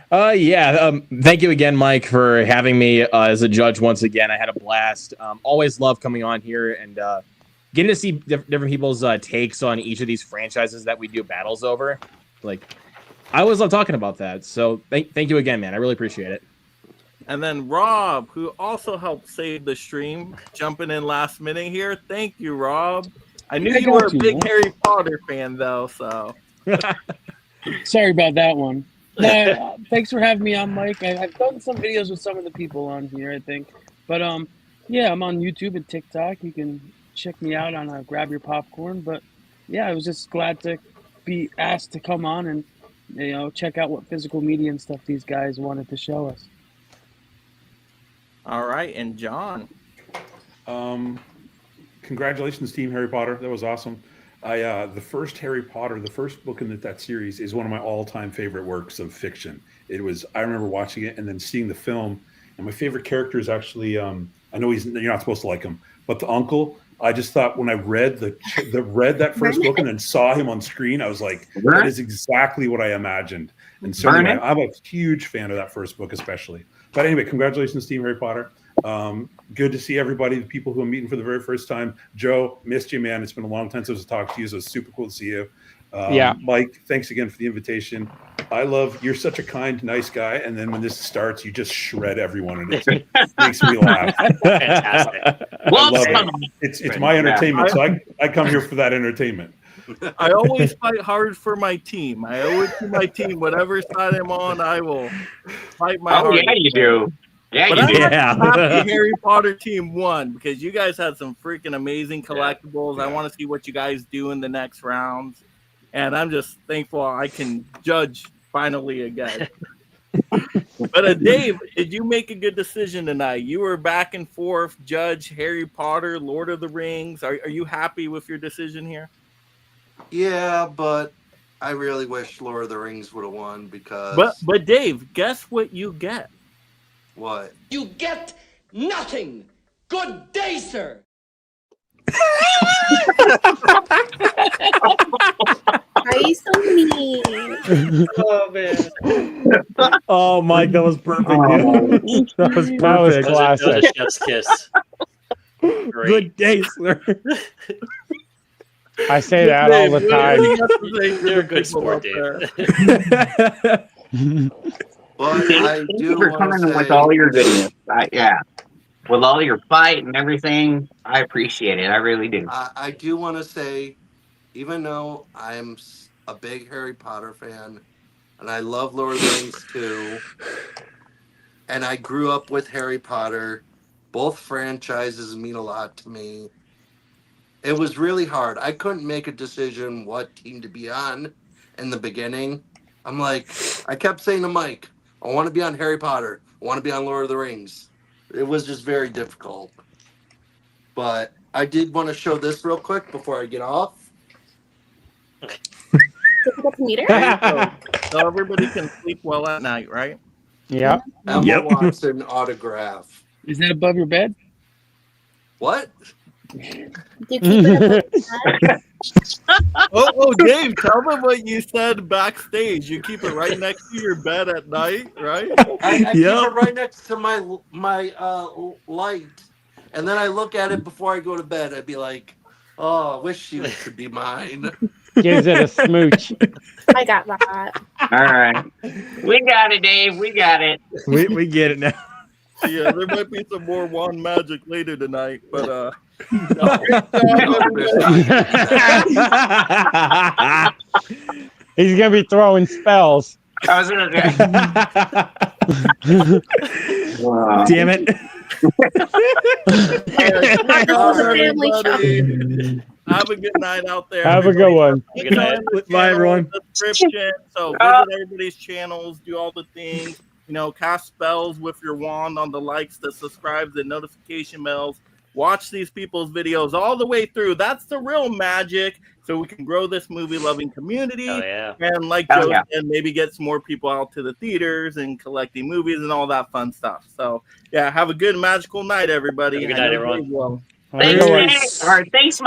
Thank you again, Mike, for having me as a judge once again. I had a blast. Always love coming on here and getting to see different people's takes on each of these franchises that we do battles over. I always love talking about that. So thank you again, man. I really appreciate it. And then Rob, who also helped save the stream, jumping in last minute here. Thank you, Rob. I knew you were a big Harry Potter fan, though, so. Sorry about that one. No, thanks for having me on, Mike. I've done some videos with some of the people on here, I think. But, yeah, I'm on YouTube and TikTok. You can check me out on Grab Your Popcorn. But yeah, I was just glad to be asked to come on and check out what physical media and stuff these guys wanted to show us. All right, and John. Congratulations, Team Harry Potter. That was awesome. The first Harry Potter, the first book in that series, is one of my all-time favorite works of fiction. I remember watching it and then seeing the film, and my favorite character is actually, I know you're not supposed to like him, but the uncle. I just thought when I read that first book and then saw him on screen, I was like, that is exactly what I imagined. And so anyway, I'm a huge fan of that first book, especially. But anyway, congratulations, Team Harry Potter. Good to see everybody, the people who are meeting for the very first time. Joe, missed you, man. It's been a long time since I talked to you, so it's super cool to see you. Mike, thanks again for the invitation. You're such a kind, nice guy, and then when this starts, you just shred everyone, and it makes me laugh. Fantastic. I love it. It's my entertainment, so I come here for that entertainment. I always fight hard for my team. I owe it to my team. Whatever side I'm on, I will fight my hardest. Yeah, you do. Yeah, but you do. I'm happy Harry Potter team won because you guys had some freaking amazing collectibles. I want to see what you guys do in the next rounds. And I'm just thankful I can judge finally again. But Dave, did you make a good decision tonight? You were back and forth, judge Harry Potter, Lord of the Rings. Are you happy with your decision here? Yeah, but I really wish Lord of the Rings would have won because... But Dave, guess what you get? What? You get nothing. Good day, sir. Why are you so mean? Oh man. Oh, Mike, that was perfect. Dude. That was perfect. That was classic. That was a chef's kiss. Great. Good day, sir. I say that all the time. You're a good sport, Dave. But Thank you for coming with all your goodness. With all your fight and everything, I appreciate it. I really do. I do want to say, even though I'm a big Harry Potter fan, and I love Lord of the Rings too, and I grew up with Harry Potter, both franchises mean a lot to me. It was really hard. I couldn't make a decision what team to be on in the beginning. I kept saying to Mike, I want to be on Harry Potter. I want to be on Lord of the Rings. It was just very difficult. But I did want to show this real quick before I get off. So everybody can sleep well at night, right? Yeah. Emma Watson autograph. Is that above your bed? What? Do you keep it above your bed? Oh, Dave, tell them what you said backstage. You keep it right next to your bed at night, right? I keep it right next to my light, and then I look at it before I go to bed. I'd be like, "Oh, I wish you could be mine." Gives it a smooch. I got that. All right, we got it, Dave. We got it. We get it now. Yeah, there might be some more wand magic later tonight, but He's gonna be throwing spells. I was gonna Damn it. Have a good night out there. Have a good one. Good night. Bye, everyone. Description. So go to everybody's channels, do all the things. Cast spells with your wand on the likes, the subscribes, the notification bells. Watch these people's videos all the way through. That's the real magic. So we can grow this movie-loving community. Oh, yeah. And like Joe said, maybe get some more people out to the theaters and collecting movies and all that fun stuff. So, yeah, have a good magical night, everybody. Have a good night, everyone. Thanks, all right, thanks,